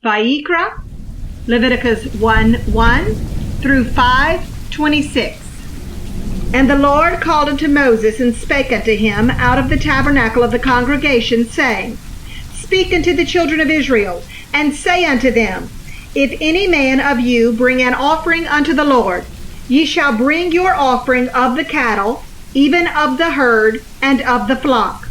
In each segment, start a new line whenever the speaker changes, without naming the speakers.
Vayikra, Leviticus 1:1 through 5:26. And the Lord called unto Moses, and spake unto him out of the tabernacle of the congregation, saying, Speak unto the children of Israel, and say unto them, If any man of you bring an offering unto the Lord, ye shall bring your offering of the cattle, even of the herd, and of the flock.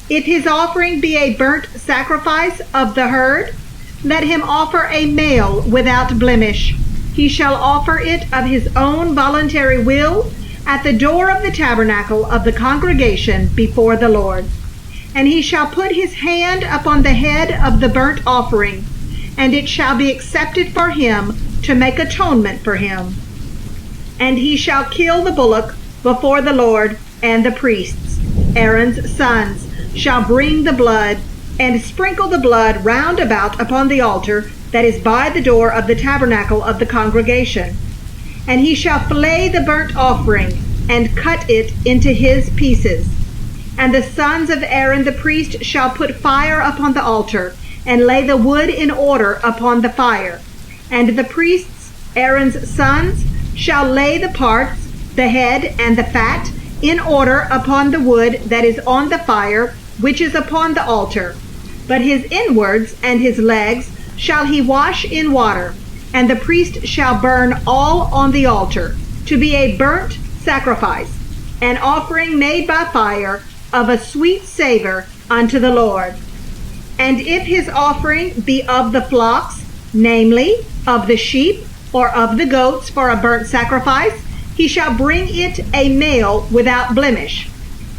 If his offering be a burnt sacrifice of the herd, let him offer a male without blemish. He shall offer it of his own voluntary will at the door of the tabernacle of the congregation before the Lord. And he shall put his hand upon the head of the burnt offering, and it shall be accepted for him to make atonement for him. And he shall kill the bullock before the Lord, and the priests, Aaron's sons, shall bring the blood, and sprinkle the blood round about upon the altar that is by the door of the tabernacle of the congregation. And he shall flay the burnt offering, and cut it into his pieces. And the sons of Aaron the priest shall put fire upon the altar, and lay the wood in order upon the fire. And the priests, Aaron's sons, shall lay the parts, the head and the fat, in order upon the wood that is on the fire, which is upon the altar. But his inwards and his legs shall he wash in water, and the priest shall burn all on the altar, to be a burnt sacrifice, an offering made by fire of a sweet savor unto the Lord. And if his offering be of the flocks, namely, of the sheep or of the goats for a burnt sacrifice, he shall bring it a male without blemish.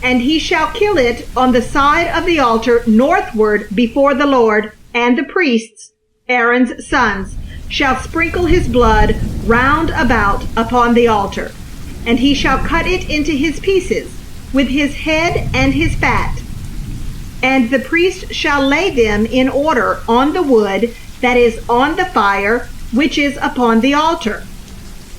And he shall kill it on the side of the altar northward before the Lord, and the priests, Aaron's sons, shall sprinkle his blood round about upon the altar. And he shall cut it into his pieces, with his head and his fat. And the priest shall lay them in order on the wood that is on the fire, which is upon the altar.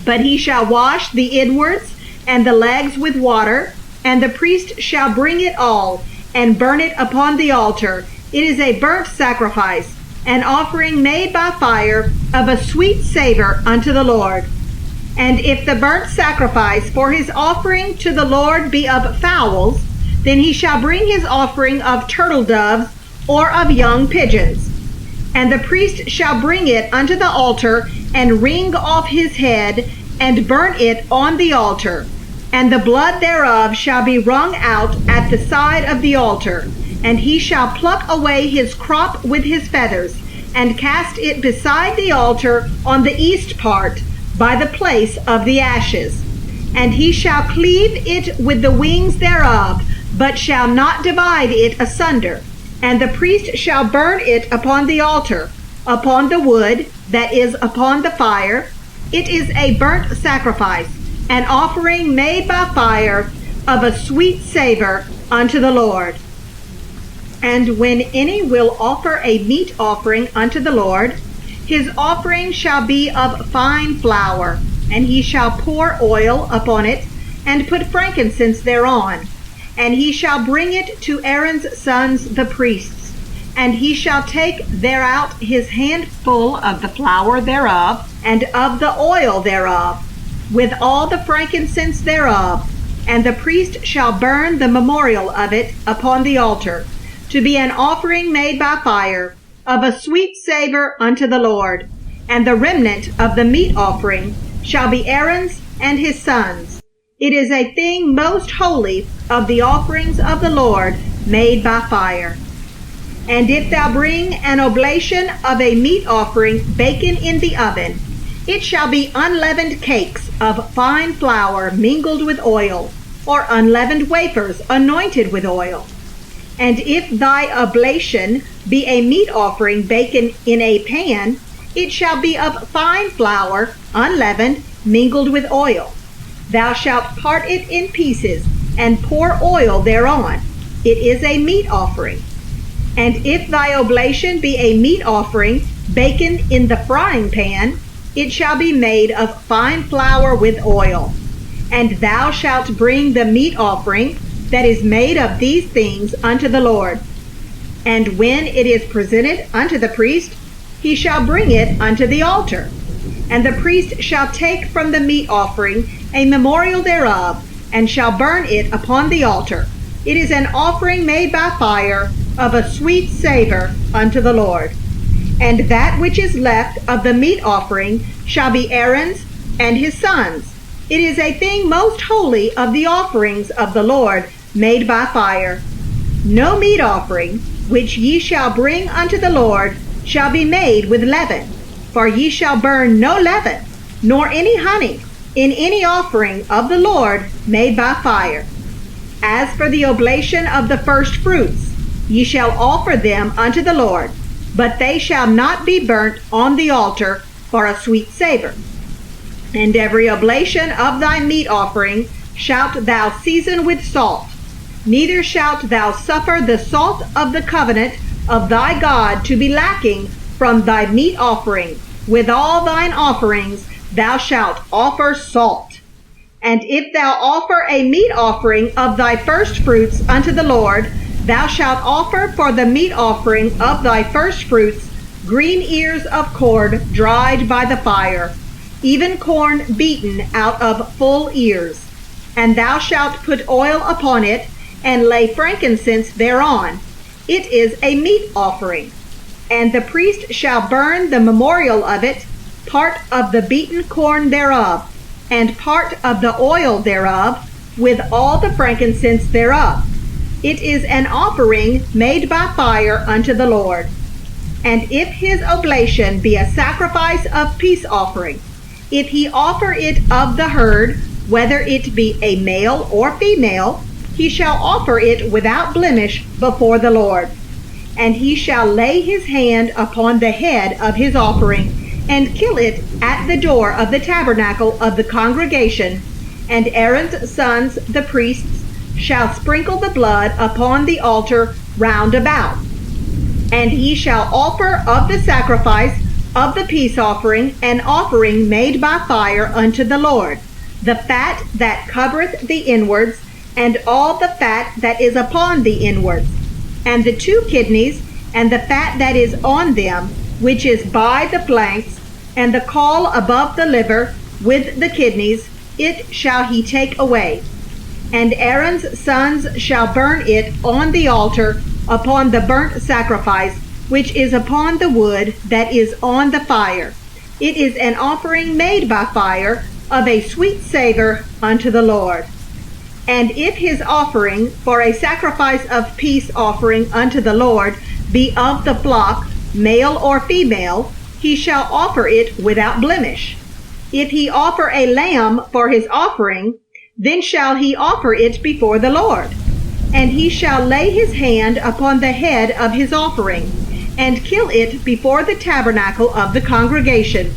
But he shall wash the inwards and the legs with water, and the priest shall bring it all, and burn it upon the altar. It is a burnt sacrifice, an offering made by fire of a sweet savor unto the Lord. And if the burnt sacrifice for his offering to the Lord be of fowls, then he shall bring his offering of turtle doves or of young pigeons. And the priest shall bring it unto the altar, and wring off his head, and burn it on the altar. And the blood thereof shall be wrung out at the side of the altar. And he shall pluck away his crop with his feathers, and cast it beside the altar on the east part, by the place of the ashes. And he shall cleave it with the wings thereof, but shall not divide it asunder. And the priest shall burn it upon the altar, upon the wood that is upon the fire. It is a burnt sacrifice, an offering made by fire of a sweet savor unto the Lord. And when any will offer a meat offering unto the Lord, his offering shall be of fine flour, and he shall pour oil upon it, and put frankincense thereon. And he shall bring it to Aaron's sons the priests, and he shall take thereout his handful of the flour thereof, and of the oil thereof, with all the frankincense thereof, and the priest shall burn the memorial of it upon the altar, to be an offering made by fire, of a sweet savor unto the Lord. And the remnant of the meat offering shall be Aaron's and his sons. It is a thing most holy of the offerings of the Lord made by fire. And if thou bring an oblation of a meat offering baken in the oven, it shall be unleavened cakes of fine flour mingled with oil, or unleavened wafers anointed with oil. And if thy oblation be a meat offering baken in a pan, it shall be of fine flour, unleavened, mingled with oil. Thou shalt part it in pieces, and pour oil thereon. It is a meat offering. And if thy oblation be a meat offering baken in the frying pan, it shall be made of fine flour with oil. And thou shalt bring the meat offering that is made of these things unto the Lord. And when it is presented unto the priest, he shall bring it unto the altar. And the priest shall take from the meat offering a memorial thereof, and shall burn it upon the altar. It is an offering made by fire, of a sweet savor unto the Lord. And that which is left of the meat offering shall be Aaron's and his sons. It is a thing most holy of the offerings of the Lord, made by fire. No meat offering, which ye shall bring unto the Lord, shall be made with leaven. For ye shall burn no leaven, nor any honey, in any offering of the Lord made by fire. As for the oblation of the first fruits, ye shall offer them unto the Lord, but they shall not be burnt on the altar for a sweet savor. And every oblation of thy meat offering shalt thou season with salt. Neither shalt thou suffer the salt of the covenant of thy God to be lacking from thy meat offering. With all thine offerings thou shalt offer salt. And if thou offer a meat offering of thy first fruits unto the Lord, thou shalt offer for the meat offering of thy first fruits green ears of corn dried by the fire, even corn beaten out of full ears. And thou shalt put oil upon it, and lay frankincense thereon. It is a meat offering. And the priest shall burn the memorial of it, part of the beaten corn thereof, and part of the oil thereof, with all the frankincense thereof. It is an offering made by fire unto the Lord. And if his oblation be a sacrifice of peace offering, if he offer it of the herd, whether it be a male or female, he shall offer it without blemish before the Lord. And he shall lay his hand upon the head of his offering, and kill it at the door of the tabernacle of the congregation. And Aaron's sons, the priests, shall sprinkle the blood upon the altar round about. And he shall offer of the sacrifice of the peace offering an offering made by fire unto the Lord, the fat that covereth the inwards, and all the fat that is upon the inwards, and the 2 kidneys, and the fat that is on them, which is by the flanks, and the caul above the liver, with the kidneys, it shall he take away. And Aaron's sons shall burn it on the altar upon the burnt sacrifice, which is upon the wood that is on the fire. It is an offering made by fire, of a sweet savor unto the Lord. And if his offering for a sacrifice of peace offering unto the Lord be of the flock, male or female, he shall offer it without blemish. If he offer a lamb for his offering, then shall he offer it before the Lord. And he shall lay his hand upon the head of his offering, and kill it before the tabernacle of the congregation.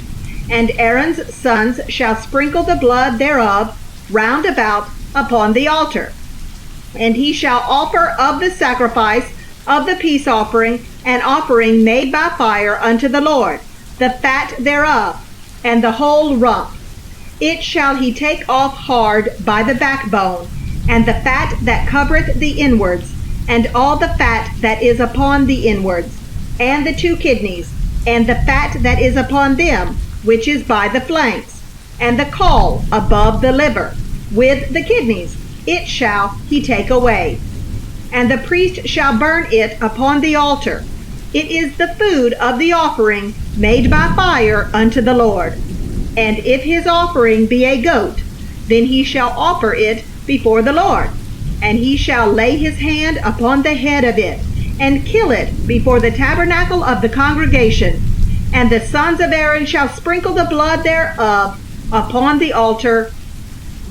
And Aaron's sons shall sprinkle the blood thereof round about upon the altar. And he shall offer of the sacrifice of the peace offering an offering made by fire unto the Lord, the fat thereof, and the whole rump. It shall he take off hard by the backbone, and the fat that covereth the inwards, and all the fat that is upon the inwards, and the 2 kidneys, and the fat that is upon them, which is by the flanks, and the caul above the liver, with the kidneys, it shall he take away. And the priest shall burn it upon the altar. It is the food of the offering made by fire unto the Lord. And if his offering be a goat, then he shall offer it before the Lord. And he shall lay his hand upon the head of it, and kill it before the tabernacle of the congregation. And the sons of Aaron shall sprinkle the blood thereof upon the altar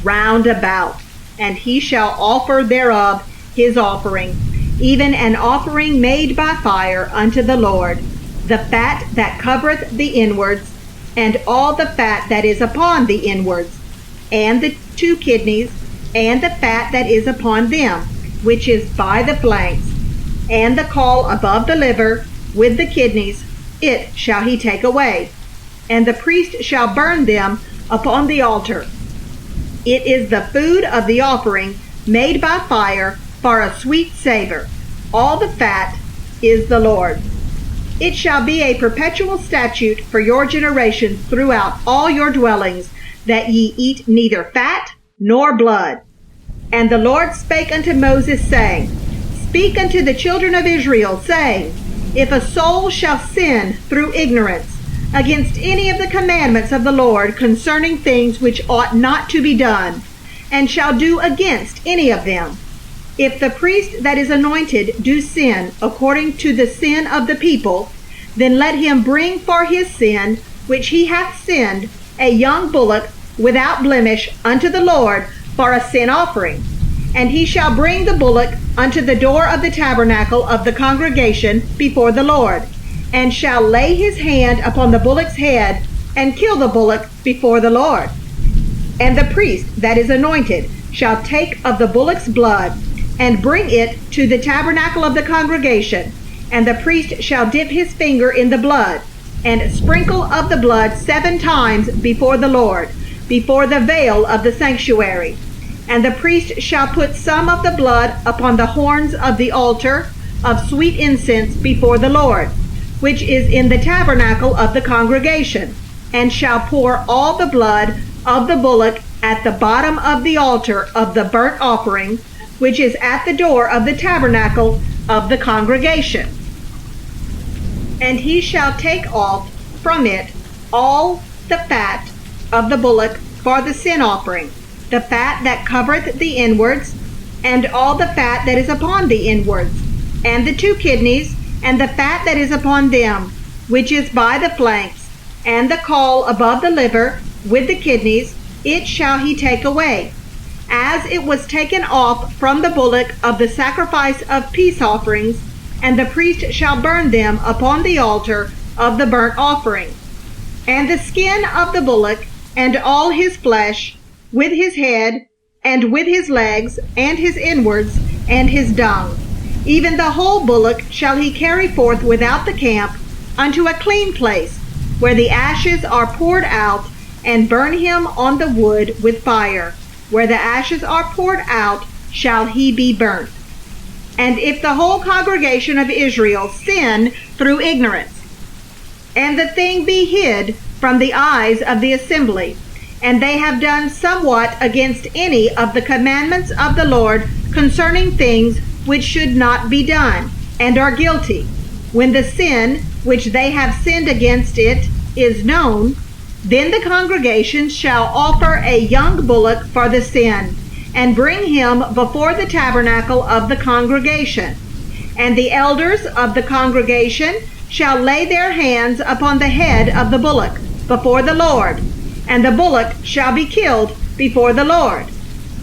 round about, and he shall offer thereof his offering, even an offering made by fire unto the Lord, the fat that covereth the inwards, and all the fat that is upon the inwards, and the 2 kidneys, and the fat that is upon them, which is by the flanks, and the caul above the liver, with the kidneys, it shall he take away. And the priest shall burn them upon the altar. It is the food of the offering made by fire for a sweet savor. All the fat is the Lord. It shall be a perpetual statute for your generations throughout all your dwellings, that ye eat neither fat nor blood. And the Lord spake unto Moses, saying, Speak unto the children of Israel, saying, If a soul shall sin through ignorance against any of the commandments of the Lord concerning things which ought not to be done, and shall do against any of them, if the priest that is anointed do sin according to the sin of the people, then let him bring for his sin which he hath sinned a young bullock without blemish unto the Lord for a sin offering. And he shall bring the bullock unto the door of the tabernacle of the congregation before the Lord, and shall lay his hand upon the bullock's head, and kill the bullock before the Lord. And the priest that is anointed shall take of the bullock's blood, and bring it to the tabernacle of the congregation, and the priest shall dip his finger in the blood, and sprinkle of the blood 7 times before the Lord, before the veil of the sanctuary. And the priest shall put some of the blood upon the horns of the altar of sweet incense before the Lord, which is in the tabernacle of the congregation, and shall pour all the blood of the bullock at the bottom of the altar of the burnt offering, which is at the door of the tabernacle of the congregation. And he shall take off from it all the fat of the bullock for the sin offering, the fat that covereth the inwards, and all the fat that is upon the inwards, and the 2 kidneys, and the fat that is upon them, which is by the flanks, and the caul above the liver, with the kidneys, it shall he take away, as it was taken off from the bullock of the sacrifice of peace offerings, and the priest shall burn them upon the altar of the burnt offering. And the skin of the bullock, and all his flesh, with his head, and with his legs, and his inwards, and his dung, even the whole bullock shall he carry forth without the camp unto a clean place, where the ashes are poured out, and burn him on the wood with fire. Where the ashes are poured out shall he be burnt. And if the whole congregation of Israel sin through ignorance, and the thing be hid from the eyes of the assembly, and they have done somewhat against any of the commandments of the Lord concerning things which should not be done, and are guilty, when the sin which they have sinned against it is known, then the congregation shall offer a young bullock for the sin, and bring him before the tabernacle of the congregation. And the elders of the congregation shall lay their hands upon the head of the bullock before the Lord, and the bullock shall be killed before the Lord.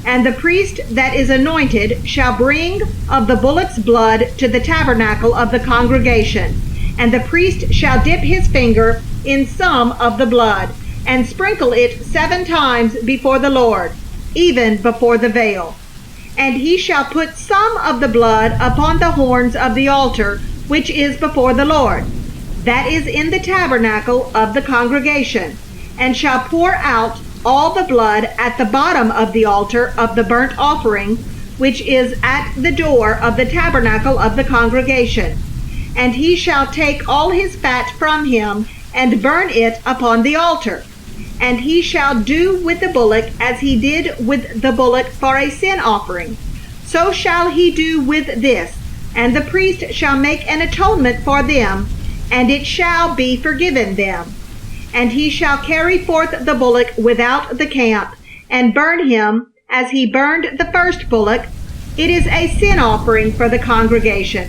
And the priest that is anointed shall bring of the bullock's blood to the tabernacle of the congregation, and the priest shall dip his finger in some of the blood, and sprinkle it 7 times before the Lord, even before the veil. And he shall put some of the blood upon the horns of the altar which is before the Lord, that is in the tabernacle of the congregation, and shall pour out all the blood at the bottom of the altar of the burnt offering, which is at the door of the tabernacle of the congregation. And he shall take all his fat from him, and burn it upon the altar. And he shall do with the bullock as he did with the bullock for a sin offering. So shall he do with this, and the priest shall make an atonement for them, and it shall be forgiven them. And he shall carry forth the bullock without the camp, and burn him as he burned the first bullock. It is a sin offering for the congregation.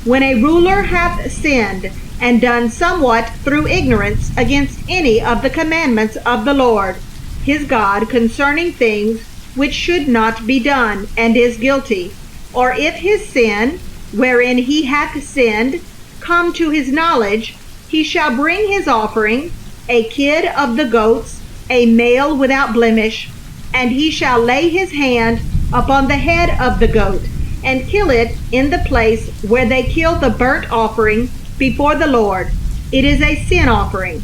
When a ruler hath sinned, and done somewhat through ignorance against any of the commandments of the Lord his God concerning things which should not be done, and is guilty, or if his sin, wherein he hath sinned, come to his knowledge, he shall bring his offering, a kid of the goats, a male without blemish, and he shall lay his hand upon the head of the goat, and kill it in the place where they kill the burnt offering before the Lord. It is a sin offering.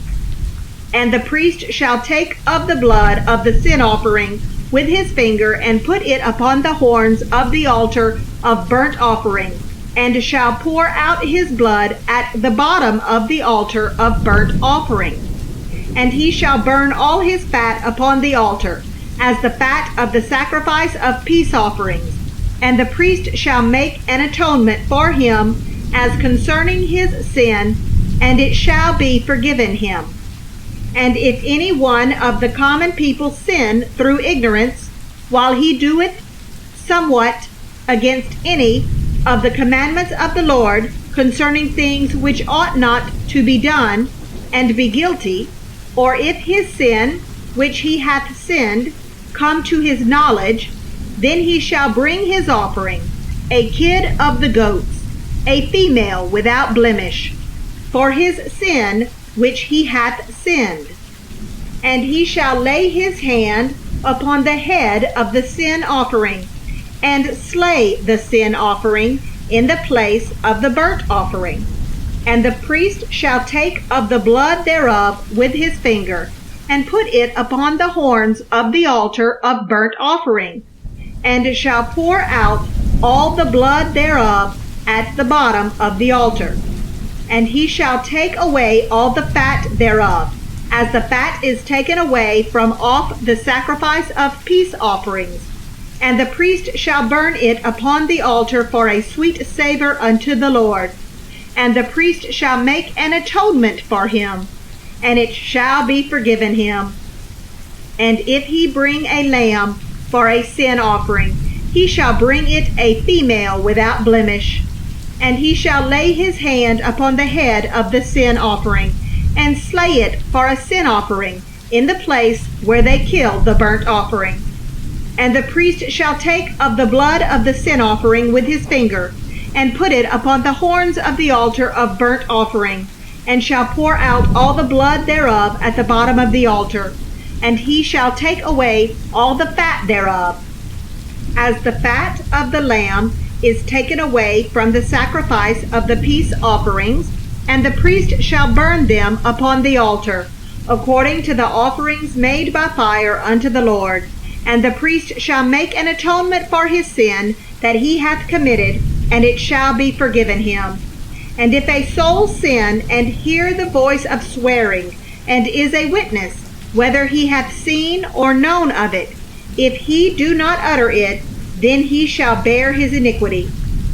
And the priest shall take of the blood of the sin offering with his finger, and put it upon the horns of the altar of burnt offering, and shall pour out his blood at the bottom of the altar of burnt offering. And he shall burn all his fat upon the altar, as the fat of the sacrifice of peace offerings. And the priest shall make an atonement for him as concerning his sin, and it shall be forgiven him. And if any one of the common people sin through ignorance, while he doeth somewhat against any of the commandments of the Lord concerning things which ought not to be done, and be guilty, or if his sin which he hath sinned come to his knowledge, then he shall bring his offering, a kid of the goats, a female without blemish, for his sin which he hath sinned. And he shall lay his hand upon the head of the sin offering, and slay the sin offering in the place of the burnt offering. And the priest shall take of the blood thereof with his finger, and put it upon the horns of the altar of burnt offering, and shall pour out all the blood thereof at the bottom of the altar. And he shall take away all the fat thereof, as the fat is taken away from off the sacrifice of peace offerings. And the priest shall burn it upon the altar for a sweet savor unto the Lord. And the priest shall make an atonement for him, and it shall be forgiven him. And if he bring a lamb for a sin offering, he shall bring it a female without blemish. And he shall lay his hand upon the head of the sin offering, and slay it for a sin offering in the place where they kill the burnt offering. And the priest shall take of the blood of the sin offering with his finger, and put it upon the horns of the altar of burnt offering, and shall pour out all the blood thereof at the bottom of the altar. And he shall take away all the fat thereof, as the fat of the lamb is taken away from the sacrifice of the peace offerings. And the priest shall burn them upon the altar, according to the offerings made by fire unto the Lord. And the priest shall make an atonement for his sin that he hath committed, and it shall be forgiven him. And if a soul sin, and hear the voice of swearing, and is a witness, whether he hath seen or known of it, if he do not utter it, then he shall bear his iniquity.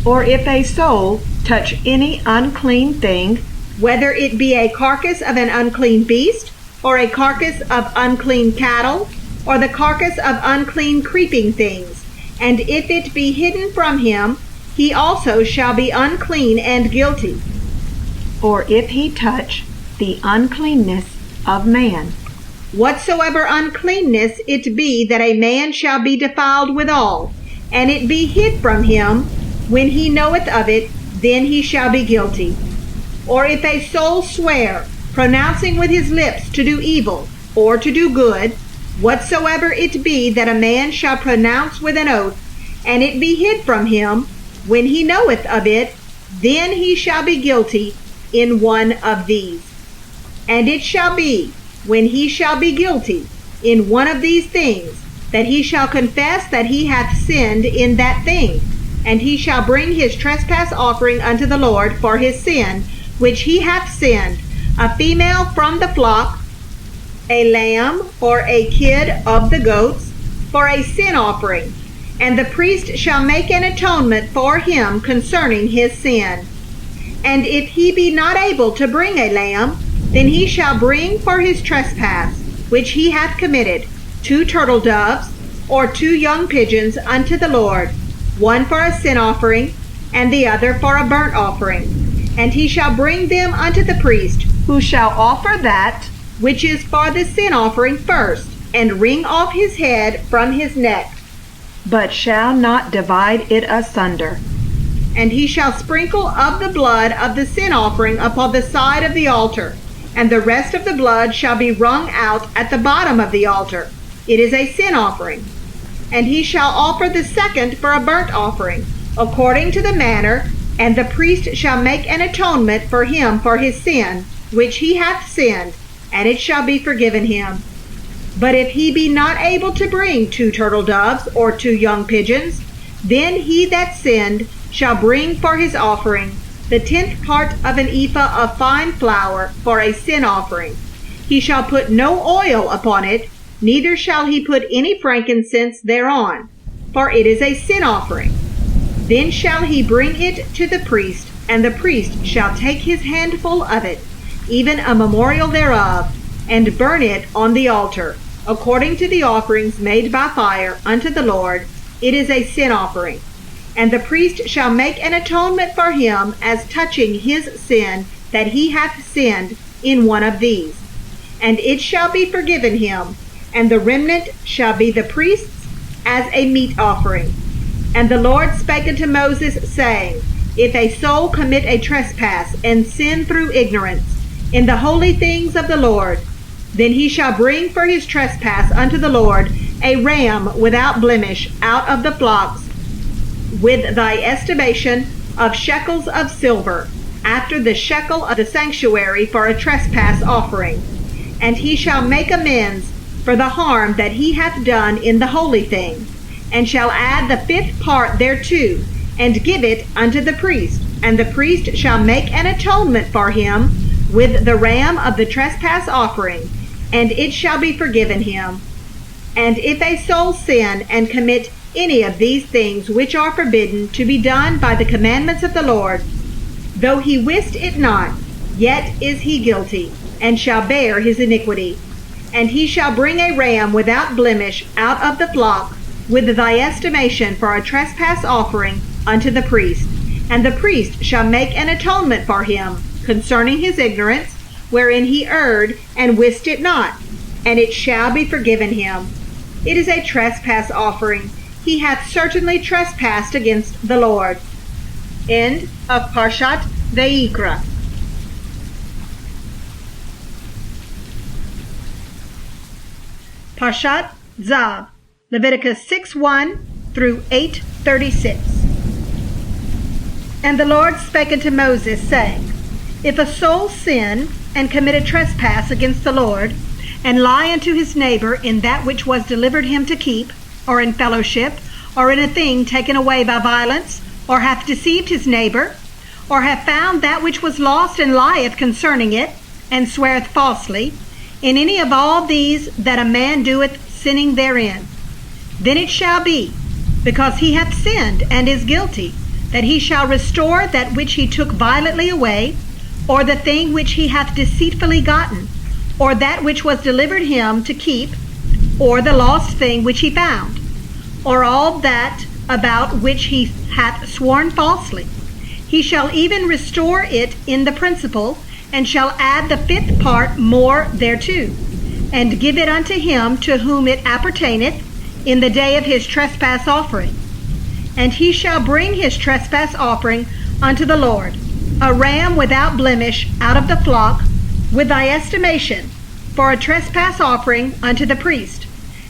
Or if a soul touch any unclean thing, whether it be a carcass of an unclean beast, or a carcass of unclean cattle, or the carcass of unclean creeping things, and if it be hidden from him, he also shall be unclean and guilty. Or if he touch the uncleanness of man, whatsoever uncleanness it be that a man shall be defiled withal, and it be hid from him, when he knoweth of it, then he shall be guilty. Or if a soul swear, pronouncing with his lips to do evil, or to do good, whatsoever it be that a man shall pronounce with an oath, and it be hid from him, when he knoweth of it, then he shall be guilty in one of these. And it shall be, when he shall be guilty in one of these things, that he shall confess that he hath sinned in that thing, and he shall bring his trespass offering unto the Lord for his sin, which he hath sinned, a female from the flock, a lamb or a kid of the goats, for a sin offering. And the priest shall make an atonement for him concerning his sin. And if he be not able to bring a lamb, then he shall bring for his trespass, which he hath committed, 2 turtle doves, or 2 young pigeons unto the Lord, one for a sin offering, and the other for a burnt offering. And he shall bring them unto the priest, who shall offer that which is for the sin offering first, and wring off his head from his neck, but shall not divide it asunder. And he shall sprinkle of the blood of the sin offering upon the side of the altar, and the rest of the blood shall be wrung out at the bottom of the altar. It is a sin offering. And he shall offer the second for a burnt offering, according to the manner, and the priest shall make an atonement for him for his sin, which he hath sinned, and it shall be forgiven him. But if he be not able to bring 2 turtle doves or 2 young pigeons, then he that sinned shall bring for his offering the 10th part of an ephah of fine flour for a sin offering. He shall put no oil upon it, neither shall he put any frankincense thereon, for it is a sin offering. Then shall he bring it to the priest, and the priest shall take his handful of it, even a memorial thereof, and burn it on the altar, according to the offerings made by fire unto the Lord. It is a sin offering. And the priest shall make an atonement for him as touching his sin that he hath sinned in one of these. And it shall be forgiven him, and the remnant shall be the priest's as a meat offering. And the Lord spake unto Moses, saying, If a soul commit a trespass and sin through ignorance in the holy things of the Lord, then he shall bring for his trespass unto the Lord a ram without blemish out of the flocks, with thy estimation of shekels of silver, after the shekel of the sanctuary for a trespass offering. And he shall make amends for the harm that he hath done in the holy thing, and shall add the 5th part thereto, and give it unto the priest. And the priest shall make an atonement for him with the ram of the trespass offering, and it shall be forgiven him. And if a soul sin and commit any of these things which are forbidden to be done by the commandments of the Lord, though he wist it not, yet is he guilty, and shall bear his iniquity. And he shall bring a ram without blemish out of the flock, with thy estimation for a trespass offering unto the priest. And the priest shall make an atonement for him concerning his ignorance, wherein he erred and wist it not, and it shall be forgiven him. It is a trespass offering. He hath certainly trespassed against the Lord. End of Parshat Vayikra. Parshat Zav, Leviticus 6:1 through 8:36. And the Lord spake unto Moses, saying, If a soul sin and commit a trespass against the Lord, and lie unto his neighbor in that which was delivered him to keep, or in fellowship, or in a thing taken away by violence, or hath deceived his neighbor, or hath found that which was lost and lieth concerning it, and sweareth falsely, in any of all these that a man doeth, sinning therein, then it shall be, because he hath sinned and is guilty, that he shall restore that which he took violently away, or the thing which he hath deceitfully gotten, or that which was delivered him to keep, or the lost thing which he found, or all that about which he hath sworn falsely. He shall even restore it in the principal, and shall add the 5th part more thereto, and give it unto him to whom it appertaineth in the day of his trespass offering. And he shall bring his trespass offering unto the Lord, a ram without blemish out of the flock, with thy estimation, for a trespass offering unto the priest.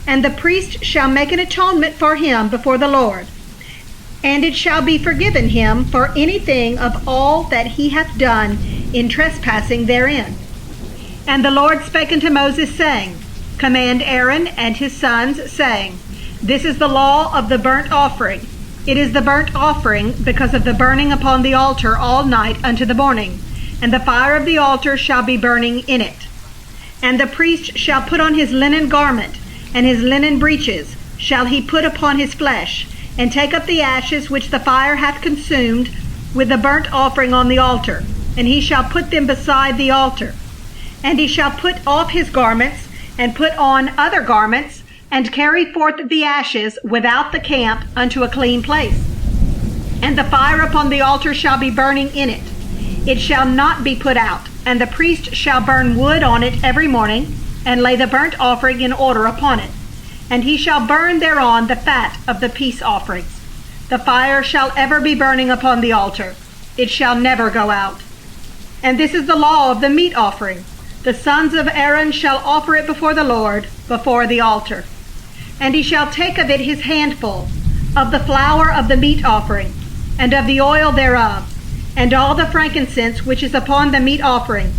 And the priest shall make an atonement for him before the Lord, and it shall be forgiven him for anything of all that he hath done in trespassing therein. And the Lord spake unto Moses, saying, Command Aaron and his sons, saying, This is the law of the burnt offering. It is the burnt offering because of the burning upon the altar all night unto the morning, and the fire of the altar shall be burning in it. And the priest shall put on his linen garment, and his linen breeches shall he put upon his flesh, and take up the ashes which the fire hath consumed with the burnt offering on the altar, and he shall put them beside the altar. And he shall put off his garments, and put on other garments, and carry forth the ashes without the camp unto a clean place. And the fire upon the altar shall be burning in it. It shall not be put out, and the priest shall burn wood on it every morning, and lay the burnt offering in order upon it. And he shall burn thereon the fat of the peace offerings. The fire shall ever be burning upon the altar. It shall never go out. And this is the law of the meat offering. The sons of Aaron shall offer it before the Lord, before the altar. And he shall take of it his handful, of the flour of the meat offering, and of the oil thereof, and all the frankincense which is upon the meat offering,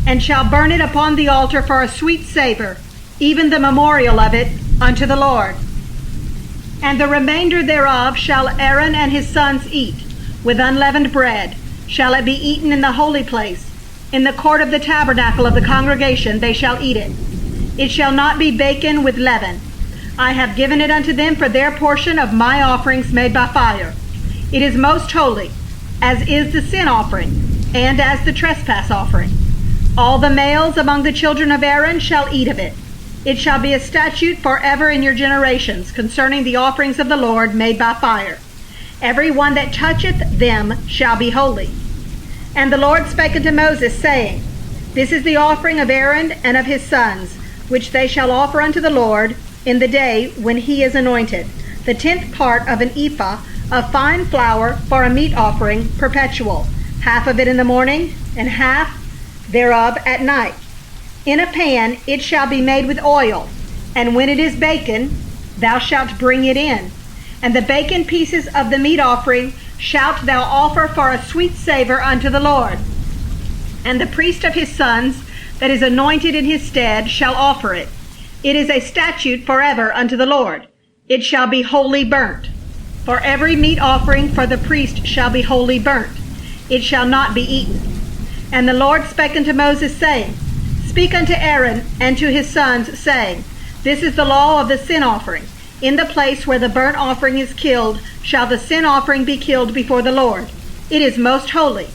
and shall burn it upon the altar for a sweet savor, even the memorial of it, unto the Lord. And the remainder thereof shall Aaron and his sons eat, with unleavened bread shall it be eaten in the holy place. In the court of the tabernacle of the congregation they shall eat it. It shall not be baken with leaven. I have given it unto them for their portion of my offerings made by fire. It is most holy, as is the sin offering, and as the trespass offering. All the males among the children of Aaron shall eat of it. It shall be a statute forever in your generations concerning the offerings of the Lord made by fire. Every one that toucheth them shall be holy. And the Lord spake unto Moses, saying, This is the offering of Aaron and of his sons, which they shall offer unto the Lord in the day when he is anointed, the 10th part of an ephah of fine flour for a meat offering perpetual, half of it in the morning, and half thereof at night. In a pan it shall be made with oil, and when it is baken, thou shalt bring it in. And the baken pieces of the meat offering shalt thou offer for a sweet savor unto the Lord. And the priest of his sons that is anointed in his stead shall offer it. It is a statute forever unto the Lord. It shall be wholly burnt. For every meat offering for the priest shall be wholly burnt. It shall not be eaten. And the Lord spake unto Moses, saying, Speak unto Aaron and to his sons, saying, This is the law of the sin offering. In the place where the burnt offering is killed shall the sin offering be killed before the Lord. It is most holy.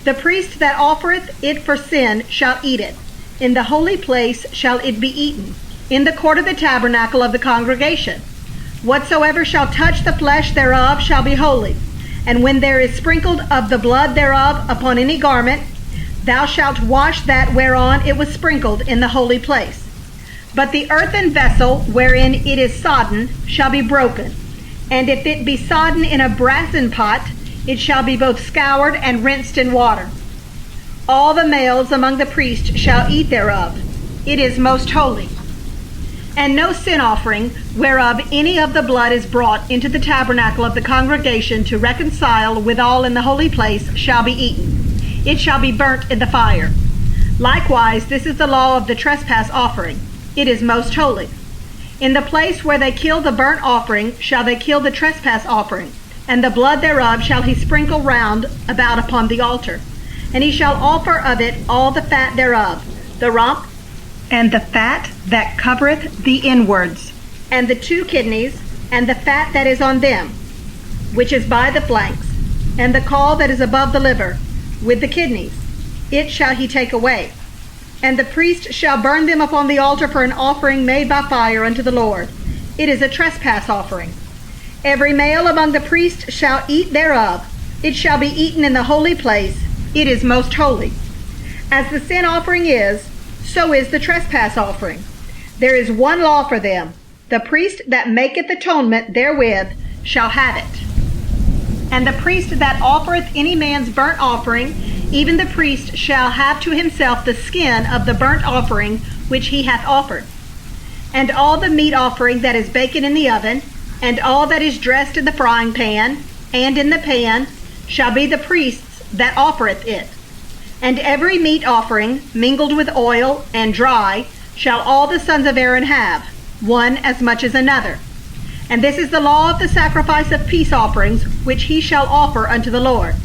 The priest that offereth it for sin shall eat it. In the holy place shall it be eaten, in the court of the tabernacle of the congregation. Whatsoever shall touch the flesh thereof shall be holy. And when there is sprinkled of the blood thereof upon any garment, thou shalt wash that whereon it was sprinkled in the holy place. But the earthen vessel wherein it is sodden shall be broken. And if it be sodden in a brassen pot, it shall be both scoured and rinsed in water. All the males among the priests shall eat thereof. It is most holy. And no sin offering, whereof any of the blood is brought into the tabernacle of the congregation to reconcile withal in the holy place, shall be eaten. It shall be burnt in the fire. Likewise, this is the law of the trespass offering. It is most holy. In the place where they kill the burnt offering shall they kill the trespass offering, and the blood thereof shall he sprinkle round about upon the altar. And he shall offer of it all the fat thereof, the rump, and the fat that covereth the inwards, and the 2 kidneys, and the fat that is on them, which is by the flanks, and the caul that is above the liver, with the kidneys. It shall he take away. And the priest shall burn them upon the altar for an offering made by fire unto the Lord. It is a trespass offering. Every male among the priests shall eat thereof. It shall be eaten in the holy place. It is most holy. As the sin offering is, so is the trespass offering. There is one law for them. The priest that maketh atonement therewith shall have it. And the priest that offereth any man's burnt offering, even the priest shall have to himself the skin of the burnt offering which he hath offered. And all the meat offering that is baken in the oven, and all that is dressed in the frying pan, and in the pan, shall be the priest's that offereth it. And every meat offering mingled with oil and dry shall all the sons of Aaron have, one as much as another. And this is the law of the sacrifice of peace offerings, which he shall offer unto the Lord.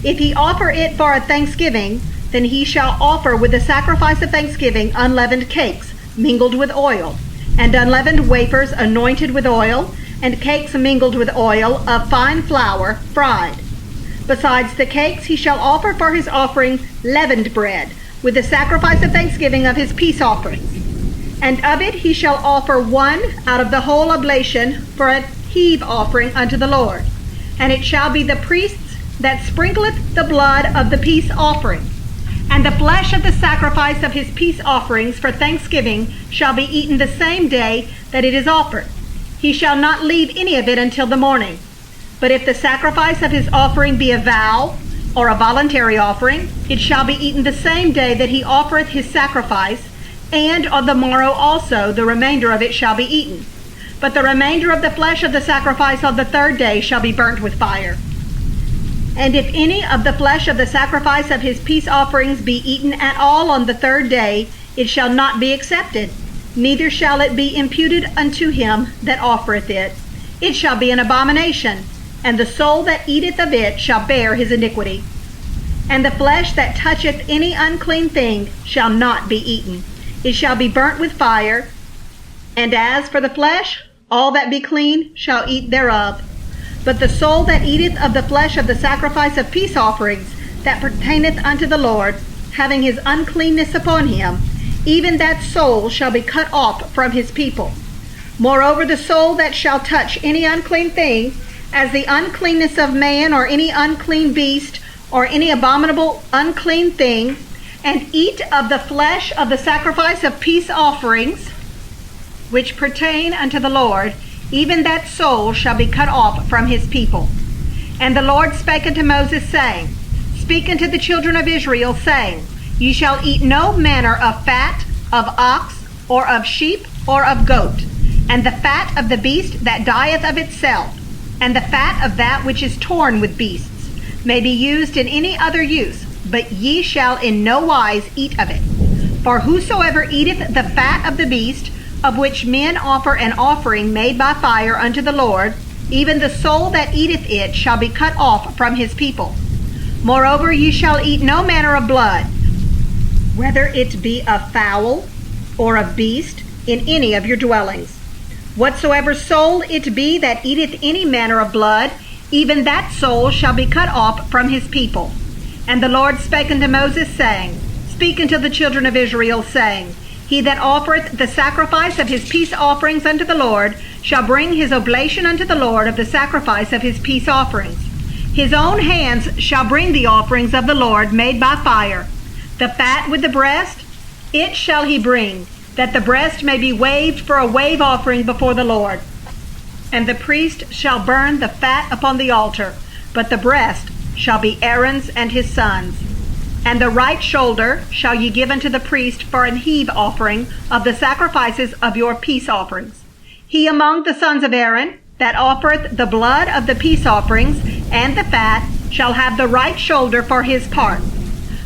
If he offer it for a thanksgiving, then he shall offer with the sacrifice of thanksgiving unleavened cakes mingled with oil, and unleavened wafers anointed with oil, and cakes mingled with oil of fine flour fried. Besides the cakes he shall offer for his offering leavened bread, with the sacrifice of thanksgiving of his peace offerings. And of it he shall offer one out of the whole oblation for a heave offering unto the Lord. And it shall be the priest's that sprinkleth the blood of the peace offering. And the flesh of the sacrifice of his peace offerings for thanksgiving shall be eaten the same day that it is offered. He shall not leave any of it until the morning. But if the sacrifice of his offering be a vow, or a voluntary offering, it shall be eaten the same day that he offereth his sacrifice, and on the morrow also the remainder of it shall be eaten. But the remainder of the flesh of the sacrifice on the 3rd day shall be burnt with fire. And if any of the flesh of the sacrifice of his peace offerings be eaten at all on the 3rd day, it shall not be accepted, neither shall it be imputed unto him that offereth it. It shall be an abomination. and the soul that eateth of it shall bear his iniquity. And the flesh that toucheth any unclean thing shall not be eaten. It shall be burnt with fire. And as for the flesh, all that be clean shall eat thereof. But the soul that eateth of the flesh of the sacrifice of peace offerings that pertaineth unto the Lord, having his uncleanness upon him, even that soul shall be cut off from his people. Moreover, the soul that shall touch any unclean thing, as the uncleanness of man, or any unclean beast, or any abominable unclean thing, and eat of the flesh of the sacrifice of peace offerings, which pertain unto the Lord, even that soul shall be cut off from his people. And the Lord spake unto Moses, saying, Speak unto the children of Israel, saying, Ye shall eat no manner of fat of ox, or of sheep, or of goat, and the fat of the beast that dieth of itself, and the fat of that which is torn with beasts, may be used in any other use, but ye shall in no wise eat of it. For whosoever eateth the fat of the beast, of which men offer an offering made by fire unto the Lord, even the soul that eateth it shall be cut off from his people. Moreover, ye shall eat no manner of blood, whether it be of fowl or of beast, in any of your dwellings. Whatsoever soul it be that eateth any manner of blood, even that soul shall be cut off from his people. And the Lord spake unto Moses, saying, Speak unto the children of Israel, saying, He that offereth the sacrifice of his peace offerings unto the Lord shall bring his oblation unto the Lord of the sacrifice of his peace offerings. His own hands shall bring the offerings of the Lord made by fire. The fat with the breast, it shall he bring, that the breast may be waved for a wave offering before the Lord. And the priest shall burn the fat upon the altar, but the breast shall be Aaron's and his sons'. And the right shoulder shall ye give unto the priest for an heave offering of the sacrifices of your peace offerings. He among the sons of Aaron that offereth the blood of the peace offerings and the fat shall have the right shoulder for his part.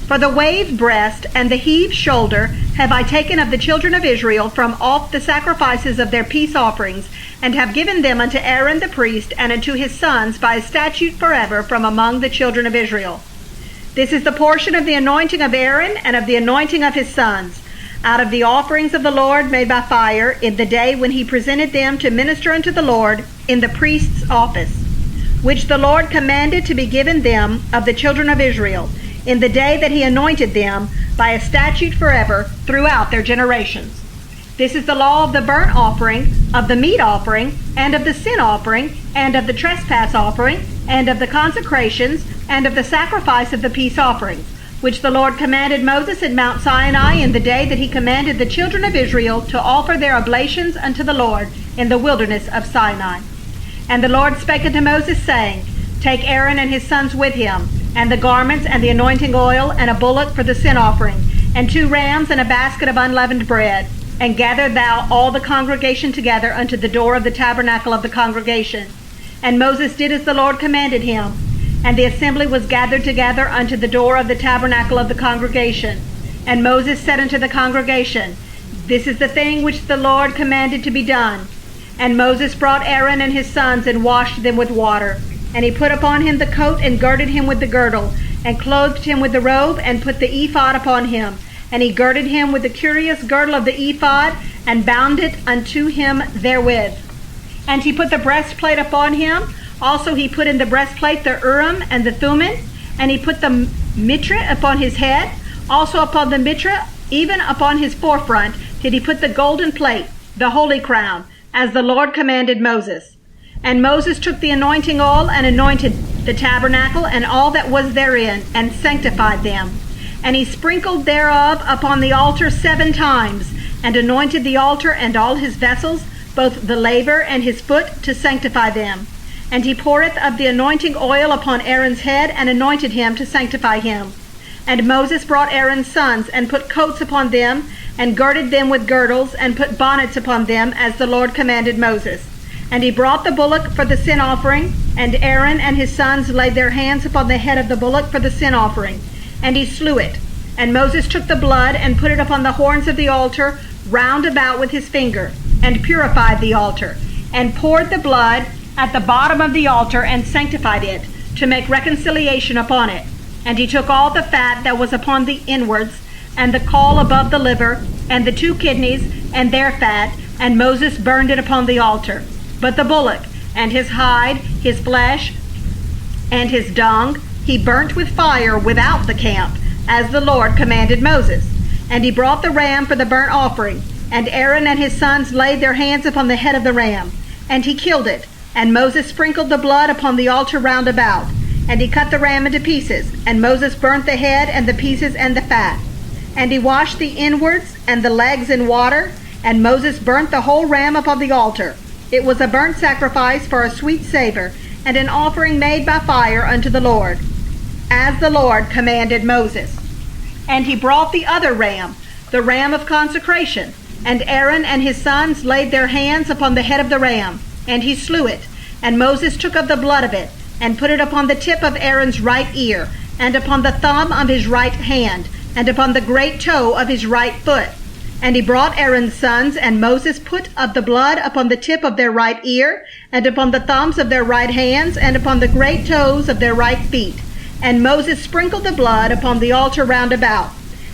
For the wave breast and the heave shoulder have I taken of the children of Israel from off the sacrifices of their peace offerings, and have given them unto Aaron the priest and unto his sons by a statute forever from among the children of Israel. This is the portion of the anointing of Aaron and of the anointing of his sons, out of the offerings of the Lord made by fire, in the day when he presented them to minister unto the Lord in the priest's office, which the Lord commanded to be given them of the children of Israel, in the day that he anointed them by a statute forever throughout their generations. This is the law of the burnt offering, of the meat offering, and of the sin offering, and of the trespass offering, and of the consecrations, and of the sacrifice of the peace offerings, which the Lord commanded Moses at Mount Sinai in the day that he commanded the children of Israel to offer their oblations unto the Lord in the wilderness of Sinai. And the Lord spake unto Moses, saying, Take Aaron and his sons with him, and the garments, and the anointing oil, and a bullock for the sin offering, and 2 rams, and a basket of unleavened bread. And gather thou all the congregation together unto the door of the tabernacle of the congregation. And Moses did as the Lord commanded him. And the assembly was gathered together unto the door of the tabernacle of the congregation. And Moses said unto the congregation, This is the thing which the Lord commanded to be done. And Moses brought Aaron and his sons, and washed them with water. And he put upon him the coat, and girded him with the girdle, and clothed him with the robe, and put the ephod upon him. And he girded him with the curious girdle of the ephod, and bound it unto him therewith. And he put the breastplate upon him. Also he put in the breastplate the Urim and the Thummim. And he put the mitre upon his head. Also upon the mitre, even upon his forefront, did he put the golden plate, the holy crown, as the Lord commanded Moses. And Moses took the anointing oil, and anointed the tabernacle, and all that was therein, and sanctified them. And he sprinkled thereof upon the altar 7 times, and anointed the altar and all his vessels, both the laver and his foot, to sanctify them. And he poureth of the anointing oil upon Aaron's head, and anointed him to sanctify him. And Moses brought Aaron's sons, and put coats upon them, and girded them with girdles, and put bonnets upon them, as the Lord commanded Moses. And he brought the bullock for the sin offering, and Aaron and his sons laid their hands upon the head of the bullock for the sin offering. And he slew it. And Moses took the blood, and put it upon the horns of the altar round about with his finger, and purified the altar, and poured the blood at the bottom of the altar and sanctified it, to make reconciliation upon it. And he took all the fat that was upon the inwards, and the caul above the liver, and the 2 kidneys, and their fat, and Moses burned it upon the altar. But the bullock, and his hide, his flesh, and his dung, he burnt with fire without the camp, as the Lord commanded Moses. And he brought the ram for the burnt offering, and Aaron and his sons laid their hands upon the head of the ram, and he killed it. And Moses sprinkled the blood upon the altar round about, and he cut the ram into pieces, and Moses burnt the head and the pieces and the fat. And he washed the inwards and the legs in water, and Moses burnt the whole ram upon the altar. It was a burnt sacrifice for a sweet savor, and an offering made by fire unto the Lord, as the Lord commanded Moses. And he brought the other ram, the ram of consecration, and Aaron and his sons laid their hands upon the head of the ram, and he slew it. And Moses took of the blood of it, and put it upon the tip of Aaron's right ear, and upon the thumb of his right hand, and upon the great toe of his right foot. And he brought Aaron's sons, and Moses put of the blood upon the tip of their right ear, and upon the thumbs of their right hands, and upon the great toes of their right feet. And Moses sprinkled the blood upon the altar round about.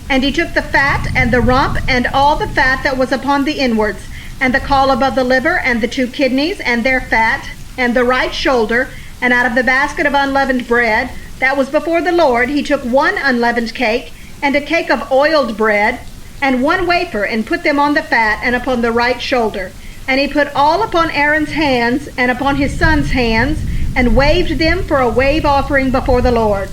And he took the fat, and the rump, and all the fat that was upon the inwards, and the caul above the liver, and the 2 kidneys, and their fat, and the right shoulder, and out of the basket of unleavened bread that was before the Lord he took 1 unleavened cake, and a cake of oiled bread, and 1 wafer, and put them on the fat and upon the right shoulder. And he put all upon Aaron's hands and upon his sons' hands, and waved them for a wave offering before the Lord.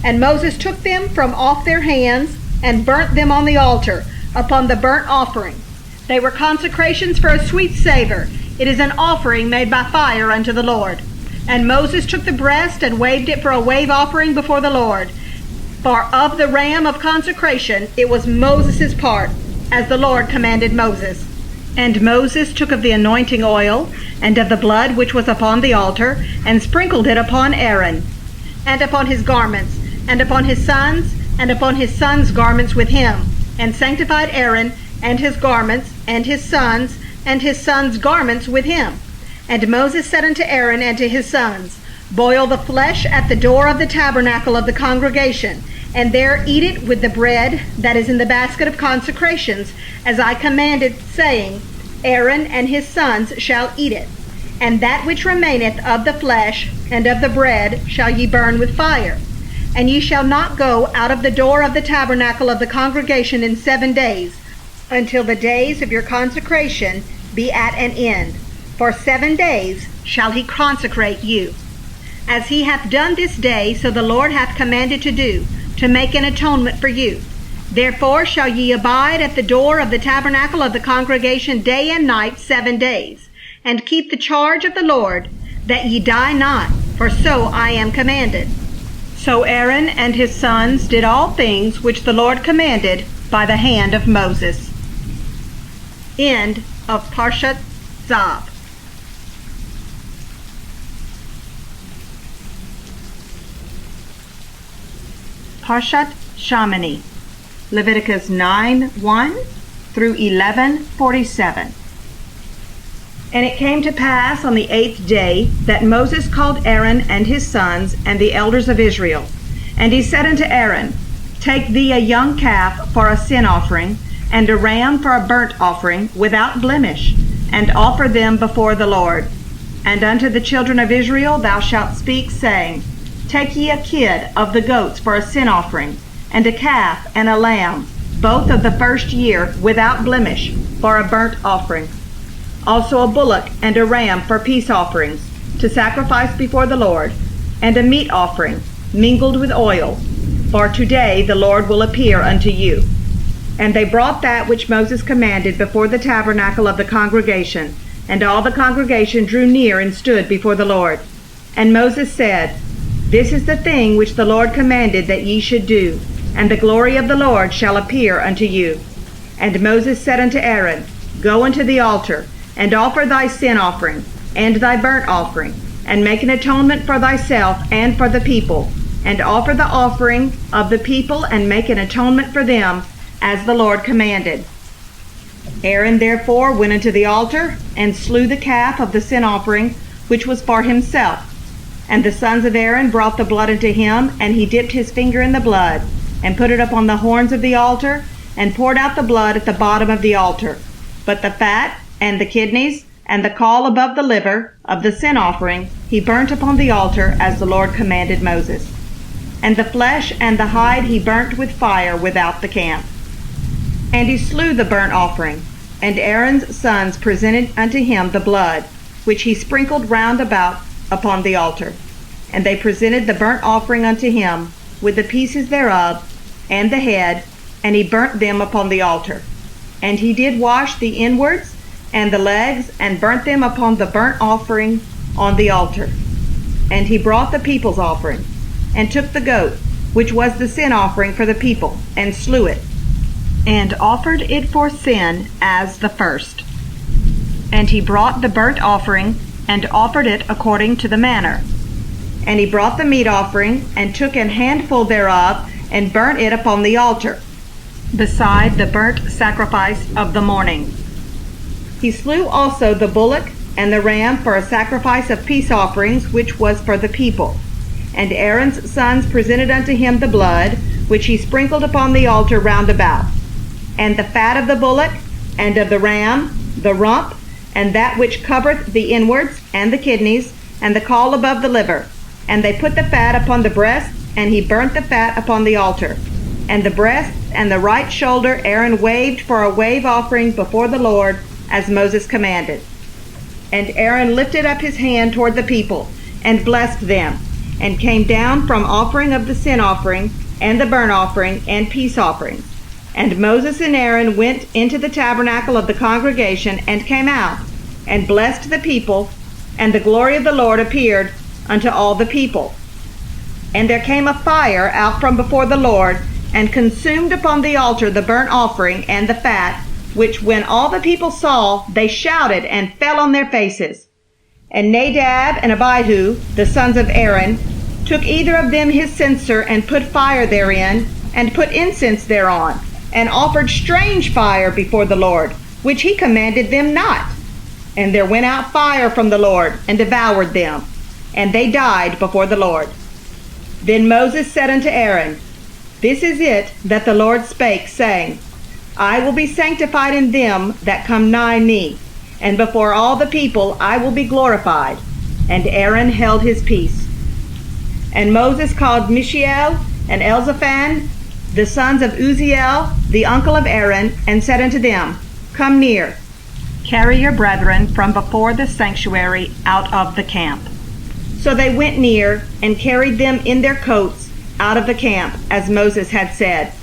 And Moses took them from off their hands, and burnt them on the altar upon the burnt offering. They were consecrations for a sweet savor. It is an offering made by fire unto the Lord. And Moses took the breast and waved it for a wave offering before the Lord. For of the ram of consecration it was Moses' part, as the Lord commanded Moses. And Moses took of the anointing oil, and of the blood which was upon the altar, and sprinkled it upon Aaron, and upon his garments, and upon his sons, and upon his sons' garments with him, and sanctified Aaron, and his garments, and his sons' garments with him. And Moses said unto Aaron and to his sons, Boil the flesh at the door of the tabernacle of the congregation, and there eat it with the bread that is in the basket of consecrations, as I commanded, saying, Aaron and his sons shall eat it. And that which remaineth of the flesh and of the bread shall ye burn with fire. And ye shall not go out of the door of the tabernacle of the congregation in 7 days, until the days of your consecration be at an end. For 7 days shall he consecrate you. As he hath done this day, so the Lord hath commanded to do, to make an atonement for you. Therefore shall ye abide at the door of the tabernacle of the congregation day and night 7 days, and keep the charge of the Lord, that ye die not, for so I am commanded. So Aaron and his sons did all things which the Lord commanded by the hand of Moses. End of Parshat Zav. Parshat Shamini, Leviticus 9:1 through 11:47. And it came to pass on the 8th day that Moses called Aaron and his sons and the elders of Israel. And he said unto Aaron, Take thee a young calf for a sin offering, and a ram for a burnt offering without blemish, and offer them before the Lord. And unto the children of Israel thou shalt speak, saying, Take ye a kid of the goats for a sin offering, and a calf and a lamb, both of the first year without blemish, for a burnt offering. Also a bullock and a ram for peace offerings, to sacrifice before the Lord, and a meat offering, mingled with oil, for today the Lord will appear unto you. And they brought that which Moses commanded before the tabernacle of the congregation, and all the congregation drew near and stood before the Lord. And Moses said, This is the thing which the Lord commanded that ye should do, and the glory of the Lord shall appear unto you. And Moses said unto Aaron, Go unto the altar, and offer thy sin offering, and thy burnt offering, and make an atonement for thyself and for the people, and offer the offering of the people, and make an atonement for them, as the Lord commanded. Aaron therefore went unto the altar, and slew the calf of the sin offering, which was for himself. And the sons of Aaron brought the blood unto him, and he dipped his finger in the blood, and put it upon the horns of the altar, and poured out the blood at the bottom of the altar. But the fat, and the kidneys, and the caul above the liver of the sin offering he burnt upon the altar, as the Lord commanded Moses. And the flesh and the hide he burnt with fire without the camp. And he slew the burnt offering, and Aaron's sons presented unto him the blood, which he sprinkled round about upon the altar. And they presented the burnt offering unto him, with the pieces thereof, and the head, and he burnt them upon the altar. And he did wash the inwards and the legs, and burnt them upon the burnt offering on the altar. And he brought the people's offering, and took the goat, which was the sin offering for the people, and slew it, and offered it for sin as the first. And he brought the burnt offering, and offered it according to the manner. And he brought the meat offering, and took an handful thereof, and burnt it upon the altar, beside the burnt sacrifice of the morning. He slew also the bullock and the ram for a sacrifice of peace offerings, which was for the people. And Aaron's sons presented unto him the blood, which he sprinkled upon the altar round about, and the fat of the bullock, and of the ram, the rump, and that which covereth the inwards, and the kidneys, and the caul above the liver. And they put the fat upon the breast, and he burnt the fat upon the altar. And the breast and the right shoulder Aaron waved for a wave offering before the Lord, as Moses commanded. And Aaron lifted up his hand toward the people, and blessed them, and came down from offering of the sin offering, and the burnt offering, and peace offerings. And Moses and Aaron went into the tabernacle of the congregation, and came out, and blessed the people, and the glory of the Lord appeared unto all the people. And there came a fire out from before the Lord, and consumed upon the altar the burnt offering and the fat, which when all the people saw, they shouted and fell on their faces. And Nadab and Abihu, the sons of Aaron, took either of them his censer, and put fire therein, and put incense thereon, and offered strange fire before the Lord, which he commanded them not. And there went out fire from the Lord, and devoured them, and they died before the Lord. Then Moses said unto Aaron, This is it that the Lord spake, saying, I will be sanctified in them that come nigh me, and before all the people I will be glorified. And Aaron held his peace. And Moses called Mishael and Elzaphan, the sons of Uzziel, the uncle of Aaron, and said unto them, Come near, carry your brethren from before the sanctuary out of the camp. So they went near, and carried them in their coats out of the camp, as Moses had said.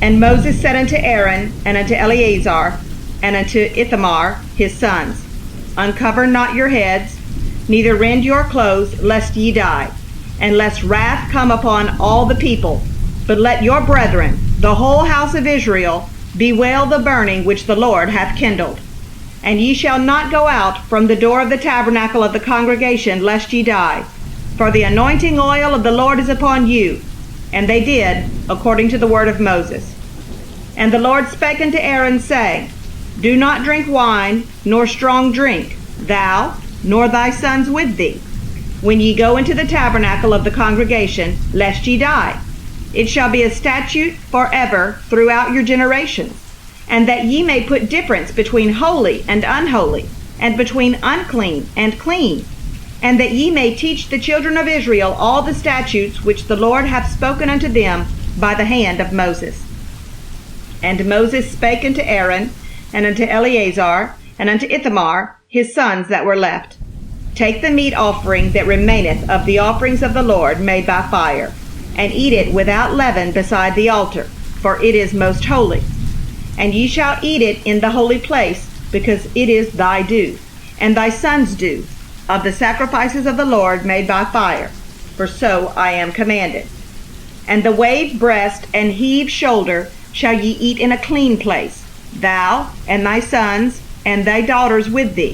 And Moses said unto Aaron, and unto Eleazar, and unto Ithamar his sons, Uncover not your heads, neither rend your clothes, lest ye die, and lest wrath come upon all the people. But let your brethren, the whole house of Israel, bewail the burning which the Lord hath kindled. And ye shall not go out from the door of the tabernacle of the congregation, lest ye die. For the anointing oil of the Lord is upon you. And they did according to the word of Moses. And the Lord spake unto Aaron, saying, Do not drink wine, nor strong drink, thou, nor thy sons with thee, when ye go into the tabernacle of the congregation, lest ye die. It shall be a statute forever throughout your generations, and that ye may put difference between holy and unholy, and between unclean and clean, and that ye may teach the children of Israel all the statutes which the Lord hath spoken unto them by the hand of Moses. And Moses spake unto Aaron, and unto Eleazar, and unto Ithamar, his sons that were left, Take the meat offering that remaineth of the offerings of the Lord made by fire, and eat it without leaven beside the altar, for it is most holy. And ye shall eat it in the holy place, because it is thy due, and thy sons' due, of the sacrifices of the Lord made by fire, for so I am commanded. And the waved breast and heaved shoulder shall ye eat in a clean place, thou and thy sons and thy daughters with thee,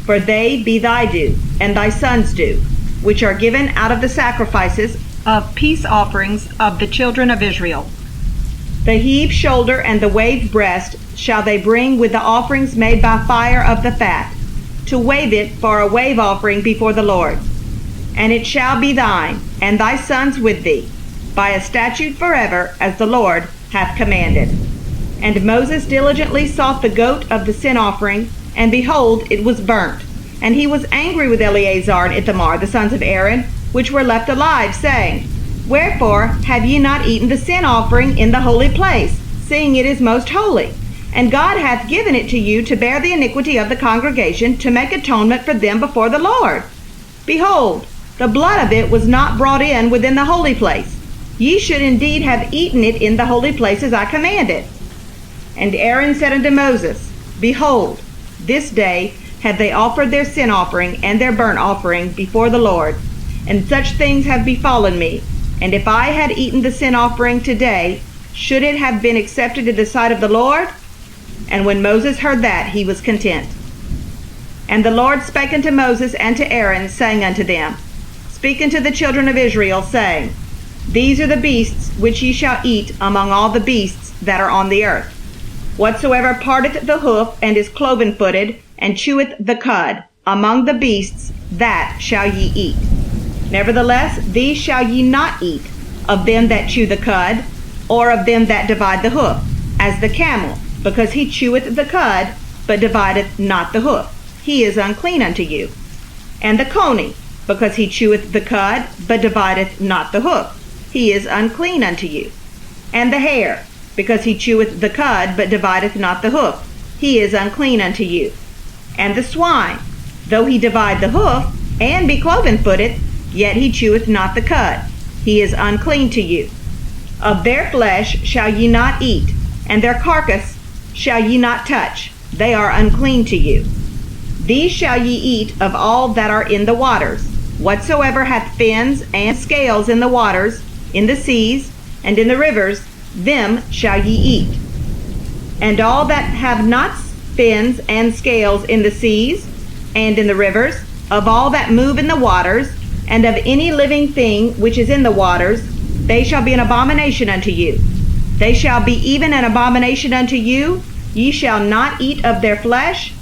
for they be thy due, and thy sons' due, which are given out of the sacrifices of peace offerings of the children of Israel. The heaved shoulder and the waved breast shall they bring with the offerings made by fire of the fat, to wave it for a wave offering before the Lord. And it shall be thine, and thy sons with thee, by a statute forever, as the Lord hath commanded. And Moses diligently sought the goat of the sin offering, and behold, it was burnt. And he was angry with Eleazar and Ithamar, the sons of Aaron, which were left alive, saying, Wherefore have ye not eaten the sin offering in the holy place, seeing it is most holy? And God hath given it to you to bear the iniquity of the congregation, to make atonement for them before the Lord. Behold, the blood of it was not brought in within the holy place. Ye should indeed have eaten it in the holy place as I commanded. And Aaron said unto Moses, Behold, this day have they offered their sin offering and their burnt offering before the Lord, and such things have befallen me. And if I had eaten the sin offering today, should it have been accepted in the sight of the Lord? And when Moses heard that, he was content. And the Lord spake unto Moses and to Aaron, saying unto them, Speak unto the children of Israel, saying, These are the beasts which ye shall eat among all the beasts that are on the earth. Whatsoever parteth the hoof and is cloven-footed, and cheweth the cud, among the beasts, that shall ye eat. Nevertheless, these shall ye not eat, of them that chew the cud, or of them that divide the hoof, as the camel, because he cheweth the cud, but divideth not the hoof. He is unclean unto you. And the coney, because he cheweth the cud, but divideth not the hoof. He is unclean unto you. And the hare, because he cheweth the cud, but divideth not the hoof. He is unclean unto you. And the swine, though he divide the hoof, and be cloven-footed, yet he cheweth not the cud. He is unclean to you. Of their flesh shall ye not eat, and their carcass shall ye not touch. They are unclean to you. These shall ye eat of all that are in the waters. Whatsoever hath fins and scales in the waters, in the seas, and in the rivers, them shall ye eat. And all that have not fins and scales in the seas, and in the rivers, of all that move in the waters, and of any living thing which is in the waters, they shall be an abomination unto you. They shall be even an abomination unto you. Ye shall not eat of their flesh,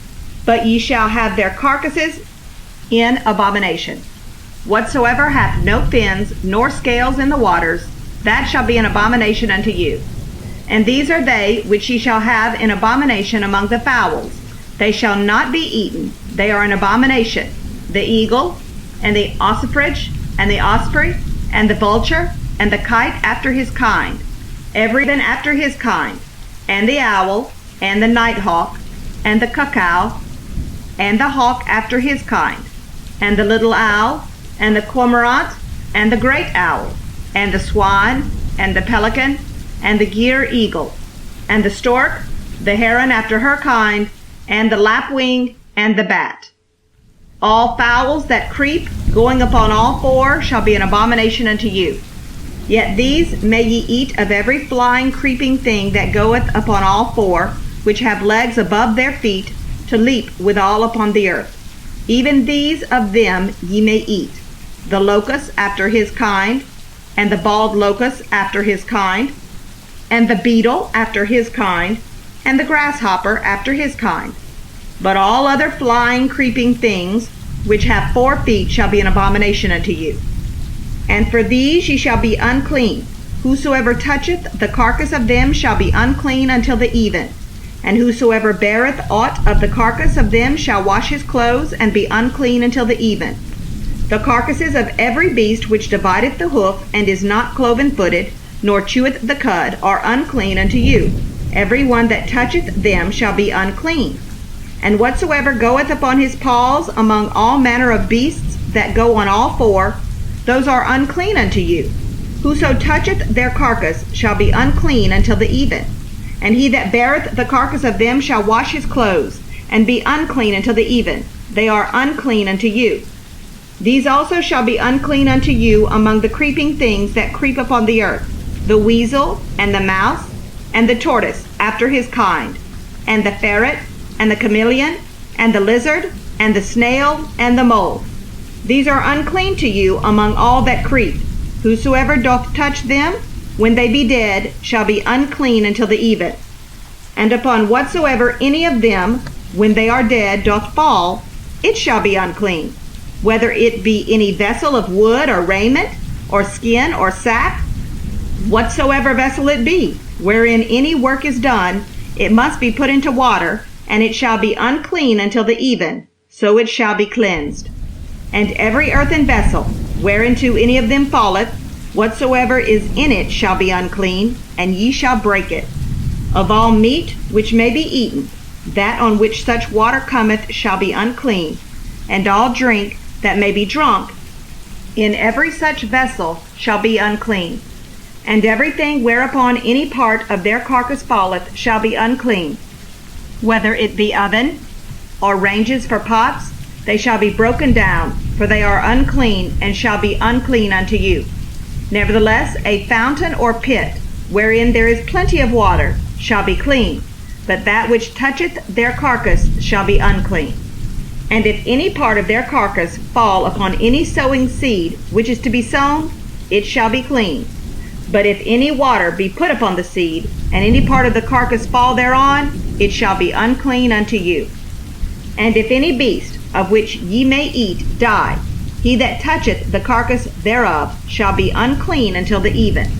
but ye shall have their carcasses in abomination. Whatsoever hath no fins nor scales in the waters, that shall be an abomination unto you. And these are they which ye shall have in abomination among the fowls. They shall not be eaten. They are an abomination. The eagle, and the ossifrage, and the osprey, and the vulture, and the kite after his kind, every one after his kind, and the owl, and the nighthawk, and the cuckoo, and the hawk after his kind, and the little owl, and the cormorant, and the great owl, and the swan, and the pelican, and the gier eagle, and the stork, the heron after her kind, and the lapwing, and the bat. All fowls that creep, going upon all four, shall be an abomination unto you. Yet these may ye eat of every flying creeping thing that goeth upon all four, which have legs above their feet, to leap withal upon the earth. Even these of them ye may eat, the locust after his kind, and the bald locust after his kind, and the beetle after his kind, and the grasshopper after his kind. But all other flying creeping things which have 4 feet shall be an abomination unto you. And for these ye shall be unclean. Whosoever toucheth the carcass of them shall be unclean until the even. And whosoever beareth aught of the carcass of them shall wash his clothes, and be unclean until the even. The carcasses of every beast which divideth the hoof, and is not cloven-footed, nor cheweth the cud, are unclean unto you. Every one that toucheth them shall be unclean. And whatsoever goeth upon his paws among all manner of beasts that go on all four, those are unclean unto you. Whoso toucheth their carcass shall be unclean until the even. And he that beareth the carcass of them shall wash his clothes, and be unclean until the even. They are unclean unto you. These also shall be unclean unto you among the creeping things that creep upon the earth, the weasel, and the mouse, and the tortoise after his kind, and the ferret, and the chameleon, and the lizard, and the snail, and the mole. These are unclean to you among all that creep. Whosoever doth touch them, when they be dead, shall be unclean until the even. And upon whatsoever any of them, when they are dead, doth fall, it shall be unclean. Whether it be any vessel of wood or raiment, or skin or sack, whatsoever vessel it be, wherein any work is done, it must be put into water, and it shall be unclean until the even, so it shall be cleansed. And every earthen vessel, whereinto any of them falleth, whatsoever is in it shall be unclean, and ye shall break it. Of all meat which may be eaten, that on which such water cometh shall be unclean, and all drink that may be drunk in every such vessel shall be unclean. And everything whereupon any part of their carcass falleth shall be unclean. Whether it be oven, or ranges for pots, they shall be broken down, for they are unclean, and shall be unclean unto you. Nevertheless, a fountain or pit, wherein there is plenty of water, shall be clean, but that which toucheth their carcass shall be unclean. And if any part of their carcass fall upon any sowing seed which is to be sown, it shall be clean. But if any water be put upon the seed, and any part of the carcass fall thereon, it shall be unclean unto you. And if any beast of which ye may eat die, he that toucheth the carcass thereof shall be unclean until the even.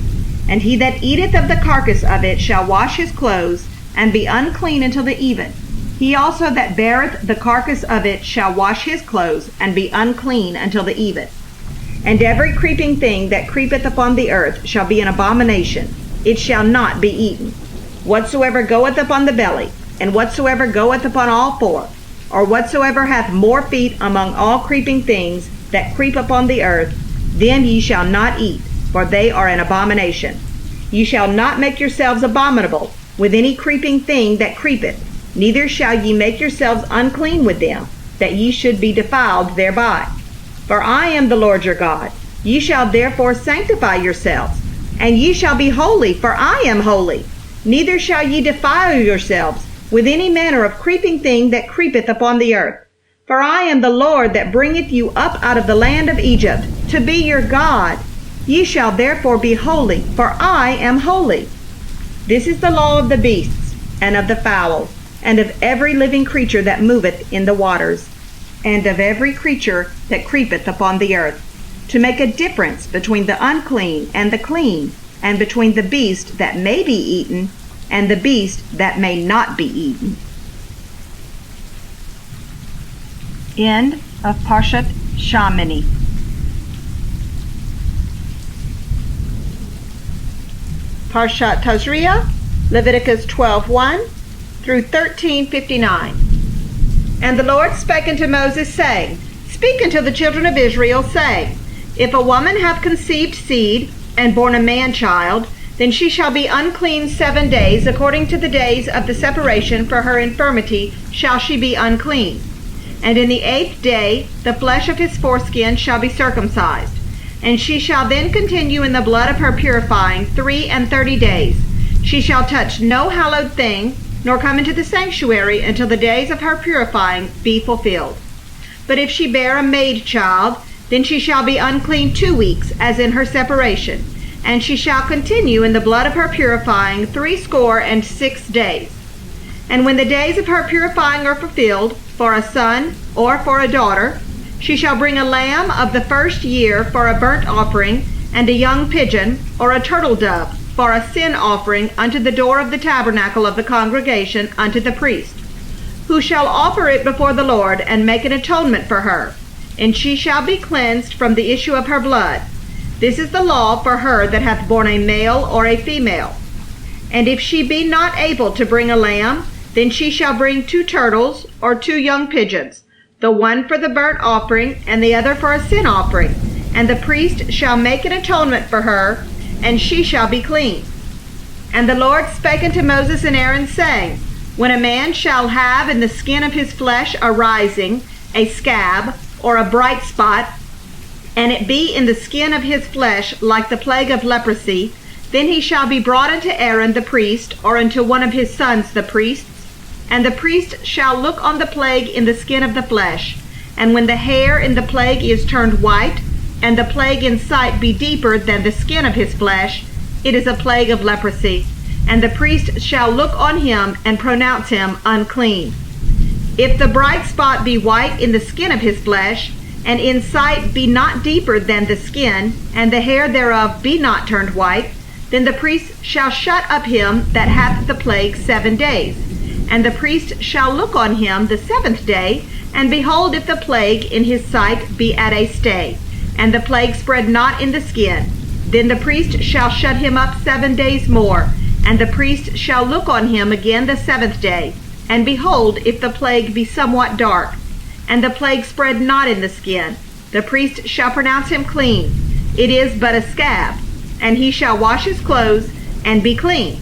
And he that eateth of the carcass of it shall wash his clothes, and be unclean until the even. He also that beareth the carcass of it shall wash his clothes, and be unclean until the even. And every creeping thing that creepeth upon the earth shall be an abomination. It shall not be eaten. Whatsoever goeth upon the belly, and whatsoever goeth upon all four, or whatsoever hath more feet among all creeping things that creep upon the earth, them ye shall not eat, for they are an abomination. Ye shall not make yourselves abominable with any creeping thing that creepeth, neither shall ye make yourselves unclean with them, that ye should be defiled thereby. For I am the Lord your God. Ye shall therefore sanctify yourselves, and ye shall be holy, for I am holy. Neither shall ye defile yourselves with any manner of creeping thing that creepeth upon the earth. For I am the Lord that bringeth you up out of the land of Egypt, to be your God. Ye shall therefore be holy, for I am holy. This is the law of the beasts, and of the fowls, and of every living creature that moveth in the waters, and of every creature that creepeth upon the earth, to make a difference between the unclean and the clean, and between the beast that may be eaten and the beast that may not be eaten. End of Parshat Shemini. Parshat Tazria, Leviticus 12:1 through 13:59. And the Lord spake unto Moses, saying, Speak unto the children of Israel, saying, If a woman have conceived seed, and born a man-child, then she shall be unclean 7 days, according to the days of the separation for her infirmity shall she be unclean. And in the 8th day the flesh of his foreskin shall be circumcised. And she shall then continue in the blood of her purifying 33 days. She shall touch no hallowed thing, nor come into the sanctuary until the days of her purifying be fulfilled. But if she bear a maid child, then she shall be unclean 2 weeks, as in her separation. And she shall continue in the blood of her purifying 66 days. And when the days of her purifying are fulfilled, for a son or for a daughter, she shall bring a lamb of the first year for a burnt offering, and a young pigeon or a turtle dove for a sin offering unto the door of the tabernacle of the congregation unto the priest, who shall offer it before the Lord, and make an atonement for her. And she shall be cleansed from the issue of her blood. This is the law for her that hath borne a male or a female. And if she be not able to bring a lamb, then she shall bring 2 turtles or 2 young pigeons, the one for the burnt offering, and the other for a sin offering. And the priest shall make an atonement for her, and she shall be clean. And the Lord spake unto Moses and Aaron, saying, When a man shall have in the skin of his flesh a rising, a scab, or a bright spot, and it be in the skin of his flesh like the plague of leprosy, then he shall be brought unto Aaron the priest, or unto one of his sons the priests, and the priest shall look on the plague in the skin of the flesh. And when the hair in the plague is turned white, and the plague in sight be deeper than the skin of his flesh, it is a plague of leprosy. And the priest shall look on him, and pronounce him unclean. If the bright spot be white in the skin of his flesh, and in sight be not deeper than the skin, and the hair thereof be not turned white, then the priest shall shut up him that hath the plague 7 days. And the priest shall look on him the 7th day, and behold, if the plague in his sight be at a stay, and the plague spread not in the skin, then the priest shall shut him up 7 days more, and the priest shall look on him again the 7th day, and behold, if the plague be somewhat dark, and the plague spread not in the skin, the priest shall pronounce him clean. It is but a scab, and he shall wash his clothes and be clean.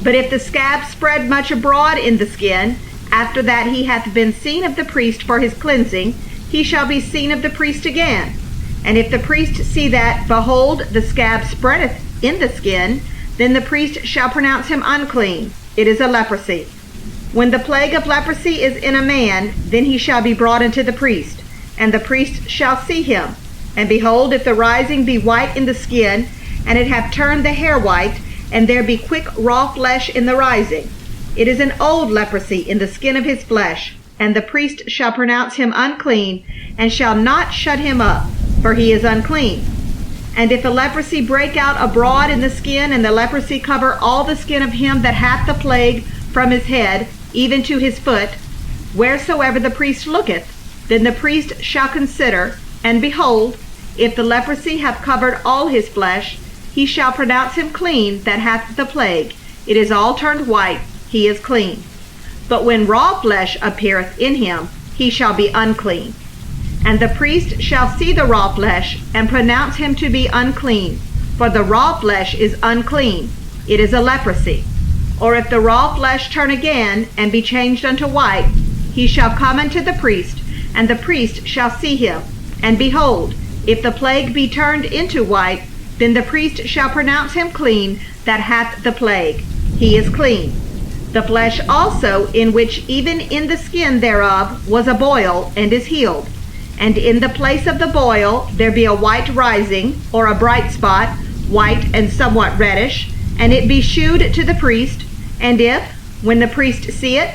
But if the scab spread much abroad in the skin, after that he hath been seen of the priest for his cleansing, he shall be seen of the priest again. And if the priest see that, behold, the scab spreadeth in the skin, then the priest shall pronounce him unclean. It is a leprosy. When the plague of leprosy is in a man, then he shall be brought unto the priest, and the priest shall see him. And behold, if the rising be white in the skin, and it have turned the hair white, and there be quick raw flesh in the rising, it is an old leprosy in the skin of his flesh, and the priest shall pronounce him unclean, and shall not shut him up, for he is unclean. And if the leprosy break out abroad in the skin, and the leprosy cover all the skin of him that hath the plague from his head even to his foot, wheresoever the priest looketh, then the priest shall consider, and behold, if the leprosy have covered all his flesh, he shall pronounce him clean that hath the plague. It is all turned white, he is clean. But when raw flesh appeareth in him, he shall be unclean. And the priest shall see the raw flesh, and pronounce him to be unclean, for the raw flesh is unclean. It is a leprosy. Or if the raw flesh turn again, and be changed unto white, he shall come unto the priest, and the priest shall see him. And behold, if the plague be turned into white, then the priest shall pronounce him clean that hath the plague. He is clean. The flesh also, in which even in the skin thereof was a boil, and is healed. And in the place of the boil there be a white rising, or a bright spot, white and somewhat reddish, and it be shewed to the priest. And if, when the priest see it,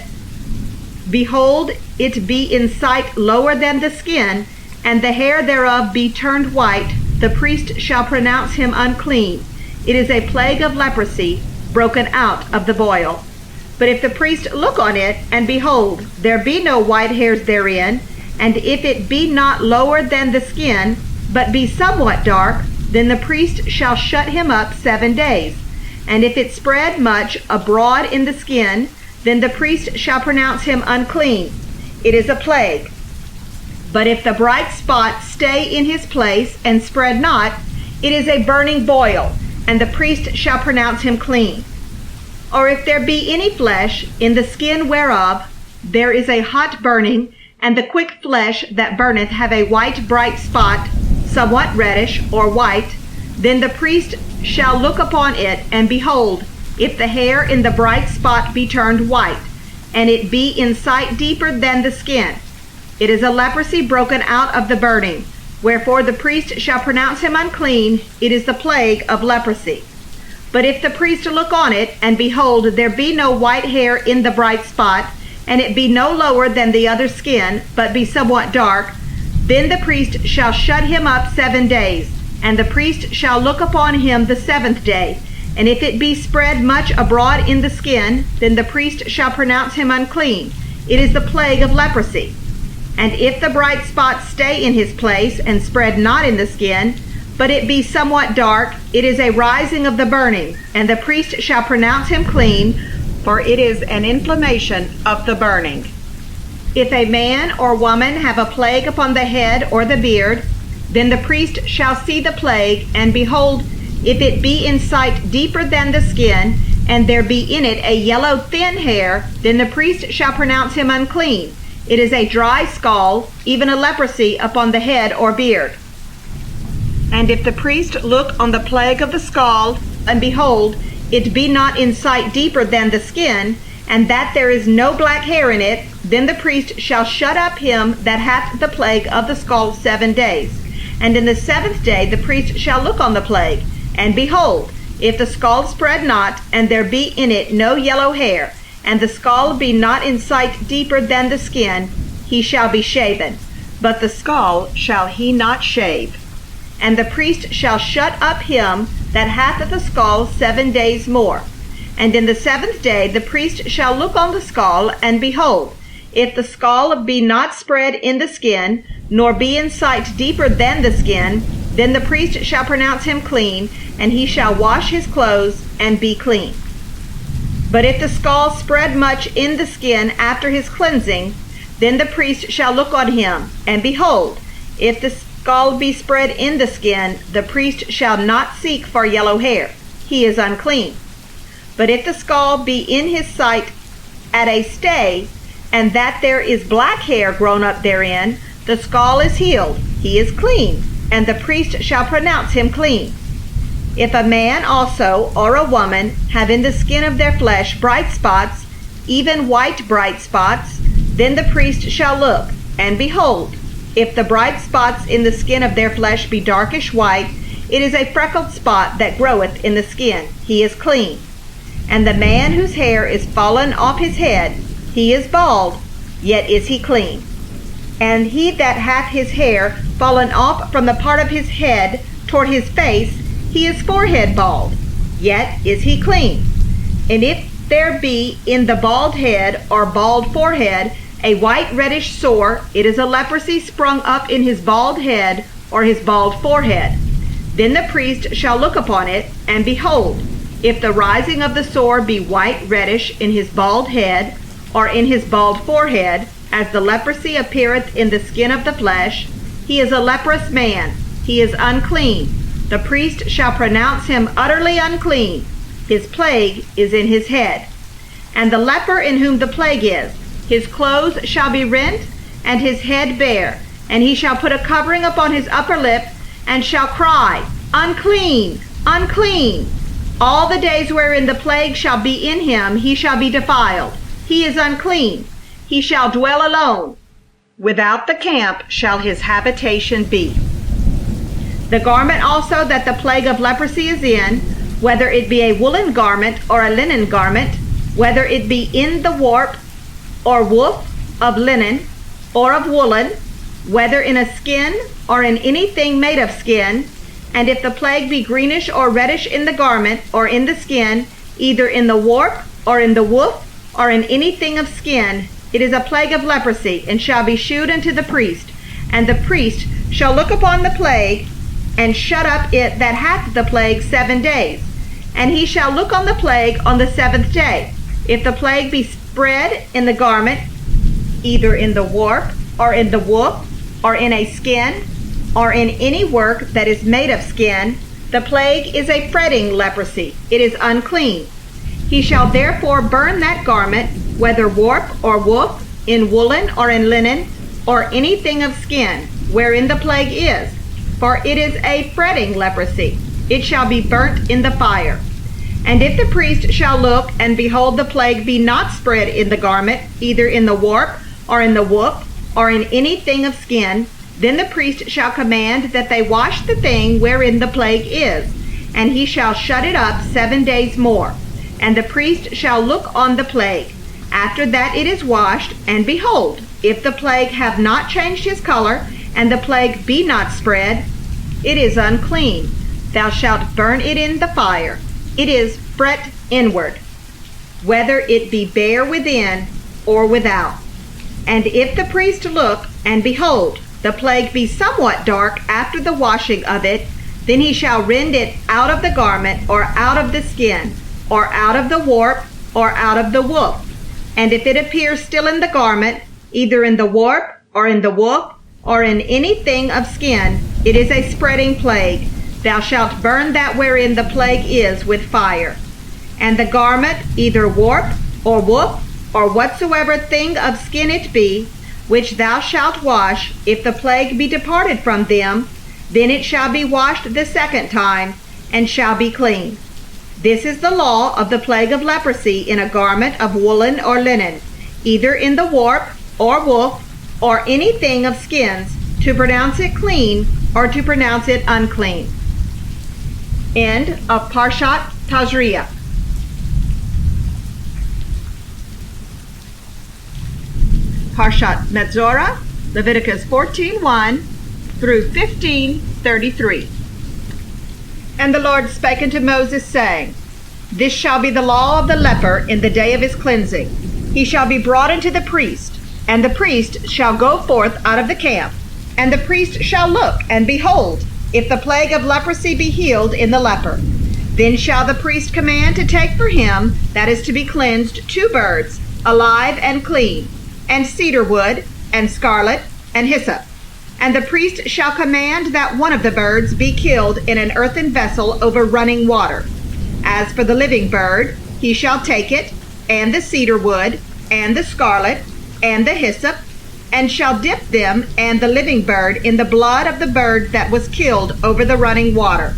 behold, it be in sight lower than the skin, and the hair thereof be turned white, the priest shall pronounce him unclean. It is a plague of leprosy broken out of the boil. But if the priest look on it, and behold, there be no white hairs therein, and if it be not lower than the skin, but be somewhat dark, then the priest shall shut him up 7 days. And if it spread much abroad in the skin, then the priest shall pronounce him unclean. It is a plague. But if the bright spot stay in his place, and spread not, it is a burning boil, and the priest shall pronounce him clean. Or if there be any flesh in the skin whereof there is a hot burning, and the quick flesh that burneth have a white bright spot, somewhat reddish or white, then the priest shall look upon it, and behold, if the hair in the bright spot be turned white, and it be in sight deeper than the skin, it is a leprosy broken out of the burning. Wherefore the priest shall pronounce him unclean. It is the plague of leprosy. But if the priest look on it, and behold, there be no white hair in the bright spot, and it be no lower than the other skin, but be somewhat dark, then the priest shall shut him up 7 days, and the priest shall look upon him the 7th day. And if it be spread much abroad in the skin, then the priest shall pronounce him unclean. It is the plague of leprosy. And if the bright spot stay in his place, and spread not in the skin, but it be somewhat dark, it is a rising of the burning, and the priest shall pronounce him clean, for it is an inflammation of the burning. If a man or woman have a plague upon the head or the beard, then the priest shall see the plague, and behold, if it be in sight deeper than the skin, and there be in it a yellow thin hair, then the priest shall pronounce him unclean. It is a dry scald, even a leprosy upon the head or beard. And if the priest look on the plague of the scald, and behold, it be not in sight deeper than the skin, and that there is no black hair in it, then the priest shall shut up him that hath the plague of the scald 7 days. And in the 7th day the priest shall look on the plague, and behold, if the scald spread not, and there be in it no yellow hair, and the skull be not in sight deeper than the skin, he shall be shaven, but the skull shall he not shave. And the priest shall shut up him that hath the skull 7 days more. And in the 7th day the priest shall look on the skull, and behold, if the skull be not spread in the skin, nor be in sight deeper than the skin, then the priest shall pronounce him clean, and he shall wash his clothes and be clean. But if the skull spread much in the skin after his cleansing, then the priest shall look on him, and behold, if the skull be spread in the skin, the priest shall not seek for yellow hair. He is unclean. But if the skull be in his sight at a stay, and that there is black hair grown up therein, the skull is healed, he is clean, and the priest shall pronounce him clean. If a man also or a woman have in the skin of their flesh bright spots, even white bright spots, then the priest shall look, and behold, if the bright spots in the skin of their flesh be darkish white, it is a freckled spot that groweth in the skin, he is clean. And the man whose hair is fallen off his head, he is bald, yet is he clean. And he that hath his hair fallen off from the part of his head toward his face, he is forehead bald, yet is he clean. And if there be in the bald head or bald forehead a white reddish sore, it is a leprosy sprung up in his bald head or his bald forehead. Then the priest shall look upon it, and behold, if the rising of the sore be white reddish in his bald head or in his bald forehead, as the leprosy appeareth in the skin of the flesh, he is a leprous man, he is unclean. The priest shall pronounce him utterly unclean. His plague is in his head. And the leper in whom the plague is, his clothes shall be rent, and his head bare, and he shall put a covering upon his upper lip, and shall cry, Unclean, unclean. All the days wherein the plague shall be in him, he shall be defiled. He is unclean. He shall dwell alone. Without the camp shall his habitation be. The garment also that the plague of leprosy is in, whether it be a woolen garment or a linen garment, whether it be in the warp or woof of linen or of woolen, whether in a skin or in anything made of skin, and if the plague be greenish or reddish in the garment or in the skin, either in the warp or in the woof or in anything of skin, it is a plague of leprosy, and shall be shewed unto the priest. And the priest shall look upon the plague, and shut up it that hath the plague 7 days. And he shall look on the plague on the 7th day. If the plague be spread in the garment, either in the warp or in the woof or in a skin or in any work that is made of skin, the plague is a fretting leprosy. It is unclean. He shall therefore burn that garment, whether warp or woof, in woolen or in linen, or anything of skin, wherein the plague is, for it is a fretting leprosy. It shall be burnt in the fire. And if the priest shall look, and behold the plague be not spread in the garment, either in the warp, or in the woof, or in anything of skin, then the priest shall command that they wash the thing wherein the plague is, and he shall shut it up 7 days more. And the priest shall look on the plague. After that it is washed, and behold, if the plague have not changed his color, and the plague be not spread, it is unclean. Thou shalt burn it in the fire. It is fret inward, whether it be bare within or without. And if the priest look, and behold, the plague be somewhat dark after the washing of it, then he shall rend it out of the garment, or out of the skin, or out of the warp, or out of the woof. And if it appear still in the garment, either in the warp, or in the woof, or in anything of skin, it is a spreading plague. Thou shalt burn that wherein the plague is with fire. And the garment, either warp, or woof, or whatsoever thing of skin it be, which thou shalt wash, if the plague be departed from them, then it shall be washed the 2nd time, and shall be clean. This is the law of the plague of leprosy in a garment of woolen or linen, either in the warp, or woof, or anything of skins, to pronounce it clean, or to pronounce it unclean. End of Parshat Tazria. Parshat Metzorah, Leviticus 14:1 through 15:33. And the Lord spake unto Moses, saying, This shall be the law of the leper in the day of his cleansing. He shall be brought unto the priest, and the priest shall go forth out of the camp. And the priest shall look, and behold, if the plague of leprosy be healed in the leper. Then shall the priest command to take for him that is to be cleansed 2 birds, alive and clean, and cedar wood, and scarlet, and hyssop. And the priest shall command that one of the birds be killed in an earthen vessel over running water. As for the living bird, he shall take it, and the cedar wood, and the scarlet, and the hyssop, and shall dip them and the living bird in the blood of the bird that was killed over the running water.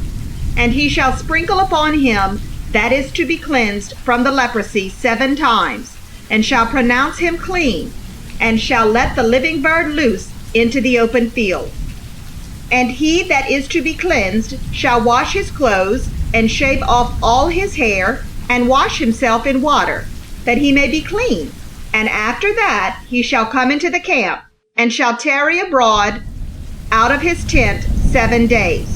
And he shall sprinkle upon him that is to be cleansed from the leprosy 7 times, and shall pronounce him clean, and shall let the living bird loose into the open field. And he that is to be cleansed shall wash his clothes, and shave off all his hair, and wash himself in water, that he may be clean. And after that he shall come into the camp, and shall tarry abroad out of his tent 7 days.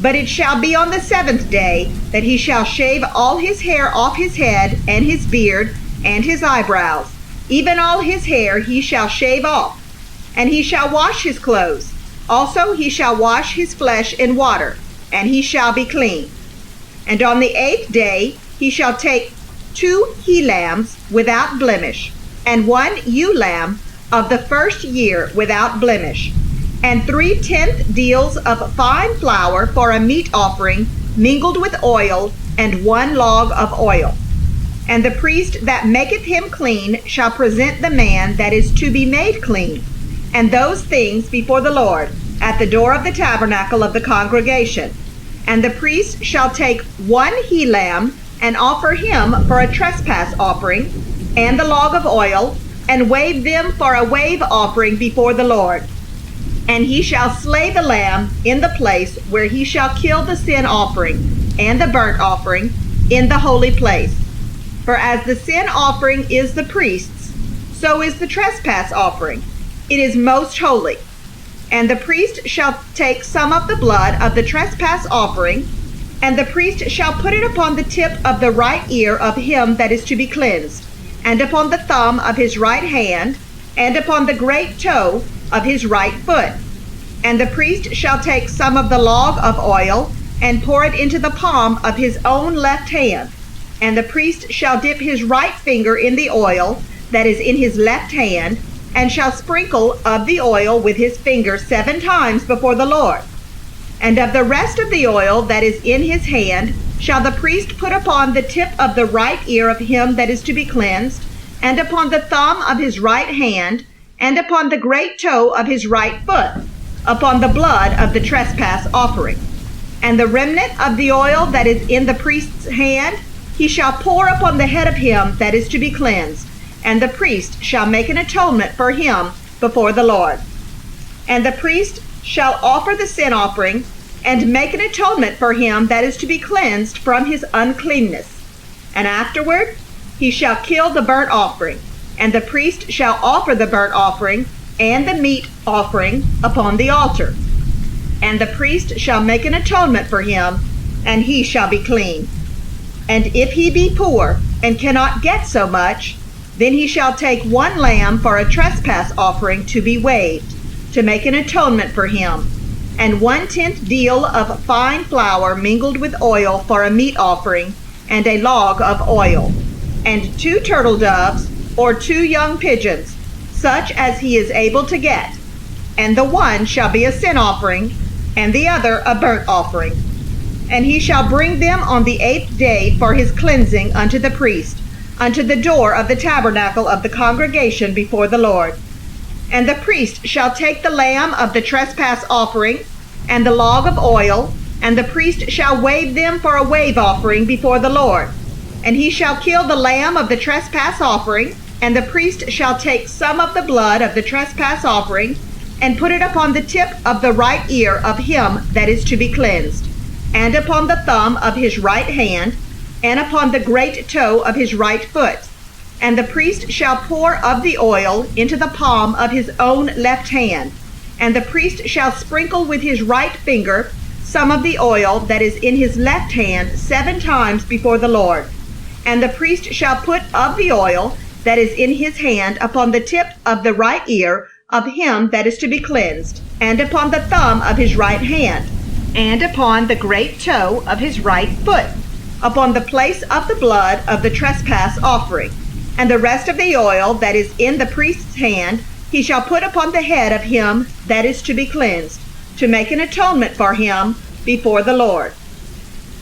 But it shall be on the 7th day that he shall shave all his hair off his head, and his beard, and his eyebrows, even all his hair he shall shave off. And he shall wash his clothes. Also he shall wash his flesh in water, and he shall be clean. And on the 8th day he shall take 2 he-lambs without blemish, and 1 ewe-lamb of the first year without blemish, and 3/10 deals of fine flour for a meat offering mingled with oil, and 1 log of oil. And the priest that maketh him clean shall present the man that is to be made clean, and those things before the Lord at the door of the tabernacle of the congregation. And the priest shall take 1 he-lamb and offer him for a trespass offering, and the log of oil, and wave them for a wave offering before the Lord. And he shall slay the lamb in the place where he shall kill the sin offering and the burnt offering in the holy place. For as the sin offering is the priest's, so is the trespass offering. It is most holy. And the priest shall take some of the blood of the trespass offering, and the priest shall put it upon the tip of the right ear of him that is to be cleansed, and upon the thumb of his right hand, and upon the great toe of his right foot. And the priest shall take some of the log of oil, and pour it into the palm of his own left hand. And the priest shall dip his right finger in the oil that is in his left hand, and shall sprinkle of the oil with his finger 7 times before the Lord. And of the rest of the oil that is in his hand shall the priest put upon the tip of the right ear of him that is to be cleansed, and upon the thumb of his right hand, and upon the great toe of his right foot, upon the blood of the trespass offering. And the remnant of the oil that is in the priest's hand he shall pour upon the head of him that is to be cleansed, and the priest shall make an atonement for him before the Lord. And the priest shall offer the sin offering, and make an atonement for him that is to be cleansed from his uncleanness. And afterward he shall kill the burnt offering, and the priest shall offer the burnt offering and the meat offering upon the altar. And the priest shall make an atonement for him, and he shall be clean. And if he be poor, and cannot get so much, then he shall take 1 lamb for a trespass offering to be waved, to make an atonement for him, and 1/10 deal of fine flour mingled with oil for a meat offering, and a log of oil, and 2 turtle doves, or 2 young pigeons, such as he is able to get, and the one shall be a sin offering, and the other a burnt offering. And he shall bring them on the 8th day for his cleansing unto the priest, unto the door of the tabernacle of the congregation before the Lord. And the priest shall take the lamb of the trespass offering, and the log of oil, and the priest shall wave them for a wave offering before the Lord. And he shall kill the lamb of the trespass offering, and the priest shall take some of the blood of the trespass offering, and put it upon the tip of the right ear of him that is to be cleansed, and upon the thumb of his right hand, and upon the great toe of his right foot, And the priest shall pour of the oil into the palm of his own left hand, and the priest shall sprinkle with his right finger some of the oil that is in his left hand 7 times before the Lord. And the priest shall put of the oil that is in his hand upon the tip of the right ear of him that is to be cleansed, and upon the thumb of his right hand, and upon the great toe of his right foot, upon the place of the blood of the trespass offering. And the rest of the oil that is in the priest's hand he shall put upon the head of him that is to be cleansed, to make an atonement for him before the Lord.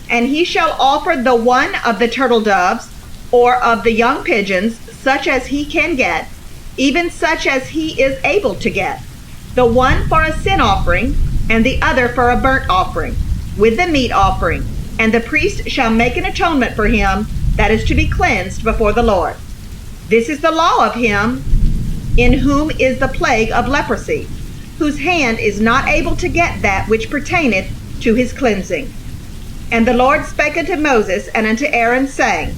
And he shall offer the one of the turtle doves, or of the young pigeons, such as he can get, even such as he is able to get, the one for a sin offering, and the other for a burnt offering, with the meat offering. And the priest shall make an atonement for him that is to be cleansed before the Lord. This is the law of him in whom is the plague of leprosy, whose hand is not able to get that which pertaineth to his cleansing. And the Lord spake unto Moses and unto Aaron, saying,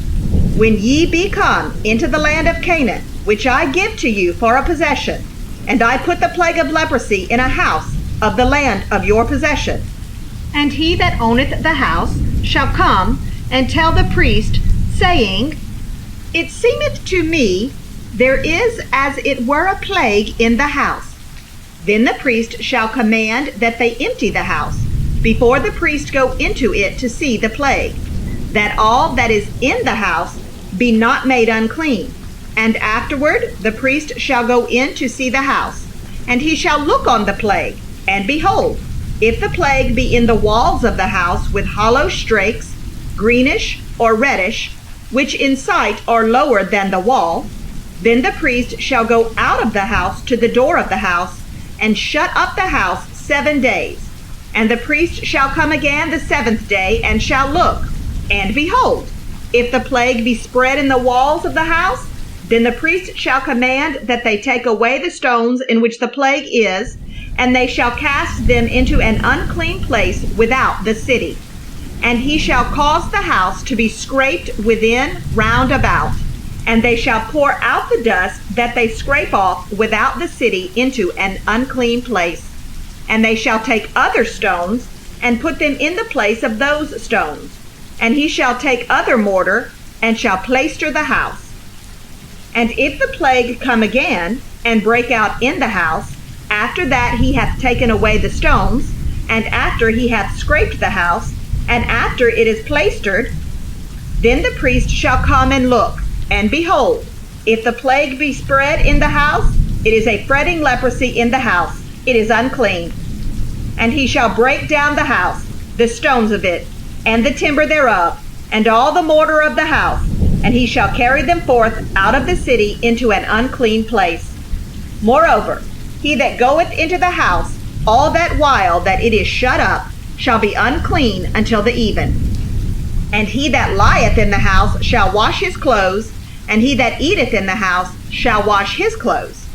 When ye be come into the land of Canaan, which I give to you for a possession, and I put the plague of leprosy in a house of the land of your possession, and he that owneth the house shall come and tell the priest, saying, It seemeth to me there is as it were a plague in the house. Then the priest shall command that they empty the house, before the priest go into it to see the plague, that all that is in the house be not made unclean. And afterward the priest shall go in to see the house, and he shall look on the plague, and behold, if the plague be in the walls of the house with hollow strakes, greenish or reddish, which in sight are lower than the wall, then the priest shall go out of the house to the door of the house, and shut up the house 7 days. And the priest shall come again the 7th day, and shall look, and behold, if the plague be spread in the walls of the house, then the priest shall command that they take away the stones in which the plague is, and they shall cast them into an unclean place without the city. And he shall cause the house to be scraped within round about, and they shall pour out the dust that they scrape off without the city into an unclean place. And they shall take other stones, and put them in the place of those stones. And he shall take other mortar, and shall plaister the house. And if the plague come again, and break out in the house, after that he hath taken away the stones, and after he hath scraped the house, and after it is plaistered, then the priest shall come and look, and behold, if the plague be spread in the house, it is a fretting leprosy in the house, it is unclean. And he shall break down the house, the stones of it, and the timber thereof, and all the mortar of the house, and he shall carry them forth out of the city into an unclean place. Moreover, he that goeth into the house all that while that it is shut up shall be unclean until the even. And he that lieth in the house shall wash his clothes, and he that eateth in the house shall wash his clothes.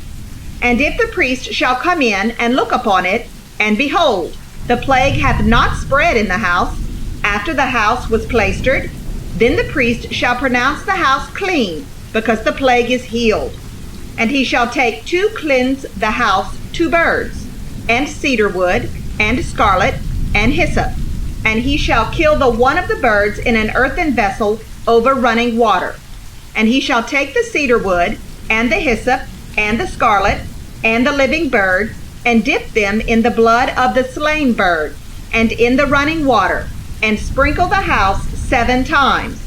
And if the priest shall come in and look upon it, and behold, the plague hath not spread in the house, after the house was plaistered, then the priest shall pronounce the house clean, because the plague is healed. And he shall take to cleanse the house 2 birds, and cedar wood, and scarlet, and hyssop. And he shall kill the one of the birds in an earthen vessel over running water. And he shall take the cedar wood, and the hyssop, and the scarlet, and the living bird, and dip them in the blood of the slain bird, and in the running water, and sprinkle the house 7 times.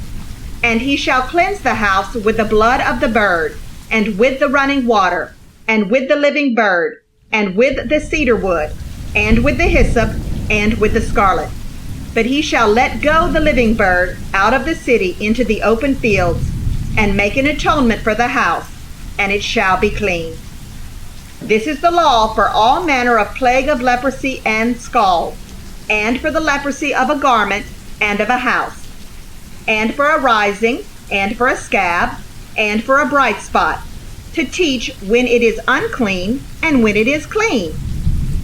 And he shall cleanse the house with the blood of the bird, and with the running water, and with the living bird, and with the cedar wood, and with the hyssop, and with the scarlet. But he shall let go the living bird out of the city into the open fields, and make an atonement for the house, and it shall be clean. This is the law for all manner of plague of leprosy and scald, and for the leprosy of a garment and of a house, and for a rising, and for a scab, and for a bright spot, to teach when it is unclean and when it is clean.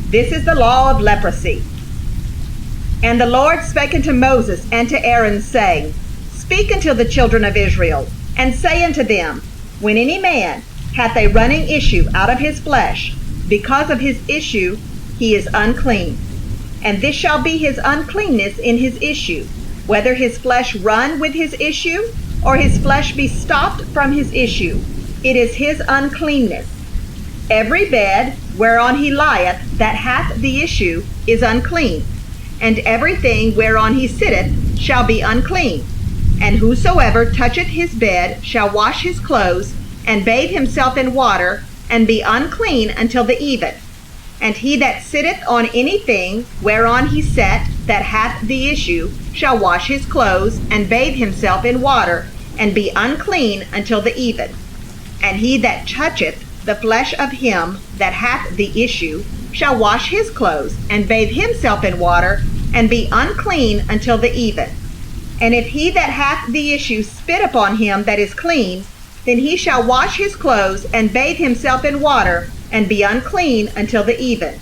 This is the law of leprosy. And the Lord spake unto Moses and to Aaron, saying, Speak unto the children of Israel, and say unto them, When any man hath a running issue out of his flesh, because of his issue he is unclean. And this shall be his uncleanness in his issue, whether his flesh run with his issue, or his flesh be stopped from his issue. It is his uncleanness. Every bed whereon he lieth that hath the issue is unclean, and everything whereon he sitteth shall be unclean. And whosoever toucheth his bed shall wash his clothes, and bathe himself in water, and be unclean until the even. And he that sitteth on anything whereon he sat that hath the issue shall wash his clothes, and bathe himself in water, and be unclean until the even. And he that toucheth the flesh of him that hath the issue shall wash his clothes, and bathe himself in water, and be unclean until the even. And if he that hath the issue spit upon him that is clean, then he shall wash his clothes, and bathe himself in water, and be unclean until the even.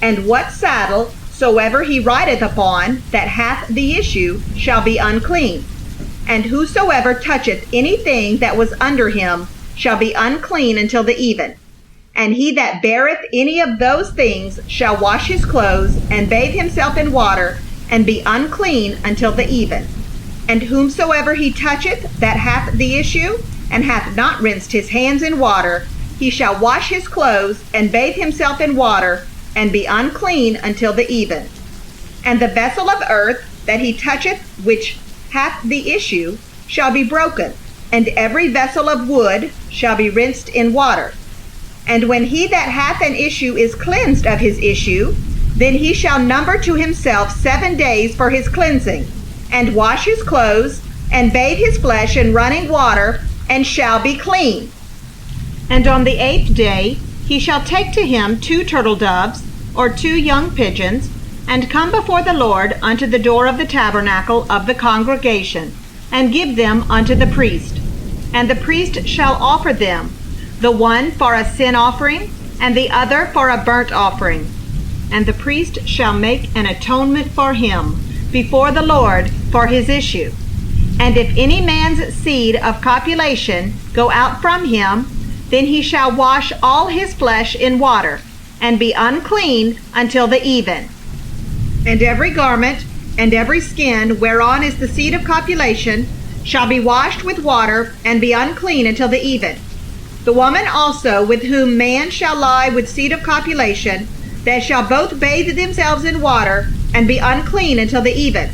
And what saddle soever he rideth upon that hath the issue shall be unclean. And whosoever toucheth anything that was under him shall be unclean until the even. And he that beareth any of those things shall wash his clothes, and bathe himself in water, and be unclean until the even. And whomsoever he toucheth that hath the issue, and hath not rinsed his hands in water, he shall wash his clothes, and bathe himself in water, and be unclean until the even. And the vessel of earth that he toucheth which hath the issue shall be broken, and every vessel of wood shall be rinsed in water. And when he that hath an issue is cleansed of his issue, then he shall number to himself 7 days for his cleansing, and wash his clothes, and bathe his flesh in running water, and shall be clean. And on the 8th day he shall take to him 2 turtle doves, or 2 young pigeons, and come before the Lord unto the door of the tabernacle of the congregation, and give them unto the priest. And the priest shall offer them, the one for a sin offering, and the other for a burnt offering. And the priest shall make an atonement for him before the Lord for his issue. And if any man's seed of copulation go out from him, then he shall wash all his flesh in water, and be unclean until the even. And every garment and every skin whereon is the seed of copulation shall be washed with water, and be unclean until the even. The woman also with whom man shall lie with seed of copulation, they shall both bathe themselves in water, and be unclean until the even.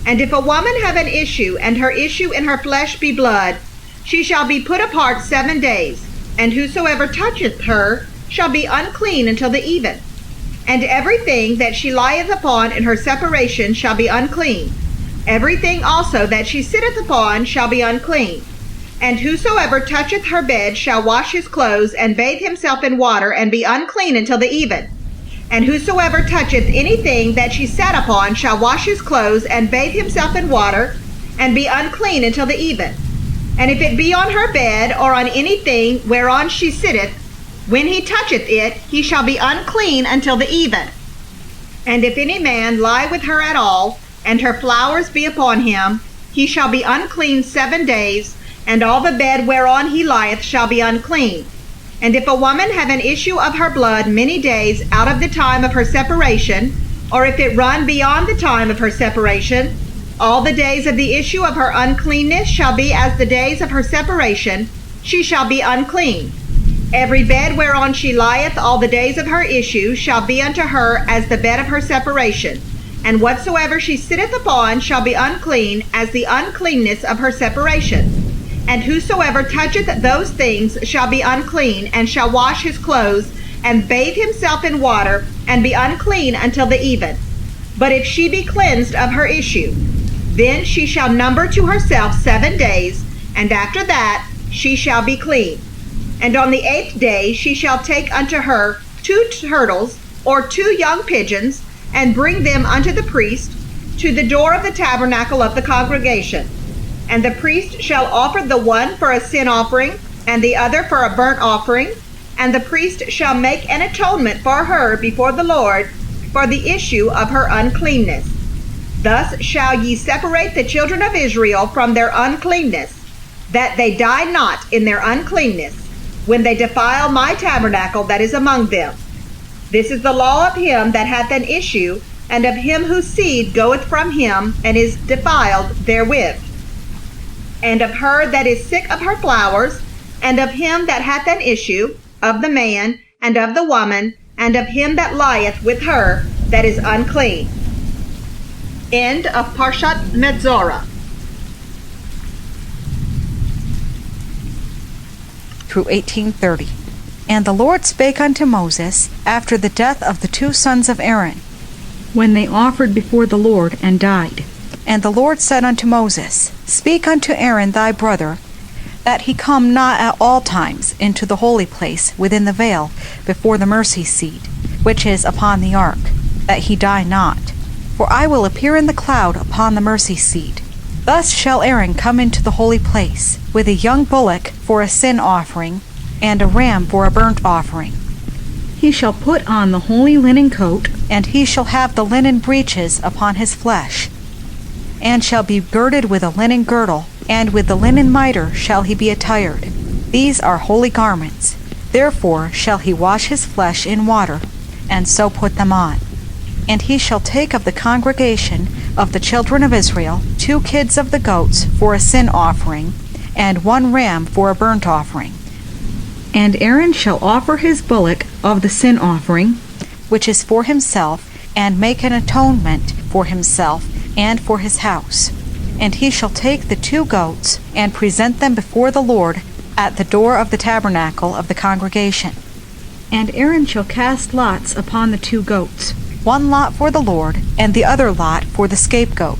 And if a woman have an issue, and her issue in her flesh be blood, she shall be put apart 7 days, and whosoever toucheth her shall be unclean until the even. And everything that she lieth upon in her separation shall be unclean. Everything also that she sitteth upon shall be unclean. And whosoever toucheth her bed shall wash his clothes, and bathe himself in water, and be unclean until the even. And whosoever toucheth anything that she sat upon shall wash his clothes, and bathe himself in water, and be unclean until the even. And if it be on her bed, or on anything whereon she sitteth, when he toucheth it, he shall be unclean until the even. And if any man lie with her at all, and her flowers be upon him, he shall be unclean 7 days, and all the bed whereon he lieth shall be unclean. And if a woman have an issue of her blood many days out of the time of her separation, or if it run beyond the time of her separation, all the days of the issue of her uncleanness shall be as the days of her separation, she shall be unclean. Every bed whereon she lieth all the days of her issue shall be unto her as the bed of her separation, and whatsoever she sitteth upon shall be unclean as the uncleanness of her separation. And whosoever toucheth those things shall be unclean, and shall wash his clothes, and bathe himself in water, and be unclean until the even. But if she be cleansed of her issue, then she shall number to herself 7 days, and after that she shall be clean. And on the 8th day she shall take unto her 2 turtles, or 2 young pigeons, and bring them unto the priest to the door of the tabernacle of the congregation. And the priest shall offer the one for a sin offering, and the other for a burnt offering, and the priest shall make an atonement for her before the Lord for the issue of her uncleanness. Thus shall ye separate the children of Israel from their uncleanness. that they die not in their uncleanness, when they defile my tabernacle that is among them. This is the law of him that hath an issue, and of him whose seed goeth from him, and is defiled therewith, and of her that is sick of her flowers, and of him that hath an issue, of the man, and of the woman, and of him that lieth with her that is unclean. End of Parshat Metzorah.
Through 1830. And the Lord spake unto Moses after the death of the two sons of Aaron, when they offered before the Lord and died. And the Lord said unto Moses, Speak unto Aaron thy brother, that he come not at all times into the holy place within the veil before the mercy seat, which is upon the ark, that he die not. For I will appear in the cloud upon the mercy seat. Thus shall Aaron come into the holy place, with a young bullock for a sin offering, and a ram for a burnt offering. He shall put on the holy linen coat, and he shall have the linen breeches upon his flesh, and shall be girded with a linen girdle, and with the linen mitre shall he be attired. These are holy garments. Therefore shall he wash his flesh in water, and so put them on. And he shall take of the congregation of the children of Israel 2 kids of the goats for a sin offering, and 1 ram for a burnt offering. And Aaron shall offer his bullock of the sin offering, which is for himself, and make an atonement for himself and for his house. And he shall take the 2 goats, and present them before the Lord at the door of the tabernacle of the congregation. And Aaron shall cast lots upon the 2 goats, 1 lot for the Lord, and the other lot for the scapegoat.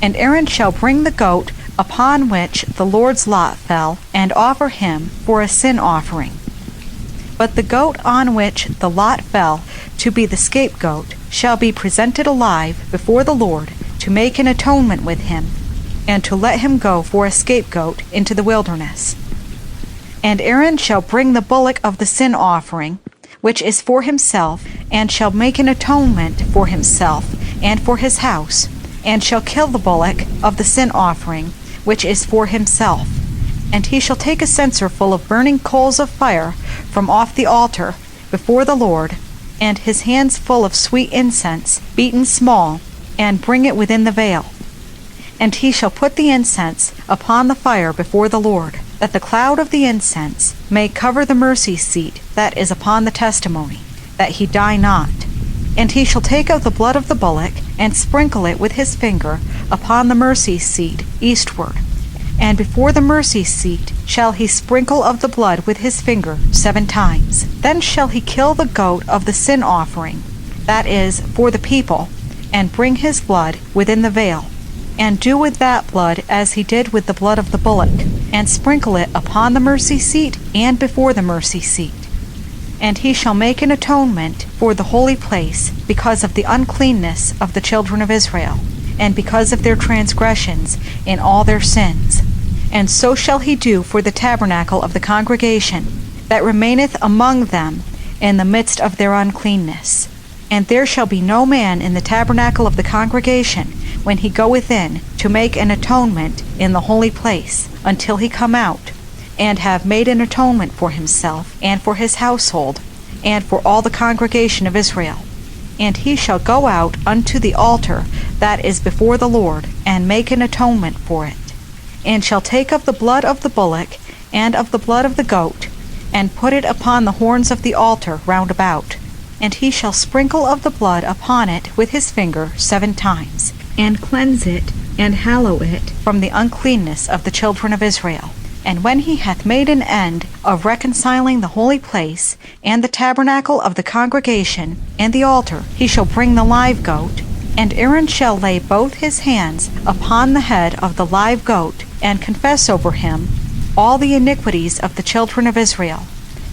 And Aaron shall bring the goat upon which the Lord's lot fell, and offer him for a sin offering. But the goat on which the lot fell to be the scapegoat shall be presented alive before the Lord, to make an atonement with him, and to let him go for a scapegoat into the wilderness. And Aaron shall bring the bullock of the sin offering, which is for himself, and shall make an atonement for himself and for his house, and shall kill the bullock of the sin offering, which is for himself. And he shall take a censer full of burning coals of fire from off the altar before the Lord, and his hands full of sweet incense, beaten small, and bring it within the veil. And he shall put the incense upon the fire before the Lord, that the cloud of the incense may cover the mercy seat that is upon the testimony, that he die not. And he shall take of the blood of the bullock, and sprinkle it with his finger upon the mercy seat eastward. And before the mercy seat shall he sprinkle of the blood with his finger 7 times. Then shall he kill the goat of the sin offering, that is, for the people, and bring his blood within the veil, and do with that blood as he did with the blood of the bullock, and sprinkle it upon the mercy seat and before the mercy seat. And he shall make an atonement for the holy place because of the uncleanness of the children of Israel, and because of their transgressions in all their sins. And so shall he do for the tabernacle of the congregation that remaineth among them in the midst of their uncleanness. And there shall be no man in the tabernacle of the congregation when he goeth in to make an atonement in the holy place, until he come out, and have made an atonement for himself, and for his household, and for all the congregation of Israel. And he shall go out unto the altar that is before the Lord, and make an atonement for it, and shall take of the blood of the bullock, and of the blood of the goat, and put it upon the horns of the altar round about. And he shall sprinkle of the blood upon it with his finger 7 times, and cleanse it, and hallow it from the uncleanness of the children of Israel. And when he hath made an end of reconciling the holy place, and the tabernacle of the congregation, and the altar, he shall bring the live goat, and Aaron shall lay both his hands upon the head of the live goat, and confess over him all the iniquities of the children of Israel,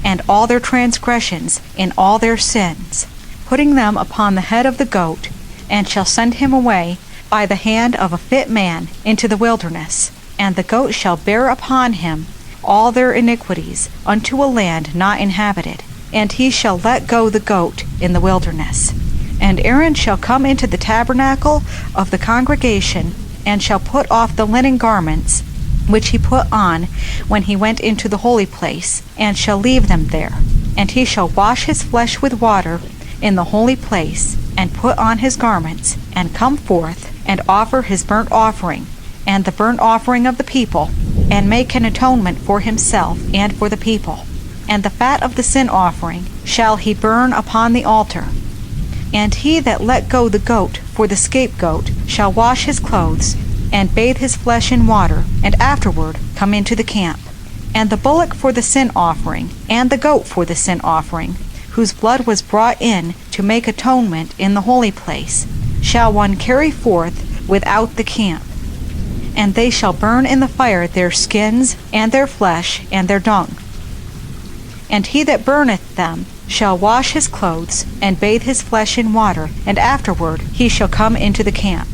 and all their transgressions in all their sins, putting them upon the head of the goat, and shall send him away by the hand of a fit man into the wilderness. And the goat shall bear upon him all their iniquities unto a land not inhabited, and he shall let go the goat in the wilderness. And Aaron shall come into the tabernacle of the congregation, and shall put off the linen garments which he put on when he went into the holy place, and shall leave them there. And he shall wash his flesh with water in the holy place, and put on his garments, and come forth, and offer his burnt offering, and the burnt offering of the people, and make an atonement for himself and for the people. And the fat of the sin offering shall he burn upon the altar. And he that let go the goat for the scapegoat shall wash his clothes, and bathe his flesh in water, and afterward come into the camp. And the bullock for the sin offering, and the goat for the sin offering, whose blood was brought in to make atonement in the holy place, shall one carry forth without the camp. And they shall burn in the fire their skins, and their flesh, and their dung. And he that burneth them shall wash his clothes, and bathe his flesh in water, and afterward he shall come into the camp.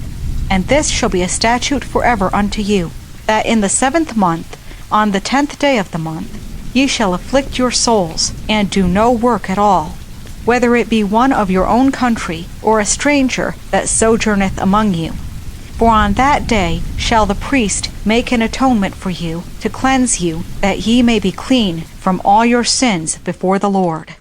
And this shall be a statute forever unto you, that in the 7th month, on the 10th day of the month, ye shall afflict your souls, and do no work at all, whether it be one of your own country, or a stranger that sojourneth among you. For on that day shall the priest make an atonement for you, to cleanse you, that ye may be clean from all your sins before the Lord.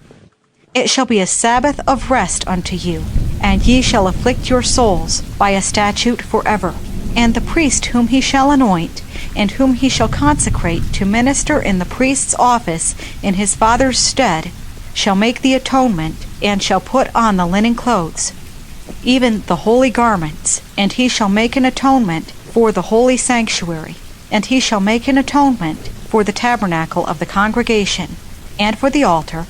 It shall be a Sabbath of rest unto you, and ye shall afflict your souls by a statute forever. And the priest whom he shall anoint, and whom he shall consecrate to minister in the priest's office in his father's stead, shall make the atonement, and shall put on the linen clothes, even the holy garments, and he shall make an atonement for the holy sanctuary, and he shall make an atonement for the tabernacle of the congregation, and for the altar,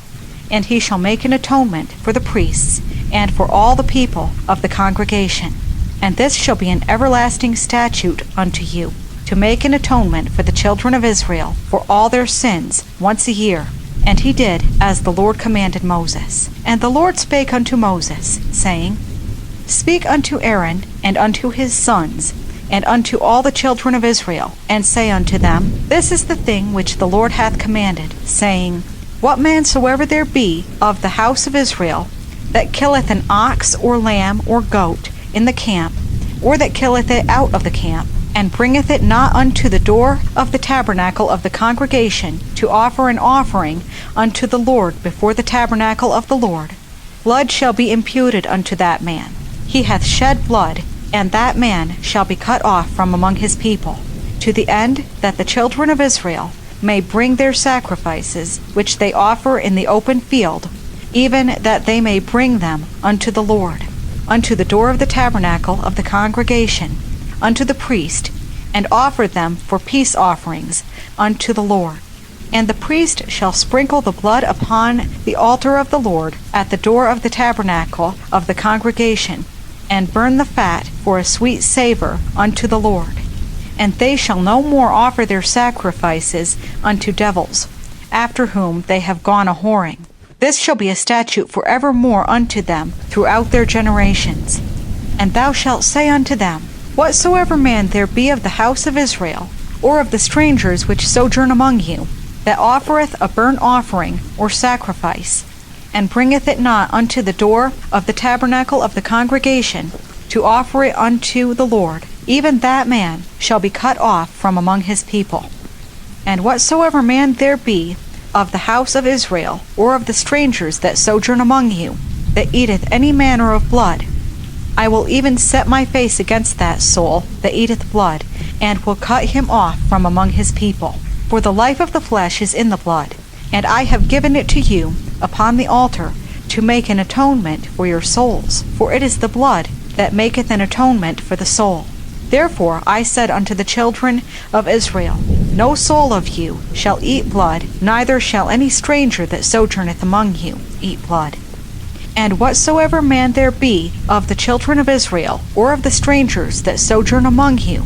and he shall make an atonement for the priests, and for all the people of the congregation. And this shall be an everlasting statute unto you, to make an atonement for the children of Israel for all their sins once a year. And he did as the Lord commanded Moses. And the Lord spake unto Moses, saying, Speak unto Aaron and unto his sons, and unto all the children of Israel, and say unto them, This is the thing which the Lord hath commanded, saying, What man soever there be of the house of Israel that killeth an ox or lamb or goat in the camp, or that killeth it out of the camp, and bringeth it not unto the door of the tabernacle of the congregation to offer an offering unto the Lord before the tabernacle of the Lord, blood shall be imputed unto that man. He hath shed blood, and that man shall be cut off from among his people, to the end that the children of Israel may bring their sacrifices which they offer in the open field, even that they may bring them unto the Lord, unto the door of the tabernacle of the congregation, unto the priest, and offer them for peace offerings unto the Lord. And the priest shall sprinkle the blood upon the altar of the Lord at the door of the tabernacle of the congregation, and burn the fat for a sweet savor unto the Lord. And they shall no more offer their sacrifices unto devils, after whom they have gone a-whoring. This shall be a statute forevermore unto them throughout their generations. And thou shalt say unto them, Whatsoever man there be of the house of Israel, or of the strangers which sojourn among you, that offereth a burnt offering or sacrifice, and bringeth it not unto the door of the tabernacle of the congregation, to offer it unto the Lord, even that man shall be cut off from among his people. And whatsoever man there be of the house of Israel, or of the strangers that sojourn among you, that eateth any manner of blood, I will even set my face against that soul that eateth blood, and will cut him off from among his people. For the life of the flesh is in the blood, and I have given it to you upon the altar to make an atonement for your souls, for it is the blood that maketh an atonement for the soul. Therefore I said unto the children of Israel, No soul of you shall eat blood, neither shall any stranger that sojourneth among you eat blood. And whatsoever man there be of the children of Israel, or of the strangers that sojourn among you,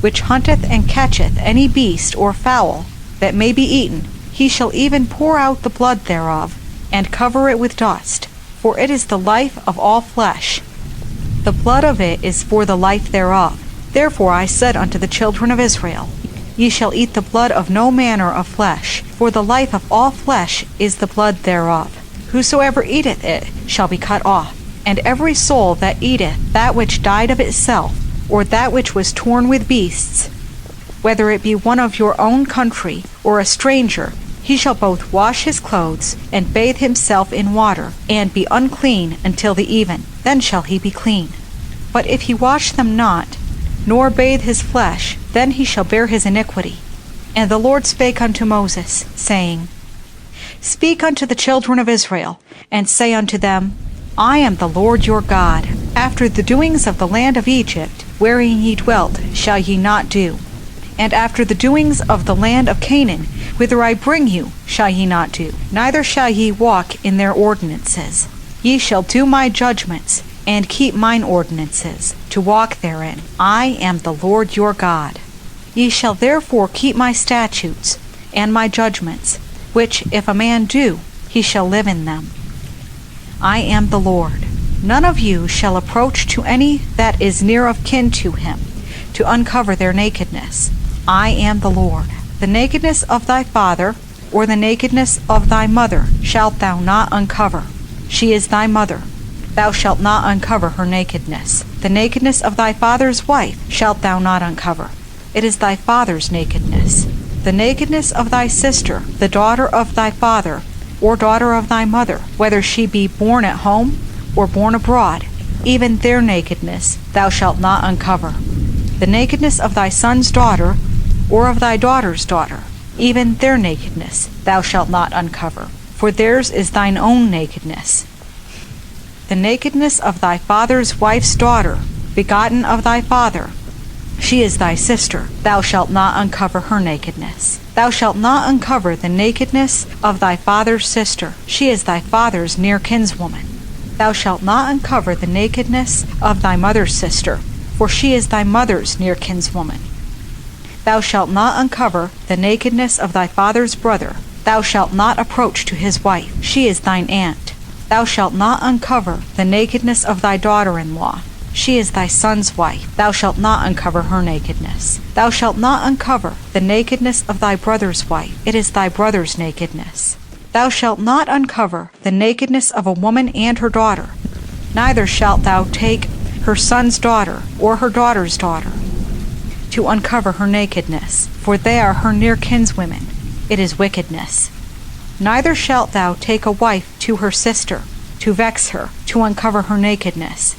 which hunteth and catcheth any beast or fowl that may be eaten, he shall even pour out the blood thereof, and cover it with dust, for it is the life of all flesh. The blood of it is for the life thereof. Therefore I said unto the children of Israel, Ye shall eat the blood of no manner of flesh, for the life of all flesh is the blood thereof. Whosoever eateth it shall be cut off. And every soul that eateth that which died of itself, or that which was torn with beasts, whether it be one of your own country or a stranger, he shall both wash his clothes and bathe himself in water, and be unclean until the even. Then shall he be clean. But if he wash them not, nor bathe his flesh, then he shall bear his iniquity. And the Lord spake unto Moses, saying, Speak unto the children of Israel, and say unto them, I am the Lord your God. After the doings of the land of Egypt, wherein ye dwelt, shall ye not do. And after the doings of the land of Canaan, whither I bring you, shall ye not do. Neither shall ye walk in their ordinances. Ye shall do my judgments, and keep mine ordinances, to walk therein. I am the Lord your God. Ye shall therefore keep my statutes, and my judgments, which if a man do, he shall live in them. I am the Lord. None of you shall approach to any that is near of kin to him, to uncover their nakedness. I am the Lord. The nakedness of thy father, or the nakedness of thy mother, shalt thou not uncover. She is thy mother. Thou shalt not uncover her nakedness. The nakedness of thy father's wife shalt thou not uncover. It is thy father's nakedness. The nakedness of thy sister, the daughter of thy father, or daughter of thy mother, whether she be born at home or born abroad, even their nakedness thou shalt not uncover. The nakedness of thy son's daughter, or of thy daughter's daughter, even their nakedness thou shalt not uncover, for theirs is thine own nakedness. The nakedness of thy father's wife's daughter, begotten of thy father, she is thy sister. Thou shalt not uncover her nakedness. Thou shalt not uncover the nakedness of thy father's sister. She is thy father's near kinswoman. Thou shalt not uncover the nakedness of thy mother's sister, for she is thy mother's near kinswoman. Thou shalt not uncover the nakedness of thy father's brother. Thou shalt not approach to his wife. She is thine aunt. Thou shalt not uncover the nakedness of thy daughter-in-law. She is thy son's wife. Thou shalt not uncover her nakedness. Thou shalt not uncover the nakedness of thy brother's wife. It is thy brother's nakedness. Thou shalt not uncover the nakedness of a woman and her daughter. Neither shalt thou take her son's daughter or her daughter's daughter to uncover her nakedness, for they are her near kinswomen. It is wickedness. Neither shalt thou take a wife to her sister, to vex her, to uncover her nakedness,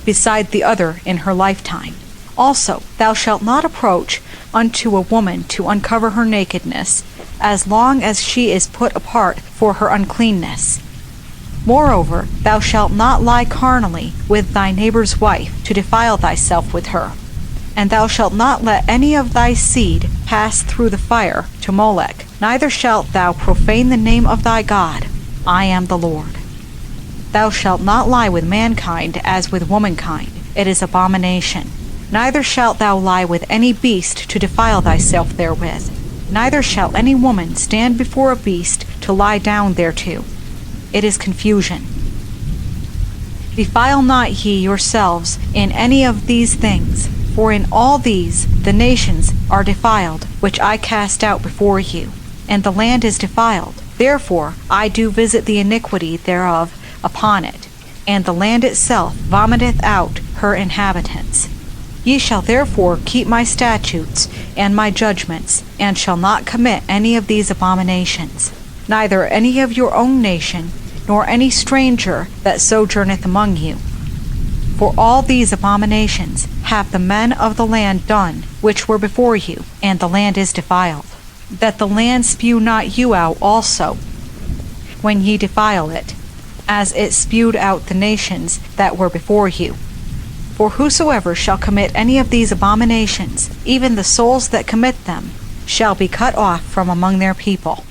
beside the other in her lifetime. Also, thou shalt not approach unto a woman to uncover her nakedness, as long as she is put apart for her uncleanness. Moreover, thou shalt not lie carnally with thy neighbor's wife, to defile thyself with her. And thou shalt not let any of thy seed pass through the fire to Molech. Neither shalt thou profane the name of thy God. I am the Lord. Thou shalt not lie with mankind as with womankind. It is abomination. Neither shalt thou lie with any beast to defile thyself therewith. Neither shall any woman stand before a beast to lie down thereto. It is confusion. Defile not ye yourselves in any of these things, for in all these the nations are defiled, which I cast out before you, and the land is defiled. Therefore I do visit the iniquity thereof upon it, and the land itself vomiteth out her inhabitants. Ye shall therefore keep my statutes and my judgments, and shall not commit any of these abominations, neither any of your own nation, nor any stranger that sojourneth among you. For all these abominations have the men of the land done, which were before you, and the land is defiled. That the land spew not you out also, when ye defile it, as it spewed out the nations that were before you. For whosoever shall commit any of these abominations, even the souls that commit them, shall be cut off from among their people.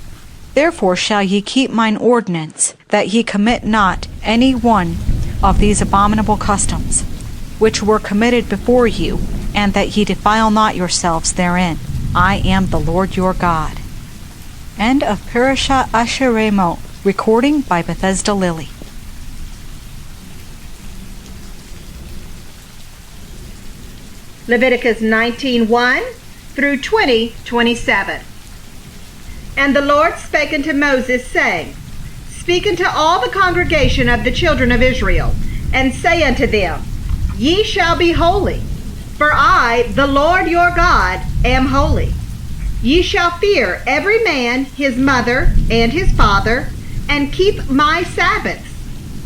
Therefore shall ye keep mine ordinance, that ye commit not any one of these abominable customs, which were committed before you, and that ye defile not yourselves therein. I am the Lord your God. End of Parashat Asheremot. Recording by Bethesda Lilly.
Leviticus 19:1 through 20:27. And the Lord spake unto Moses, saying, Speak unto all the congregation of the children of Israel, and say unto them, Ye shall be holy, For I, the Lord your God, am holy. Ye shall fear every man his mother and his father, and keep my Sabbaths.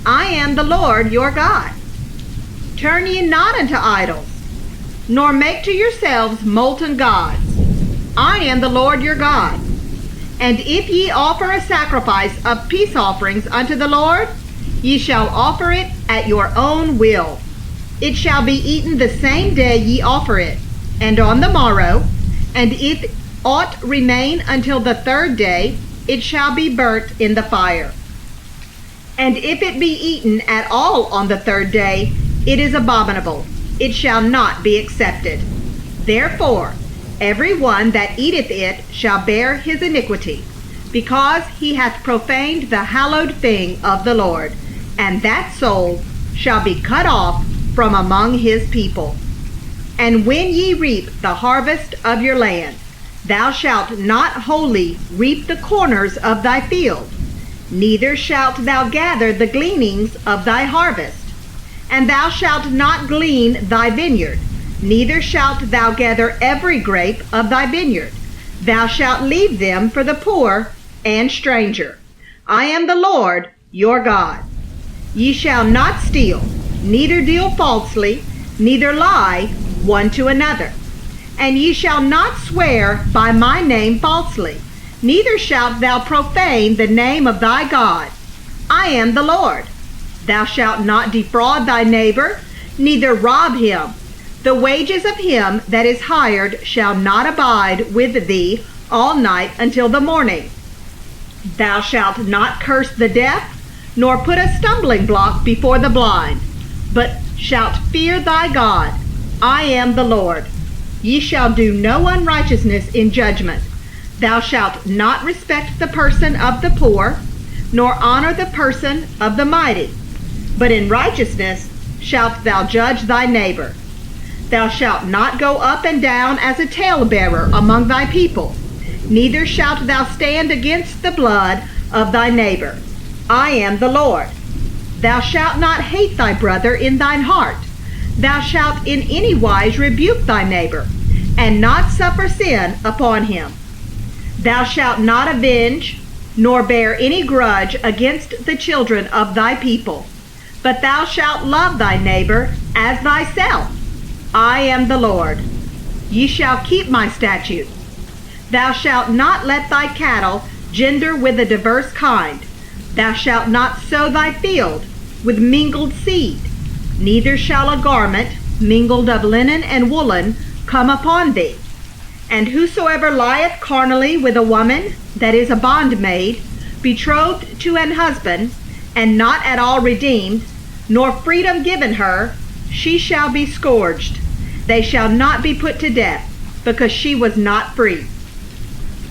I am the Lord your God. Turn ye not unto idols, nor make to yourselves molten gods. I am the Lord your God. And if ye offer a sacrifice of peace offerings unto the Lord, ye shall offer it at your own will. It shall be eaten the same day ye offer it, and on the morrow, and if aught remain until the third day, it shall be burnt in the fire. And if it be eaten at all on the third day, it is abominable. It shall not be accepted. Therefore, every one that eateth it shall bear his iniquity, because he hath profaned the hallowed thing of the Lord, and that soul shall be cut off from among his people. And when ye reap the harvest of your land, thou shalt not wholly reap the corners of thy field, neither shalt thou gather the gleanings of thy harvest. And thou shalt not glean thy vineyard, neither shalt thou gather every grape of thy vineyard. Thou shalt leave them for the poor and stranger. I am the Lord your God. Ye shall not steal, neither deal falsely, neither lie one to another. And ye shall not swear by my name falsely, neither shalt thou profane the name of thy God. I am the Lord. Thou shalt not defraud thy neighbor, neither rob him. The wages of him that is hired shall not abide with thee all night until the morning. Thou shalt not curse the deaf, nor put a stumbling block before the blind, but shalt fear thy God. I am the Lord. Ye shall do no unrighteousness in judgment. Thou shalt not respect the person of the poor, nor honor the person of the mighty. But in righteousness shalt thou judge thy neighbor. Thou shalt not go up and down as a talebearer among thy people, neither shalt thou stand against the blood of thy neighbor. I am the Lord. Thou shalt not hate thy brother in thine heart. Thou shalt in any wise rebuke thy neighbor, and not suffer sin upon him. Thou shalt not avenge, nor bear any grudge against the children of thy people, but thou shalt love thy neighbor as thyself. I am the Lord. Ye shall keep my statutes. Thou shalt not let thy cattle gender with a diverse kind. Thou shalt not sow thy field with mingled seed, neither shall a garment mingled of linen and woolen come upon thee. And whosoever lieth carnally with a woman that is a bondmaid, betrothed to an husband, and not at all redeemed, nor freedom given her, she shall be scourged. They shall not be put to death, because she was not free.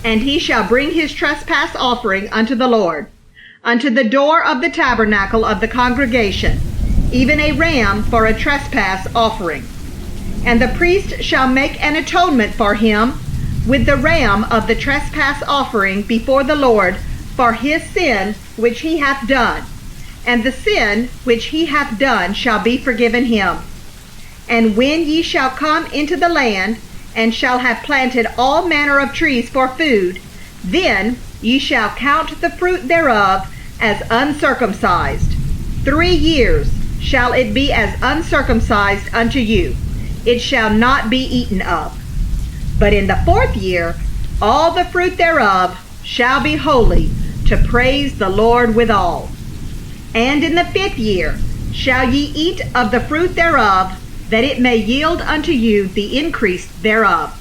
And he shall bring his trespass offering unto the Lord, unto the door of the tabernacle of the congregation, even a ram for a trespass offering. And the priest shall make an atonement for him with the ram of the trespass offering before the Lord for his sin which he hath done. And the sin which he hath done shall be forgiven him. And when ye shall come into the land, and shall have planted all manner of trees for food, then ye shall count the fruit thereof as uncircumcised. 3 years shall it be as uncircumcised unto you. It shall not be eaten of. But in the 4th year, all the fruit thereof shall be holy, to praise the Lord withal. And in the 5th year shall ye eat of the fruit thereof, that it may yield unto you the increase thereof.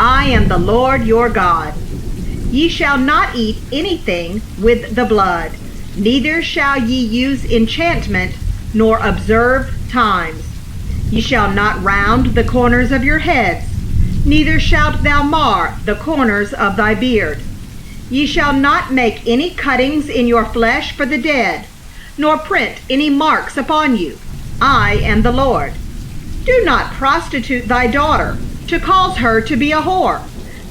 I am the Lord your God. Ye shall not eat anything with the blood, neither shall ye use enchantment, nor observe times. Ye shall not round the corners of your heads, neither shalt thou mar the corners of thy beard. Ye shall not make any cuttings in your flesh for the dead, nor print any marks upon you. I am the Lord. Do not prostitute thy daughter, to cause her to be a whore,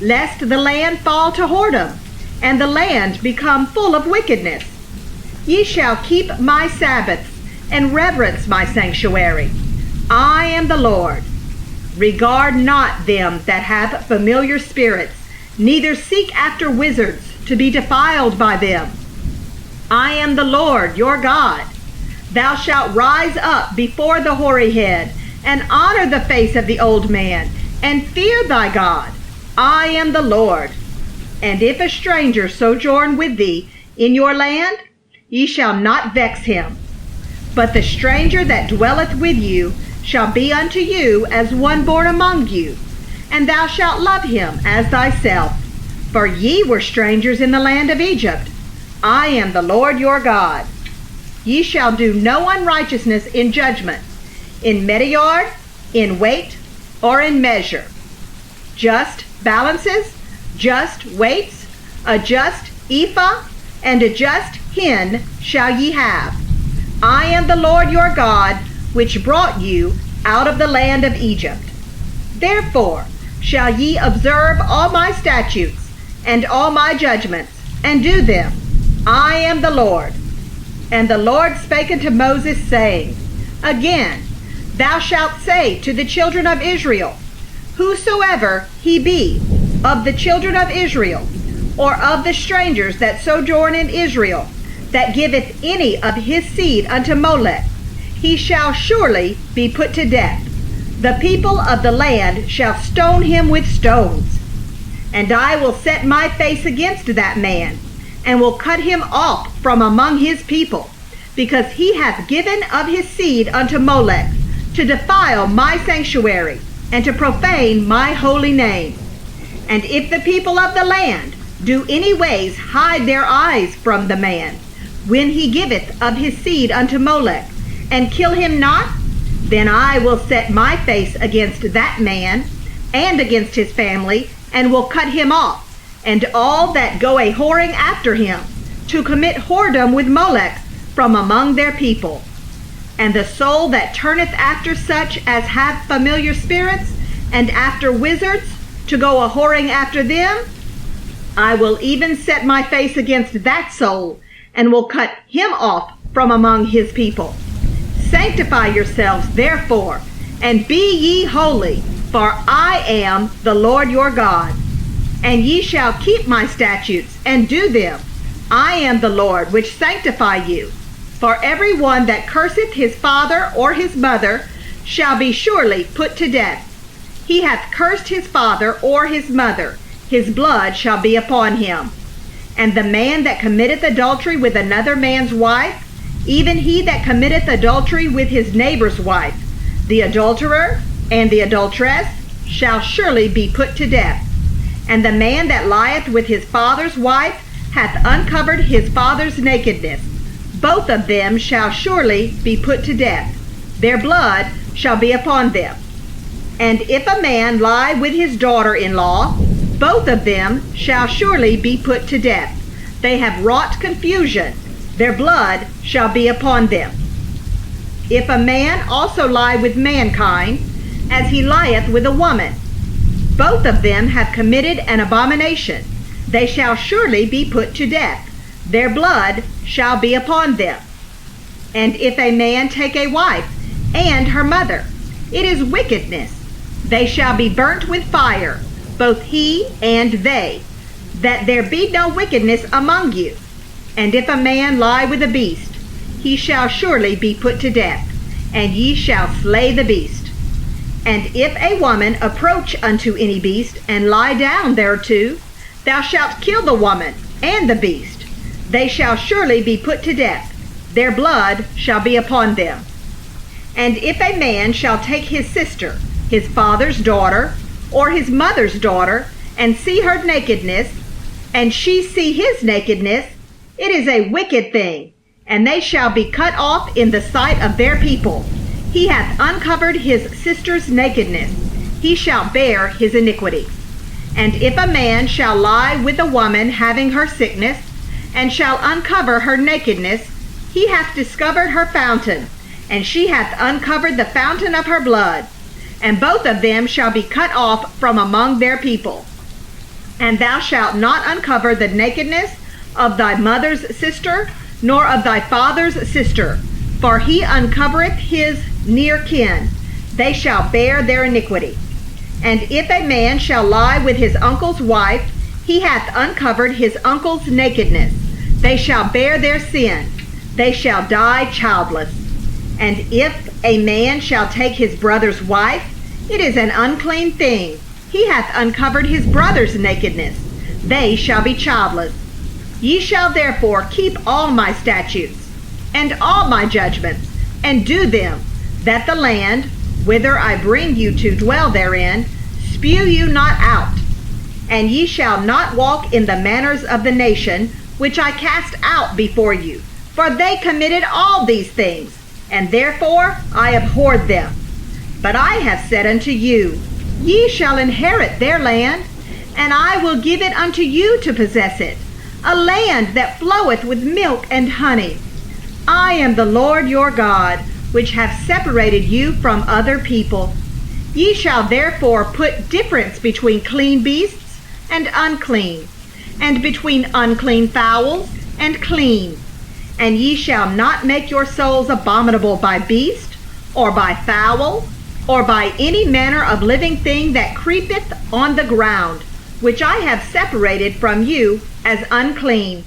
lest the land fall to whoredom, and the land become full of wickedness. Ye shall keep my Sabbaths, and reverence my sanctuary. I am the Lord. Regard not them that have familiar spirits, neither seek after wizards to be defiled by them. I am the Lord your God. Thou shalt rise up before the hoary head, and honor the face of the old man, and fear thy God. I am the Lord. And if a stranger sojourn with thee in your land, ye shall not vex him. But the stranger that dwelleth with you shall be unto you as one born among you, and thou shalt love him as thyself. For ye were strangers in the land of Egypt. I am the Lord your God. Ye shall do no unrighteousness in judgment, in mediyard, in weight, or in measure. Just balances, just weights, a just ephah, and a just hin shall ye have. I am the Lord your God, which brought you out of the land of Egypt. Therefore shall ye observe all my statutes and all my judgments, and do them. I am the Lord. And the Lord spake unto Moses, saying, Again, thou shalt say to the children of Israel, Whosoever he be of the children of Israel, or of the strangers that sojourn in Israel, that giveth any of his seed unto Molech, he shall surely be put to death. The people of the land shall stone him with stones. And I will set my face against that man, and will cut him off from among his people, because he hath given of his seed unto Molech, to defile my sanctuary, and to profane my holy name. And if the people of the land do any ways hide their eyes from the man, when he giveth of his seed unto Molech, and kill him not, then I will set my face against that man, and against his family, and will cut him off, and all that go a whoring after him, to commit whoredom with Molech from among their people. And the soul that turneth after such as have familiar spirits, and after wizards, to go a whoring after them, I will even set my face against that soul, and will cut him off from among his people. Sanctify yourselves, therefore, and be ye holy, for I am the Lord your God. And ye shall keep my statutes, and do them. I am the Lord which sanctify you. For every one that curseth his father or his mother shall be surely put to death. He hath cursed his father or his mother, his blood shall be upon him. And the man that committeth adultery with another man's wife, even he that committeth adultery with his neighbor's wife, the adulterer and the adulteress, shall surely be put to death. And the man that lieth with his father's wife hath uncovered his father's nakedness. Both of them shall surely be put to death. Their blood shall be upon them. And if a man lie with his daughter-in-law, both of them shall surely be put to death. They have wrought confusion. Their blood shall be upon them. If a man also lie with mankind, as he lieth with a woman, both of them have committed an abomination. They shall surely be put to death. Their blood shall be upon them. And if a man take a wife and her mother, it is wickedness. They shall be burnt with fire, both he and they, that there be no wickedness among you. And if a man lie with a beast, he shall surely be put to death, and ye shall slay the beast. And if a woman approach unto any beast, and lie down thereto, thou shalt kill the woman and the beast. They shall surely be put to death. Their blood shall be upon them. And if a man shall take his sister, his father's daughter, or his mother's daughter, and see her nakedness, and she see his nakedness, it is a wicked thing, and they shall be cut off in the sight of their people. He hath uncovered his sister's nakedness. He shall bear his iniquity. And if a man shall lie with a woman having her sickness, and shall uncover her nakedness, he hath discovered her fountain, and she hath uncovered the fountain of her blood. And both of them shall be cut off from among their people. And thou shalt not uncover the nakedness of thy mother's sister, nor of thy father's sister, for he uncovereth his near kin. they shall bear their iniquity. And if a man shall lie with his uncle's wife, he hath uncovered his uncle's nakedness. They shall bear their sin. They shall die childless. And if a man shall take his brother's wife, it is an unclean thing. He hath uncovered his brother's nakedness. They shall be childless. Ye shall therefore keep all my statutes and all my judgments, and do them, that the land, whither I bring you to dwell therein, spew you not out. And ye shall not walk in the manners of the nation which I cast out before you, for they committed all these things, and therefore I abhorred them. But I have said unto you, ye shall inherit their land, and I will give it unto you to possess it, a land that floweth with milk and honey. I am the Lord your God, which have separated you from other people. Ye shall therefore put difference between clean beasts and unclean, and between unclean fowls and clean. And ye shall not make your souls abominable by beast, or by fowl, or by any manner of living thing that creepeth on the ground, which I have separated from you as unclean.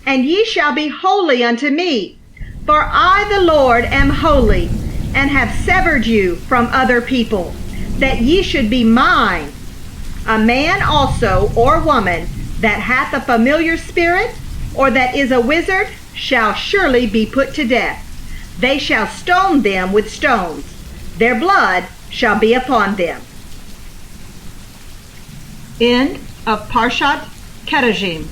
And ye shall be holy unto me, for I the Lord am holy, and have severed you from other people, that ye should be mine. A man also or woman that hath a familiar spirit, or that is a wizard, shall surely be put to death. They shall stone them with stones. Their blood shall be upon them. End of Parshat Kedoshim.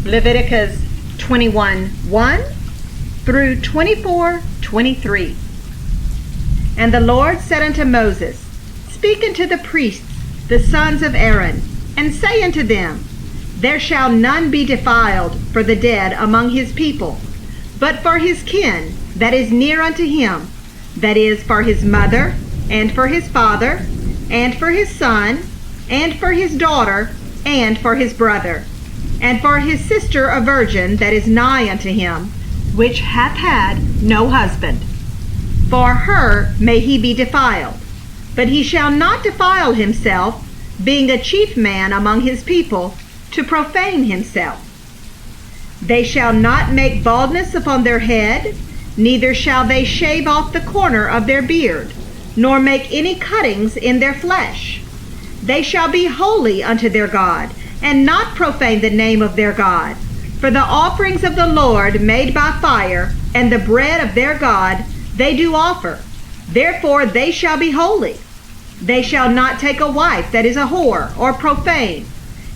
Leviticus 21:1 through 24:23. And the Lord said unto Moses, Speak unto the priests, the sons of Aaron, and say unto them, There shall none be defiled for the dead among his people, but for his kin that is near unto him, that is, for his mother, and for his father, and for his son, and for his daughter, and for his brother, and for his sister a virgin that is nigh unto him, which hath had no husband. For her may he be defiled, but he shall not defile himself, being a chief man among his people, to profane himself. They shall not make baldness upon their head, neither shall they shave off the corner of their beard, nor make any cuttings in their flesh. They shall be holy unto their God, and not profane the name of their God. For the offerings of the Lord made by fire, and the bread of their God, they do offer. Therefore they shall be holy. They shall not take a wife that is a whore or profane,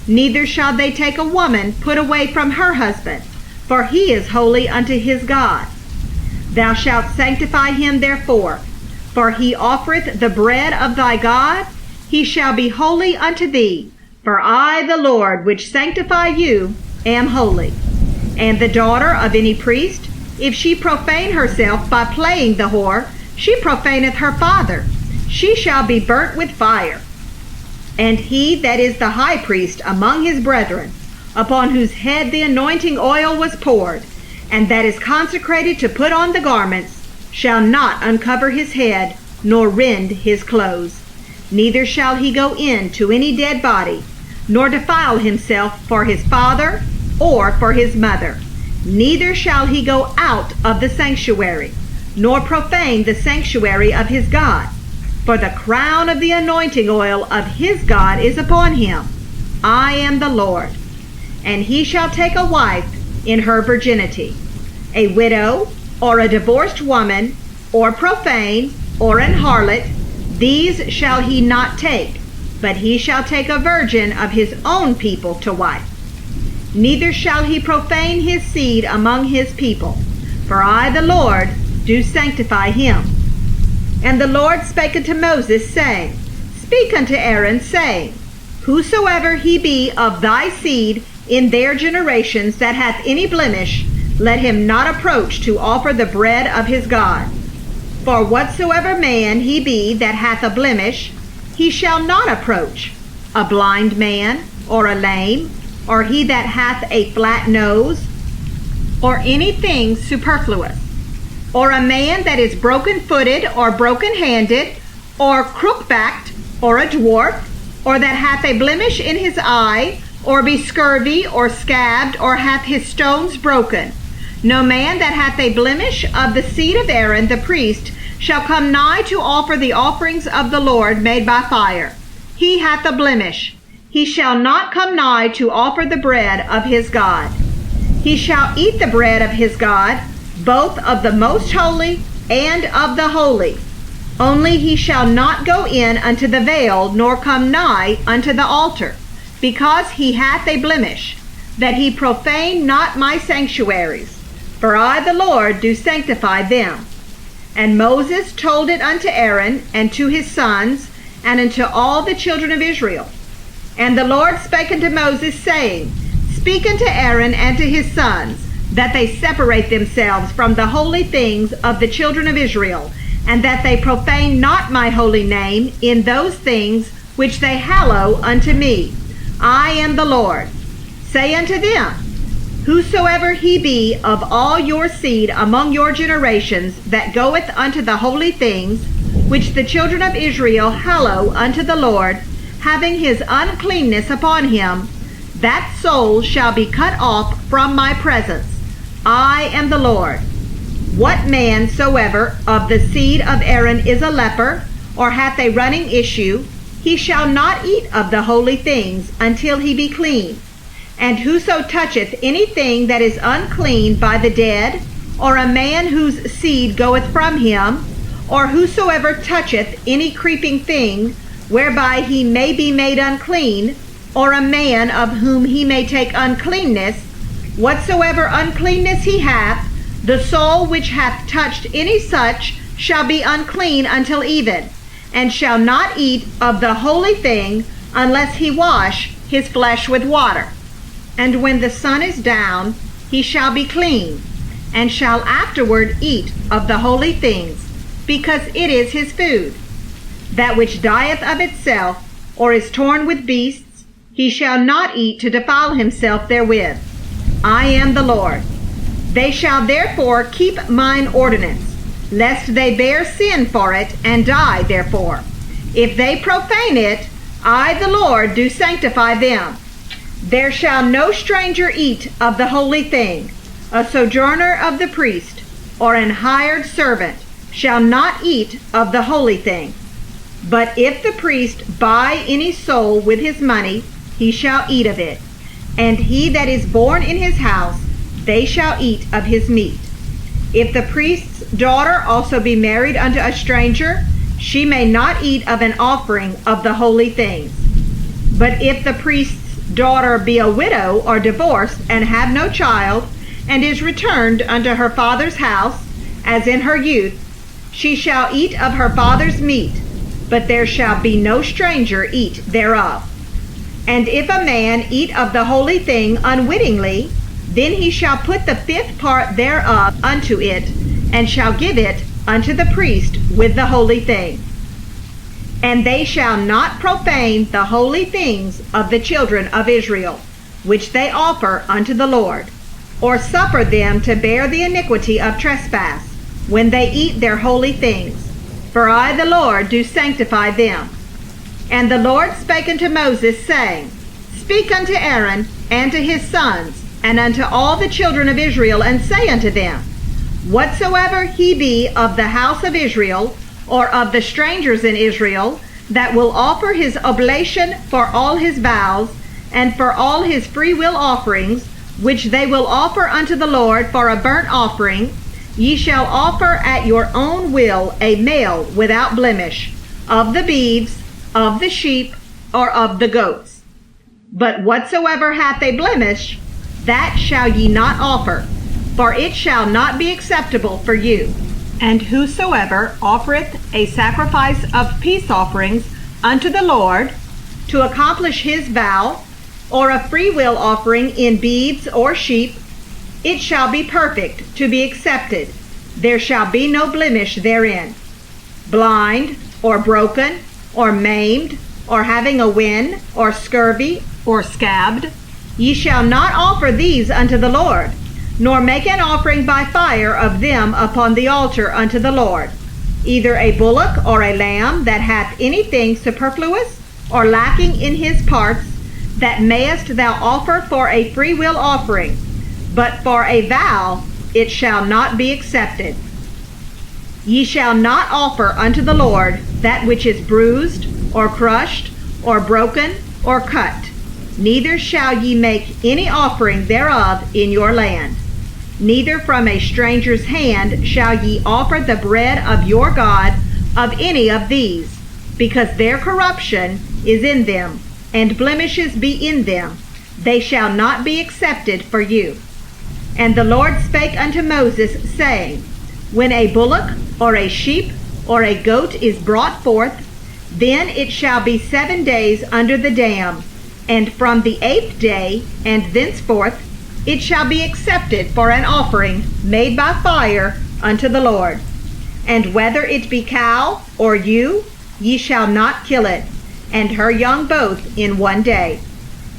neither shall they take a woman put away from her husband, for he is holy unto his God. Thou shalt sanctify him therefore, for he offereth the bread of thy God. He shall be holy unto thee, for I, the Lord, which sanctify you, am holy. And the daughter of any priest, if she profane herself by playing the whore, she profaneth her father. She shall be burnt with fire. And he that is the high priest among his brethren, upon whose head the anointing oil was poured, and that is consecrated to put on the garments, shall not uncover his head, nor rend his clothes. Neither shall he go in to any dead body, nor defile himself for his father or for his mother. Neither shall he go out of the sanctuary, nor profane the sanctuary of his God. For the crown of the anointing oil of his God is upon him. I am the Lord. And he shall take a wife in her virginity, a widow, or a divorced woman, or profane, or an harlot. These shall he not take, but he shall take a virgin of his own people to wife. Neither shall he profane his seed among his people, for I, the Lord, do sanctify him. And the Lord spake unto Moses, saying, Speak unto Aaron, saying, Whosoever he be of thy seed in their generations that hath any blemish, let him not approach to offer the bread of his God. For whatsoever man he be that hath a blemish, he shall not approach, a blind man, or a lame, or he that hath a flat nose, or anything superfluous, or a man that is broken-footed, or broken-handed, or crook-backed, or a dwarf, or that hath a blemish in his eye, or be scurvy, or scabbed, or hath his stones broken. No man that hath a blemish of the seed of Aaron the priest shall come nigh to offer the offerings of the Lord made by fire. He hath a blemish. He shall not come nigh to offer the bread of his God. He shall eat the bread of his God, both of the most holy and of the holy. Only he shall not go in unto the veil, nor come nigh unto the altar, because he hath a blemish, that he profane not my sanctuaries. For I, the Lord, do sanctify them. And Moses told it unto Aaron, and to his sons, and unto all the children of Israel. And the Lord spake unto Moses, saying, Speak unto Aaron and to his sons, that they separate themselves from the holy things of the children of Israel, and that they profane not my holy name in those things which they hallow unto me. I am the Lord. Say unto them, Whosoever he be of all your seed among your generations that goeth unto the holy things, which the children of Israel hallow unto the Lord, having his uncleanness upon him, that soul shall be cut off from my presence. I am the Lord. What man soever of the seed of Aaron is a leper, or hath a running issue, he shall not eat of the holy things until he be clean. And whoso toucheth anything that is unclean by the dead, or a man whose seed goeth from him, or whosoever toucheth any creeping thing, whereby he may be made unclean, or a man of whom he may take uncleanness, whatsoever uncleanness he hath, the soul which hath touched any such shall be unclean until even, and shall not eat of the holy thing unless he wash his flesh with water. And when the sun is down, he shall be clean, and shall afterward eat of the holy things, because it is his food. That which dieth of itself, or is torn with beasts, he shall not eat to defile himself therewith. I am the Lord. They shall therefore keep mine ordinance, lest they bear sin for it, and die therefore. If they profane it, I the Lord do sanctify them. There shall no stranger eat of the holy thing. A sojourner of the priest, or an hired servant, shall not eat of the holy thing. But if the priest buy any soul with his money, he shall eat of it. And he that is born in his house, they shall eat of his meat. If the priest's daughter also be married unto a stranger, she may not eat of an offering of the holy things. But if the priest's daughter be a widow or divorced, and have no child, and is returned unto her father's house, as in her youth, she shall eat of her father's meat, but there shall be no stranger eat thereof. And if a man eat of the holy thing unwittingly, then he shall put the fifth part thereof unto it, and shall give it unto the priest with the holy thing. And they shall not profane the holy things of the children of Israel, which they offer unto the Lord, or suffer them to bear the iniquity of trespass, when they eat their holy things. For I the Lord do sanctify them. And the Lord spake unto Moses, saying, Speak unto Aaron and to his sons, and unto all the children of Israel, and say unto them, Whatsoever he be of the house of Israel, or of the strangers in Israel, that will offer his oblation for all his vows, and for all his freewill offerings, which they will offer unto the Lord for a burnt offering, ye shall offer at your own will a male without blemish, of the beeves, of the sheep, or of the goats. But whatsoever hath a blemish, that shall ye not offer, for it shall not be acceptable for you. And whosoever offereth a sacrifice of peace offerings unto the Lord, to accomplish his vow, or a freewill offering in beeves or sheep, it shall be perfect to be accepted. There shall be no blemish therein. Blind, or broken, or maimed, or having a wen, or scurvy, or scabbed, ye shall not offer these unto the Lord, nor make an offering by fire of them upon the altar unto the Lord, either a bullock or a lamb that hath anything superfluous or lacking in his parts, that mayest thou offer for a freewill offering, but for a vow it shall not be accepted. Ye shall not offer unto the Lord that which is bruised, or crushed, or broken, or cut, neither shall ye make any offering thereof in your land. Neither from a stranger's hand shall ye offer the bread of your God of any of these, because their corruption is in them, and blemishes be in them. They shall not be accepted for you. And the Lord spake unto Moses, saying, When a bullock, or a sheep, or a goat is brought forth, then it shall be 7 days under the dam, and from the 8th day and thenceforth it shall be accepted for an offering made by fire unto the Lord. And whether it be cow or ewe, ye shall not kill it, and her young both in 1 day.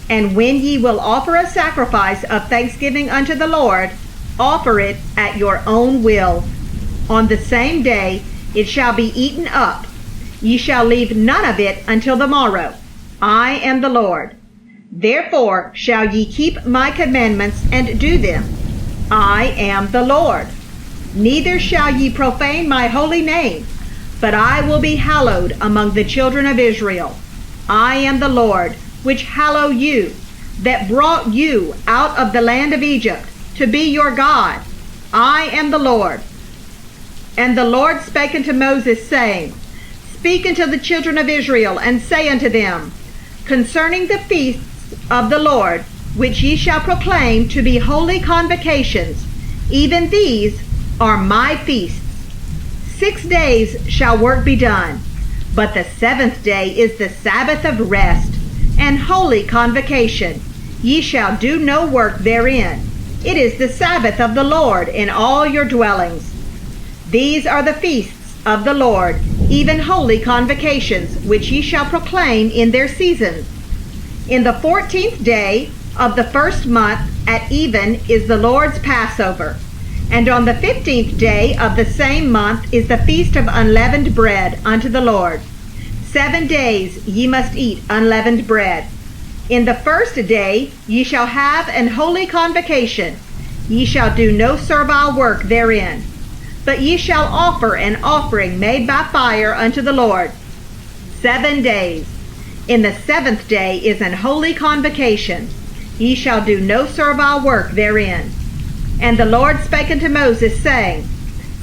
And when ye will offer a sacrifice of thanksgiving unto the Lord, offer it at your own will. On the same day it shall be eaten up. Ye shall leave none of it until the morrow. I am the Lord. Therefore shall ye keep my commandments and do them. I am the Lord. Neither shall ye profane my holy name, but I will be hallowed among the children of Israel. I am the Lord, which hallow you, that brought you out of the land of Egypt, to be your God. I am the Lord. And the Lord spake unto Moses, saying, Speak unto the children of Israel, and say unto them, Concerning the feasts of the Lord, which ye shall proclaim to be holy convocations, even these are my feasts. 6 days shall work be done, but the 7th day is the Sabbath of rest, and holy convocation. Ye shall do no work therein. It is the Sabbath of the Lord in all your dwellings. These are the feasts of the Lord, even holy convocations, which ye shall proclaim in their seasons. In the 14th day of the 1st month at even is the Lord's Passover, and on the 15th day of the same month is the feast of unleavened bread unto the Lord. 7 days ye must eat unleavened bread. In the 1st day ye shall have an holy convocation. Ye shall do no servile work therein, but ye shall offer an offering made by fire unto the Lord. 7 days. In the 7th day is an holy convocation. Ye shall do no servile work therein. And the Lord spake unto Moses, saying,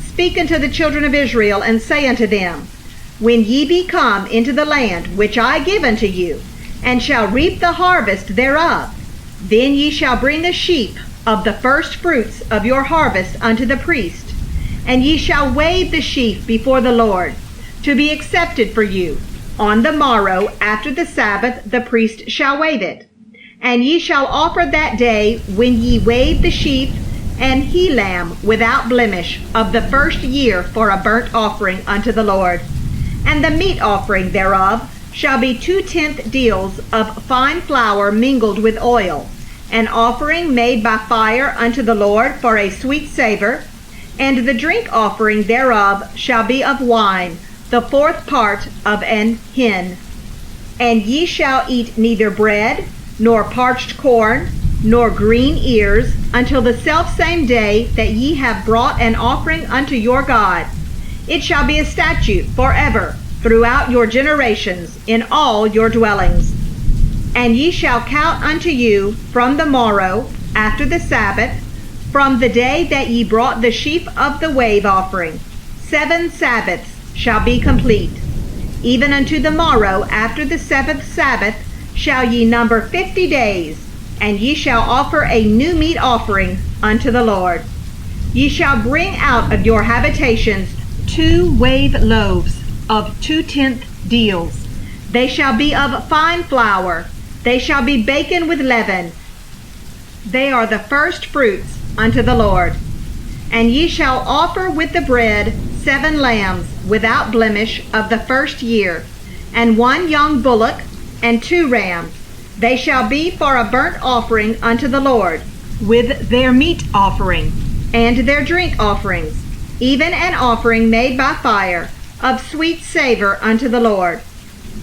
Speak unto the children of Israel, and say unto them, When ye be come into the land which I give unto you, and shall reap the harvest thereof, then ye shall bring a sheep of the first fruits of your harvest unto the priest, and ye shall wave the sheaf before the Lord, to be accepted for you. On the morrow after the Sabbath the priest shall wave it. And ye shall offer that day, when ye wave the sheaf, an he-lamb without blemish of the 1st year for a burnt offering unto the Lord. And the meat offering thereof shall be 2/10 deals of fine flour mingled with oil, an offering made by fire unto the Lord for a sweet savor. And the drink offering thereof shall be of wine, the 4th part of an hin. And ye shall eat neither bread, nor parched corn, nor green ears, until the selfsame day that ye have brought an offering unto your God. It shall be a statute forever throughout your generations in all your dwellings. And ye shall count unto you from the morrow after the Sabbath, from the day that ye brought the sheaf of the wave offering. 7 Sabbaths shall be complete. Even unto the morrow after the 7th Sabbath shall ye number 50 days, and ye shall offer a new meat offering unto the Lord. Ye shall bring out of your habitations 2 wave loaves of 2/10 deals. They shall be of fine flour. They shall be baken with leaven. They are the first fruits unto the Lord. And ye shall offer with the bread 7 lambs without blemish of the 1st year, and 1 young bullock, and 2 rams. They shall be for a burnt offering unto the Lord. with their meat offering and their drink offerings, even an offering made by fire of sweet savor unto the Lord.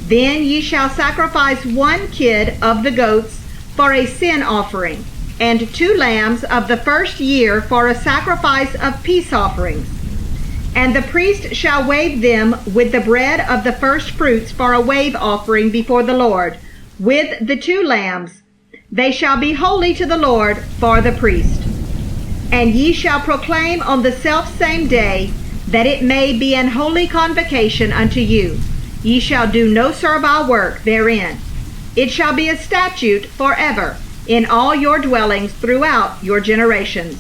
Then ye shall sacrifice 1 kid of the goats for a sin offering, and 2 lambs of the first year for a sacrifice of peace offerings. And the priest shall wave them with the bread of the first fruits for a wave offering before the Lord, with the 2 lambs. They shall be holy to the Lord for the priest. And ye shall proclaim on the selfsame day that it may be an holy convocation unto you. Ye shall do no servile work therein. It shall be a statute forever in all your dwellings throughout your generations.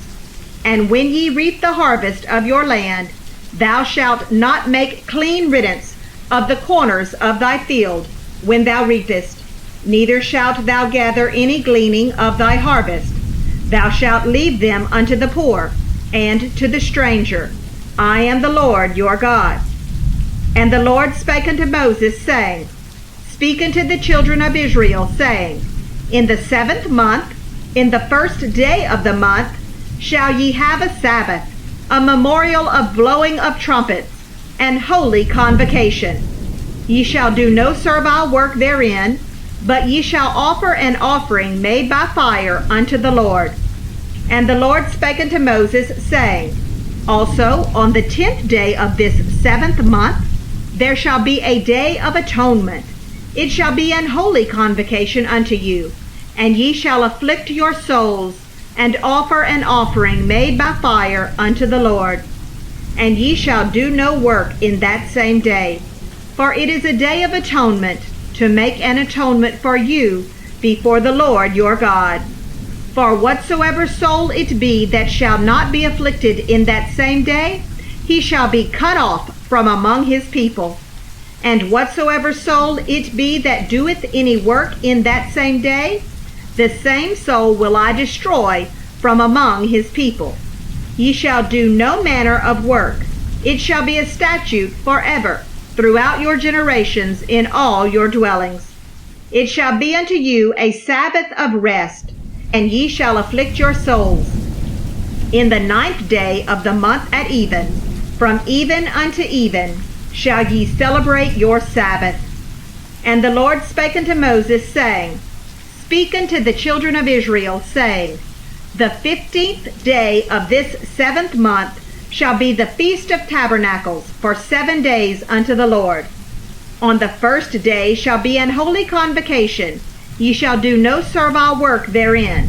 And when ye reap the harvest of your land, thou shalt not make clean riddance of the corners of thy field when thou reapest, neither shalt thou gather any gleaning of thy harvest. Thou shalt leave them unto the poor and to the stranger. I am the Lord your God. And the Lord spake unto Moses, saying, Speak unto the children of Israel, saying, In the 7th month, in the first day of the month, shall ye have a Sabbath, a memorial of blowing of trumpets, and holy convocation. Ye shall do no servile work therein, but ye shall offer an offering made by fire unto the Lord. And the Lord spake unto Moses, saying, Also on the 10th day of this 7th month there shall be a day of atonement. It shall be an holy convocation unto you, and ye shall afflict your souls, and offer an offering made by fire unto the Lord. And ye shall do no work in that same day, for it is a day of atonement, to make an atonement for you before the Lord your God. For whatsoever soul it be that shall not be afflicted in that same day, he shall be cut off from among his people. And whatsoever soul it be that doeth any work in that same day, the same soul will I destroy from among his people. Ye shall do no manner of work. It shall be a statute forever throughout your generations in all your dwellings. It shall be unto you a Sabbath of rest, and ye shall afflict your souls. In the 9th day of the month at even, from even unto even, shall ye celebrate your Sabbath. And the Lord spake unto Moses, saying, Speak unto the children of Israel, saying, The 15th day of this 7th month shall be the Feast of Tabernacles for 7 days unto the Lord. On the 1st day shall be an holy convocation. Ye shall do no servile work therein.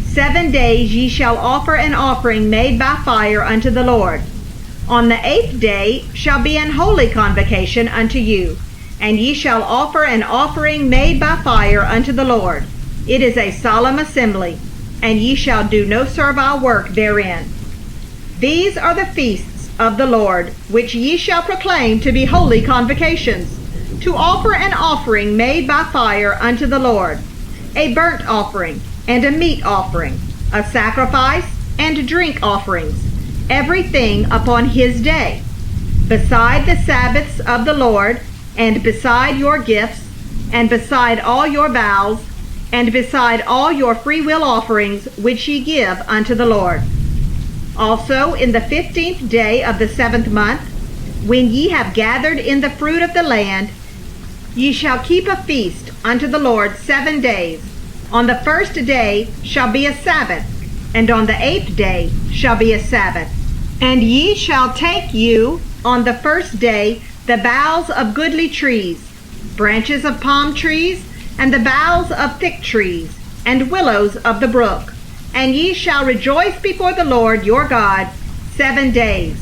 7 days ye shall offer an offering made by fire unto the Lord. On the 8th day shall be an holy convocation unto you, and ye shall offer an offering made by fire unto the Lord. It is a solemn assembly, and ye shall do no servile work therein. These are the feasts of the Lord, which ye shall proclaim to be holy convocations, to offer an offering made by fire unto the Lord, a burnt offering and a meat offering, a sacrifice and drink offerings, everything upon his day, beside the Sabbaths of the Lord, and beside your gifts, and beside all your vows, and beside all your freewill offerings which ye give unto the Lord. Also in the 15th day of the 7th month, when ye have gathered in the fruit of the land, ye shall keep a feast unto the Lord 7 days. On the 1st day shall be a Sabbath, and on the 8th day shall be a Sabbath. And ye shall take you on the 1st day the boughs of goodly trees, branches of palm trees, and the boughs of thick trees, and willows of the brook. And ye shall rejoice before the Lord your God 7 days.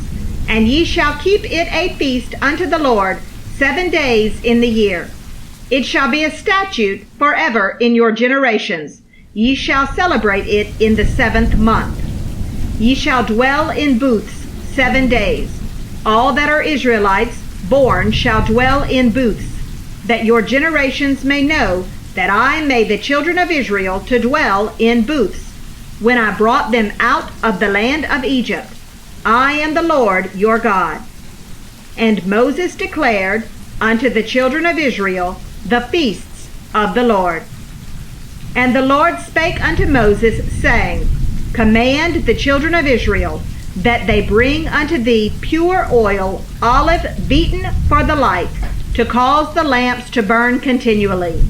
And ye shall keep it a feast unto the Lord 7 days in the year. It shall be a statute forever in your generations. Ye shall celebrate it in the 7th month. Ye shall dwell in booths 7 days. All that are Israelites born shall dwell in booths, that your generations may know that I made the children of Israel to dwell in booths, when I brought them out of the land of Egypt. I am the Lord your God. And Moses declared unto the children of Israel the feasts of the Lord. And the Lord spake unto Moses, saying, command the children of Israel that they bring unto thee pure oil, olive beaten for the light, to cause the lamps to burn continually.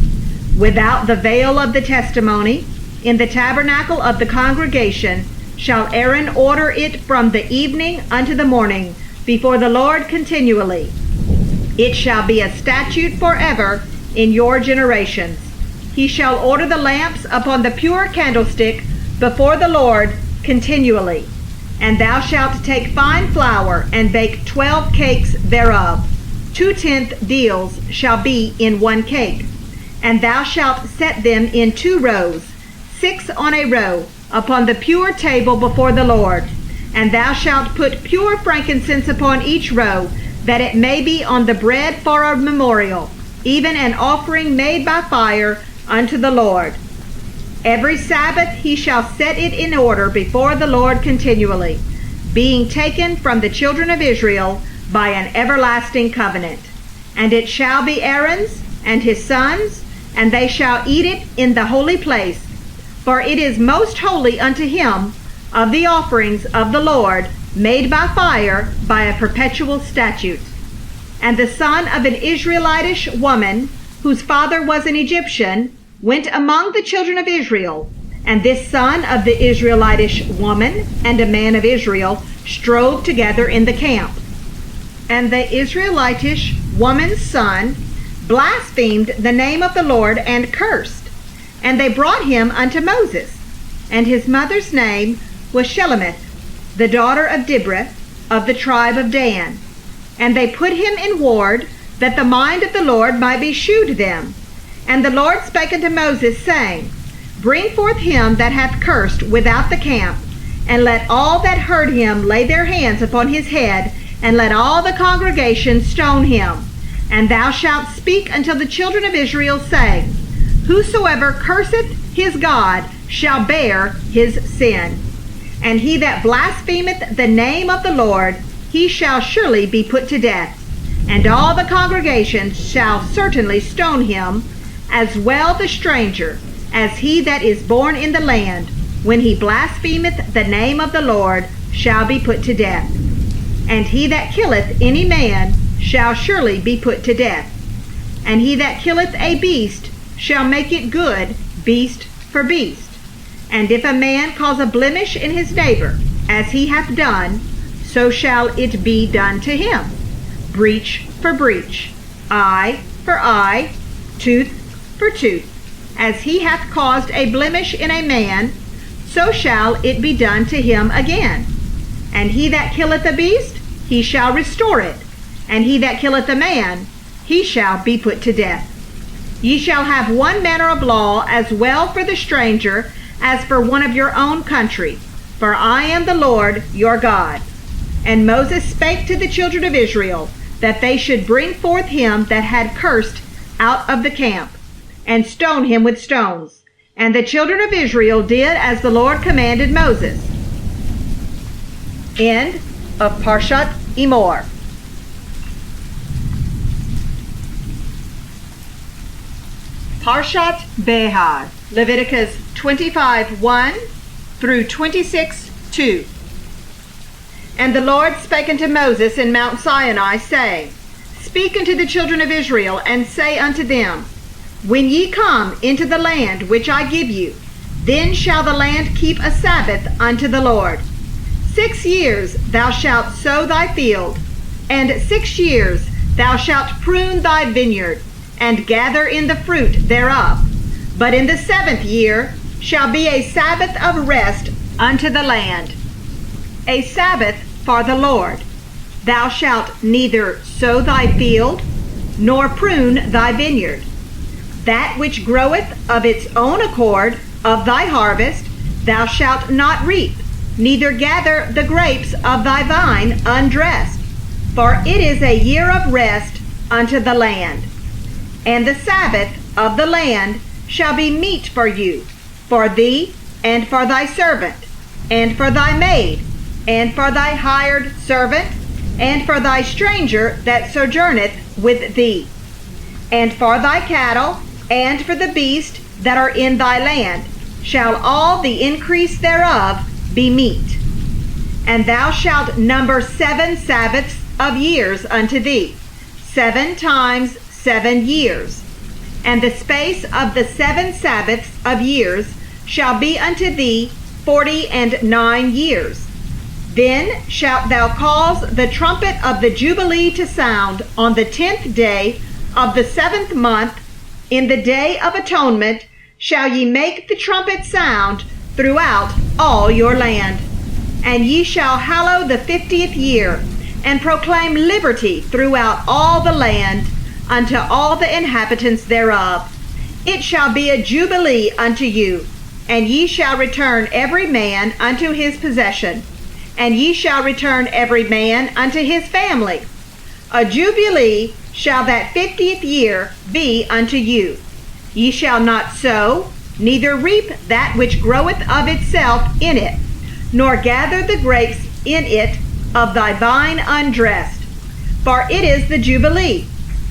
Without the veil of the testimony, in the tabernacle of the congregation, shall Aaron order it from the evening unto the morning before the Lord continually. It shall be a statute forever in your generations. He shall order the lamps upon the pure candlestick before the Lord continually. And thou shalt take fine flour and bake 12 cakes thereof. 2/10 deals shall be in one cake. And thou shalt set them in 2 rows, 6 on a row, upon the pure table before the Lord. And thou shalt put pure frankincense upon each row, that it may be on the bread for a memorial, even an offering made by fire unto the Lord. Every Sabbath he shall set it in order before the Lord continually, being taken from the children of Israel by an everlasting covenant. And it shall be Aaron's and his sons, and they shall eat it in the holy place, for it is most holy unto him of the offerings of the Lord made by fire by a perpetual statute. And the son of an Israelitish woman, whose father was an Egyptian, went among the children of Israel. And this son of the Israelitish woman and a man of Israel strove together in the camp. And the Israelitish woman's son blasphemed the name of the Lord and cursed. And they brought him unto Moses. And his mother's name was Shelemith, the daughter of Deborah, of the tribe of Dan. And they put him in ward, that the mind of the Lord might be shewed them. And the Lord spake unto Moses, saying, Bring forth him that hath cursed without the camp, and let all that heard him lay their hands upon his head, and let all the congregation stone him. And thou shalt speak until the children of Israel, saying, Whosoever curseth his God shall bear his sin. And he that blasphemeth the name of the Lord, he shall surely be put to death. And all the congregation shall certainly stone him, as well the stranger, as he that is born in the land, when he blasphemeth the name of the Lord, shall be put to death. And he that killeth any man shall surely be put to death. And he that killeth a beast shall make it good, beast for beast. And if a man cause a blemish in his neighbor, as he hath done, so shall it be done to him. Breach for breach, eye for eye, tooth for tooth. As he hath caused a blemish in a man, so shall it be done to him again. And he that killeth a beast, he shall restore it. And he that killeth a man, he shall be put to death. Ye shall have one manner of law, as well for the stranger as for one of your own country. For I am the Lord your God. And Moses spake to the children of Israel, that they should bring forth him that had cursed out of the camp, and stone him with stones. And the children of Israel did as the Lord commanded Moses. End of Parshat Emor. Parshat Behar, Leviticus 25:1 through 26:2. And the Lord spake unto Moses in Mount Sinai, saying, Speak unto the children of Israel, and say unto them, When ye come into the land which I give you, then shall the land keep a Sabbath unto the Lord. 6 years thou shalt sow thy field, and 6 years thou shalt prune thy vineyard, and gather in the fruit thereof. But in the 7th year shall be a Sabbath of rest unto the land, a Sabbath for the Lord. Thou shalt neither sow thy field, nor prune thy vineyard. That which groweth of its own accord of thy harvest thou shalt not reap, neither gather the grapes of thy vine undressed. For it is a year of rest unto the land. And the Sabbath of the land shall be meat for you, for thee, and for thy servant, and for thy maid, and for thy hired servant, and for thy stranger that sojourneth with thee, and for thy cattle, and for the beast that are in thy land, shall all the increase thereof be meat. And thou shalt number 7 Sabbaths of years unto thee, 7 times 7 years. And the space of the 7 Sabbaths of years shall be unto thee 49 years. Then shalt thou cause the trumpet of the Jubilee to sound on the 10th day of the 7th month. In the day of atonement shall ye make the trumpet sound throughout all your land. And ye shall hallow the 50th year, and proclaim liberty throughout all the land unto all the inhabitants thereof. It shall be a jubilee unto you, and ye shall return every man unto his possession, and ye shall return every man unto his family. A jubilee shall that 50th year be unto you. Ye shall not sow, neither reap that which groweth of itself in it, nor gather the grapes in it of thy vine undressed. For it is the Jubilee.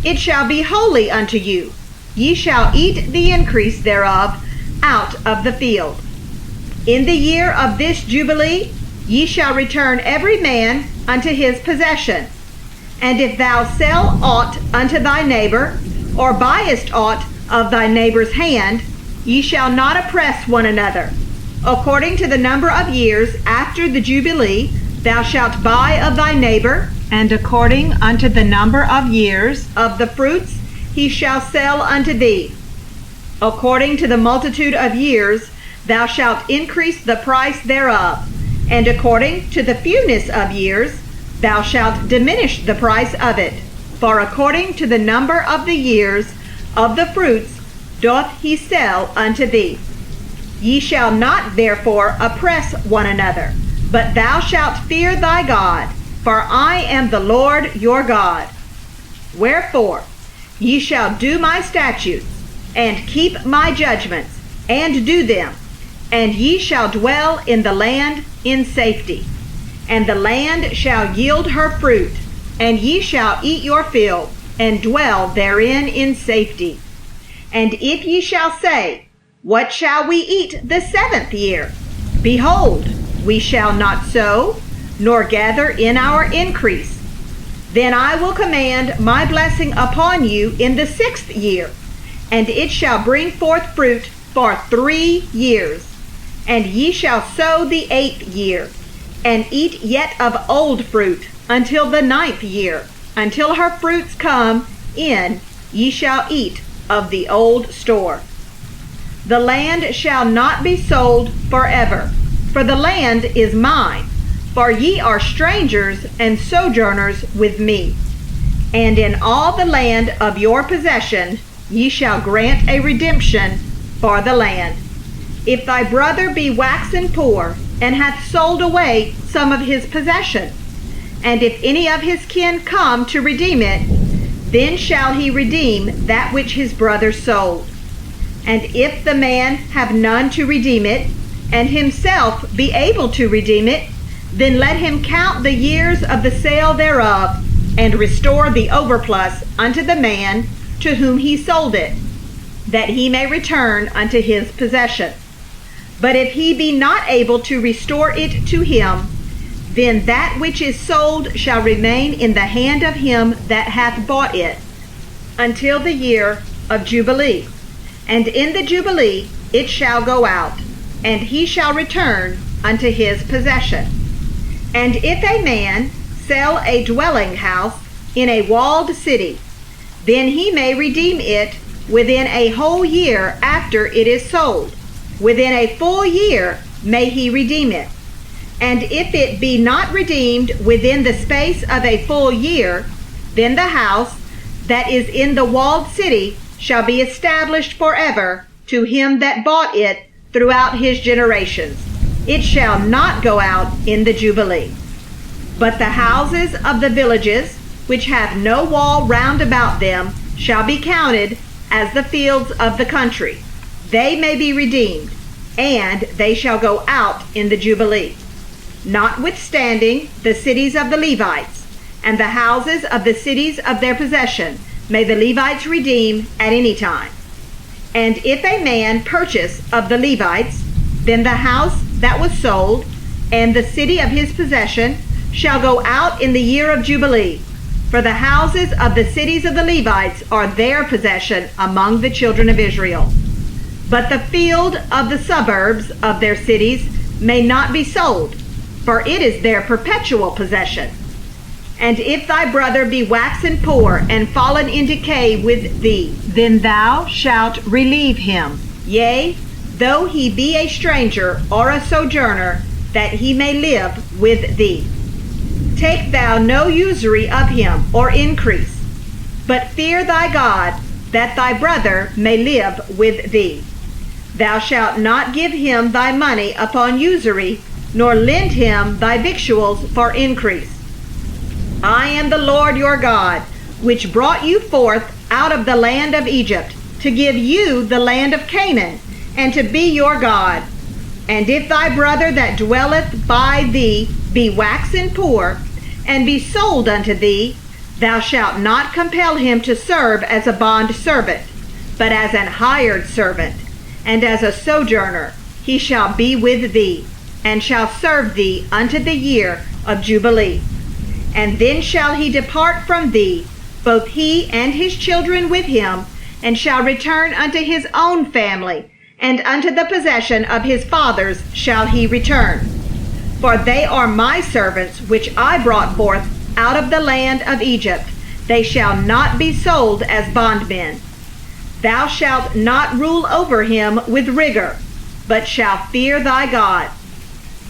It shall be holy unto you. Ye shall eat the increase thereof out of the field. In the year of this Jubilee ye shall return every man unto his possession. And if thou sell aught unto thy neighbor, or buyest aught of thy neighbor's hand, ye shall not oppress one another. According to the number of years after the Jubilee thou shalt buy of thy neighbor, and according unto the number of years of the fruits he shall sell unto thee. According to the multitude of years thou shalt increase the price thereof, and according to the fewness of years thou shalt diminish the price of it. For according to the number of the years of the fruits doth he sell unto thee. Ye shall not therefore oppress one another, but thou shalt fear thy God, for I am the Lord your God. Wherefore ye shall do my statutes, and keep my judgments, and do them, and ye shall dwell in the land in safety. And the land shall yield her fruit, and ye shall eat your fill, and dwell therein in safety. And if ye shall say, what shall we eat the 7th year? Behold, we shall not sow, nor gather in our increase. Then I will command my blessing upon you in the 6th year, and it shall bring forth fruit for 3 years. And ye shall sow the 8th year, and eat yet of old fruit until the 9th year. Until her fruits come in, ye shall eat of the old store. The land shall not be sold forever, for the land is mine, for ye are strangers and sojourners with me. And in all the land of your possession ye shall grant a redemption for the land. If thy brother be waxen poor, and hath sold away some of his possession, and if any of his kin come to redeem it, then shall he redeem that which his brother sold. And if the man have none to redeem it, and himself be able to redeem it, then let him count the years of the sale thereof, and restore the overplus unto the man to whom he sold it, that he may return unto his possession. But if he be not able to restore it to him, then that which is sold shall remain in the hand of him that hath bought it, until the year of Jubilee. And in the Jubilee it shall go out, and he shall return unto his possession. And if a man sell a dwelling house in a walled city, then he may redeem it within a whole year after it is sold. Within a full year may he redeem it. And if it be not redeemed within the space of a full year, then the house that is in the walled city shall be established forever to him that bought it throughout his generations. It shall not go out in the Jubilee. But the houses of the villages, which have no wall round about them, shall be counted as the fields of the country. They may be redeemed, and they shall go out in the Jubilee. Notwithstanding, the cities of the Levites, and the houses of the cities of their possession, may the Levites redeem at any time. And if a man purchase of the Levites, then the house that was sold and the city of his possession shall go out in the year of Jubilee. For the houses of the cities of the Levites are their possession among the children of Israel. But the field of the suburbs of their cities may not be sold, for it is their perpetual possession. And if thy brother be waxen poor and fallen in decay with thee, then thou shalt relieve him, yea, though he be a stranger or a sojourner, that he may live with thee. Take thou no usury of him or increase, but fear thy God, that thy brother may live with thee. Thou shalt not give him thy money upon usury, nor lend him thy victuals for increase. I am the Lord your God, which brought you forth out of the land of Egypt, to give you the land of Canaan, and to be your God. And if thy brother that dwelleth by thee be waxen poor, and be sold unto thee, thou shalt not compel him to serve as a bond servant, but as an hired servant, and as a sojourner he shall be with thee, and shall serve thee unto the year of Jubilee. And then shall he depart from thee, both he and his children with him, and shall return unto his own family, and unto the possession of his fathers shall he return. For they are my servants which I brought forth out of the land of Egypt. They shall not be sold as bondmen. Thou shalt not rule over him with rigor, but shalt fear thy God.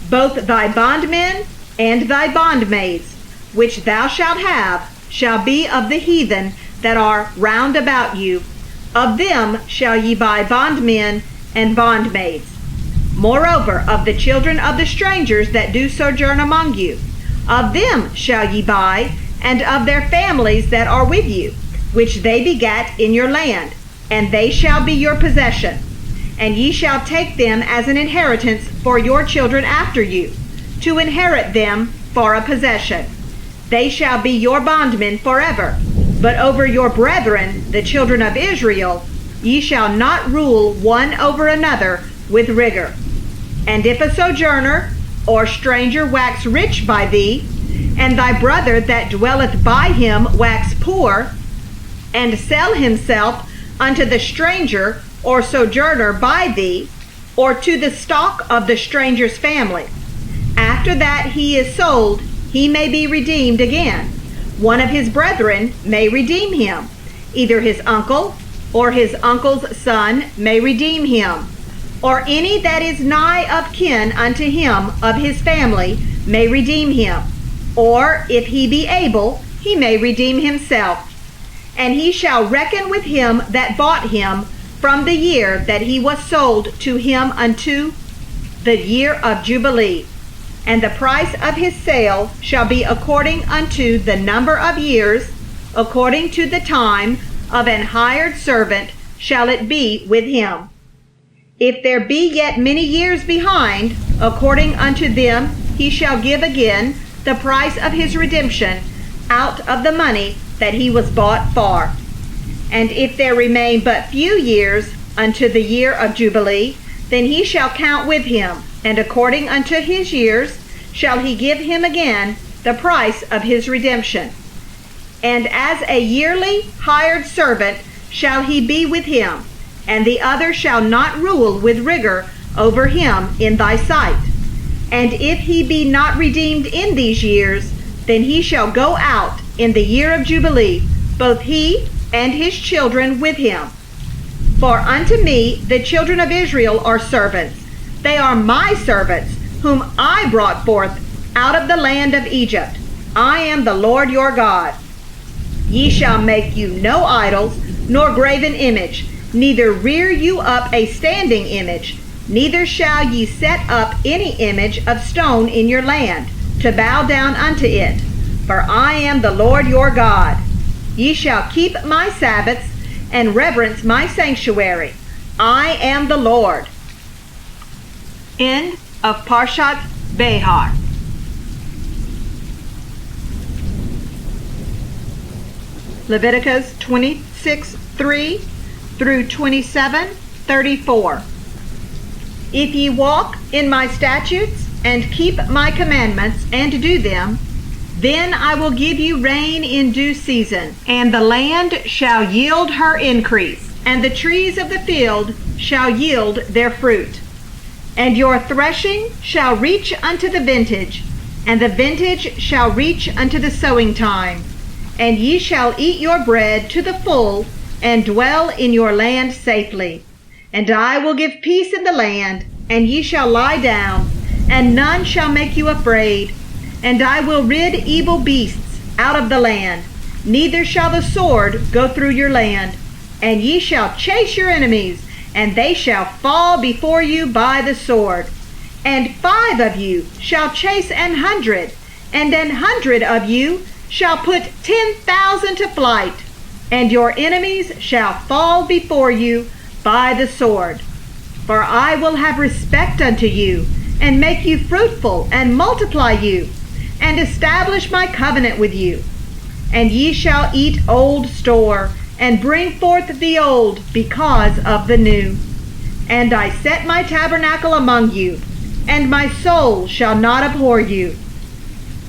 Both thy bondmen and thy bondmaids, which thou shalt have, shall be of the heathen that are round about you. Of them shall ye buy bondmen and bondmaids. Moreover, of the children of the strangers that do sojourn among you, of them shall ye buy, and of their families that are with you, which they begat in your land, and they shall be your possession. And ye shall take them as an inheritance for your children after you, to inherit them for a possession. They shall be your bondmen forever. But over your brethren, the children of Israel, ye shall not rule one over another with rigor. And if a sojourner or stranger wax rich by thee, and thy brother that dwelleth by him wax poor, and sell himself unto the stranger or sojourner by thee, or to the stock of the stranger's family, after that he is sold, he may be redeemed again. One of his brethren may redeem him, either his uncle or his uncle's son may redeem him, or any that is nigh of kin unto him of his family may redeem him, or if he be able, he may redeem himself. And he shall reckon with him that bought him from the year that he was sold to him unto the year of Jubilee. And the price of his sale shall be according unto the number of years, according to the time of an hired servant shall it be with him. If there be yet many years behind, according unto them he shall give again the price of his redemption out of the money that he was bought for. And if there remain but few years unto the year of Jubilee, then he shall count with him, and according unto his years shall he give him again the price of his redemption. And as a yearly hired servant shall he be with him, and the other shall not rule with rigor over him in thy sight. And if he be not redeemed in these years, then he shall go out in the year of Jubilee, both he and his children with him. For unto me the children of Israel are servants. They are my servants, whom I brought forth out of the land of Egypt. I am the Lord your God. Ye shall make you no idols, nor graven image, neither rear you up a standing image, neither shall ye set up any image of stone in your land, to bow down unto it. For I am the Lord your God. Ye shall keep my Sabbaths, and reverence my sanctuary. I am the Lord. End of Parshat Behar. Leviticus 26:3 through 27:34. If ye walk in my statutes and keep my commandments, and do them, then I will give you rain in due season, and the land shall yield her increase, and the trees of the field shall yield their fruit. And your threshing shall reach unto the vintage, and the vintage shall reach unto the sowing time. And ye shall eat your bread to the full, and dwell in your land safely. And I will give peace in the land, and ye shall lie down, and none shall make you afraid. And I will rid evil beasts out of the land, neither shall the sword go through your land. And ye shall chase your enemies, and they shall fall before you by the sword. And 5 of you shall chase 100, and 100 of you shall put 10,000 to flight. And your enemies shall fall before you by the sword. For I will have respect unto you, and make you fruitful, and multiply you, and establish my covenant with you. And ye shall eat old store, and bring forth the old because of the new. And I set my tabernacle among you, and my soul shall not abhor you.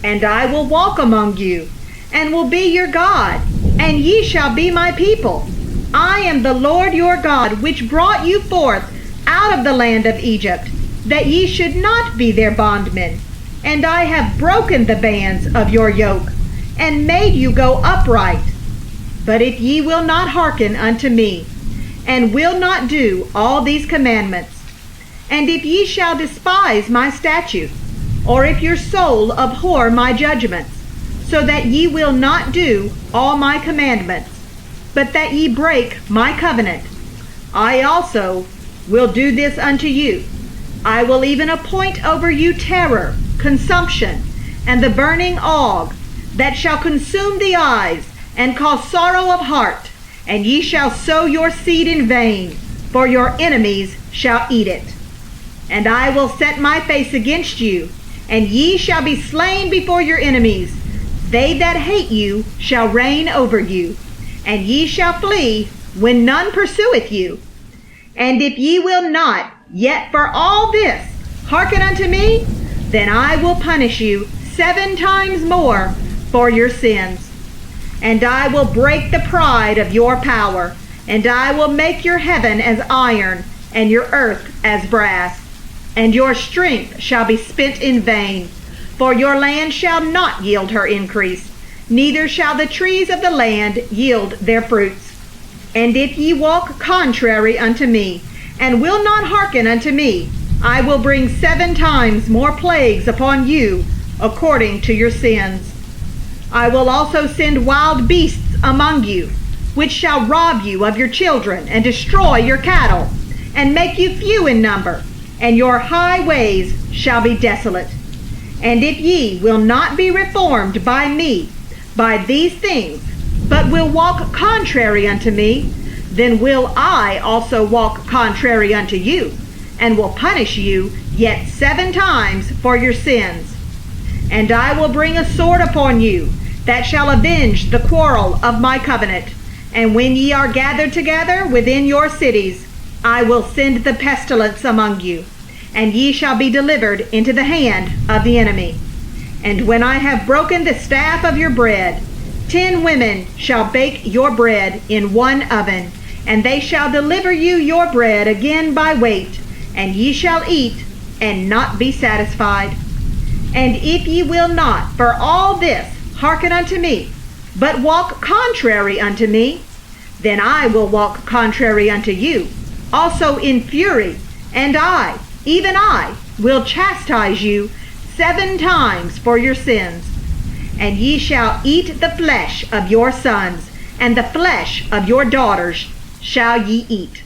And I will walk among you, and will be your God, and ye shall be my people. I am the Lord your God, which brought you forth out of the land of Egypt, that ye should not be their bondmen. And I have broken the bands of your yoke, and made you go upright. But if ye will not hearken unto me, and will not do all these commandments, and if ye shall despise my statutes, or if your soul abhor my judgments, so that ye will not do all my commandments, but that ye break my covenant, I also will do this unto you. I will even appoint over you terror, consumption, and the burning ague, that shall consume the eyes, and cause sorrow of heart. And ye shall sow your seed in vain, for your enemies shall eat it. And I will set my face against you, and ye shall be slain before your enemies. They that hate you shall reign over you, and ye shall flee when none pursueth you. And if ye will not, yet for all this, hearken unto me, then I will punish you 7 times more for your sins. And I will break the pride of your power, and I will make your heaven as iron, and your earth as brass. And your strength shall be spent in vain, for your land shall not yield her increase, neither shall the trees of the land yield their fruits. And if ye walk contrary unto me, and will not hearken unto me, I will bring 7 times more plagues upon you, according to your sins. I will also send wild beasts among you, which shall rob you of your children, and destroy your cattle, and make you few in number, and your highways shall be desolate. And if ye will not be reformed by me, by these things, but will walk contrary unto me, then will I also walk contrary unto you, and will punish you yet 7 times for your sins. And I will bring a sword upon you, that shall avenge the quarrel of my covenant. And when ye are gathered together within your cities, I will send the pestilence among you, and ye shall be delivered into the hand of the enemy. And when I have broken the staff of your bread, 10 women shall bake your bread in one oven, and they shall deliver you your bread again by weight, and ye shall eat and not be satisfied. And if ye will not for all this hearken unto me, but walk contrary unto me, then I will walk contrary unto you, also in fury, and I, even I, will chastise you 7 times for your sins. And ye shall eat the flesh of your sons, and the flesh of your daughters shall ye eat.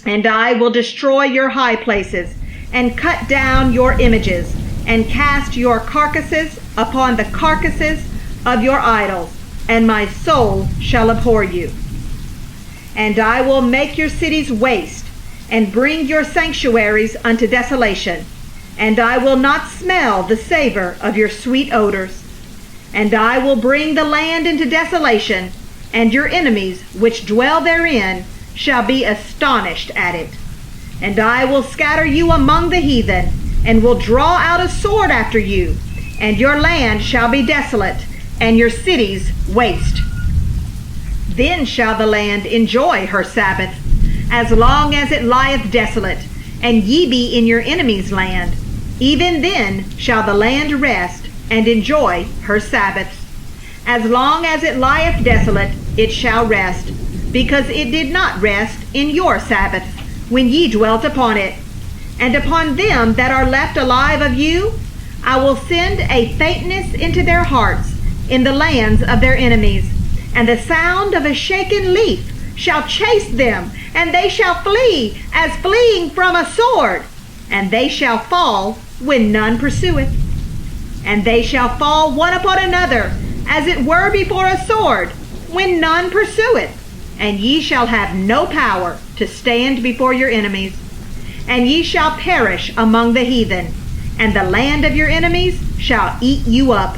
And I will destroy your high places, and cut down your images, and cast your carcasses upon the carcasses of your idols, and my soul shall abhor you. And I will make your cities waste, and bring your sanctuaries unto desolation, and I will not smell the savor of your sweet odors. And I will bring the land into desolation, and your enemies which dwell therein shall be astonished at it. And I will scatter you among the heathen, and will draw out a sword after you, and your land shall be desolate, and your cities waste. Then shall the land enjoy her Sabbath, as long as it lieth desolate, and ye be in your enemy's land. Even then shall the land rest, and enjoy her Sabbaths. As long as it lieth desolate, it shall rest, because it did not rest in your Sabbaths, when ye dwelt upon it. And upon them that are left alive of you, I will send a faintness into their hearts in the lands of their enemies, and the sound of a shaken leaf shall chase them, and they shall flee as fleeing from a sword, and they shall fall when none pursueth. And they shall fall one upon another, as it were before a sword, when none pursueth. And ye shall have no power to stand before your enemies. And ye shall perish among the heathen, and the land of your enemies shall eat you up.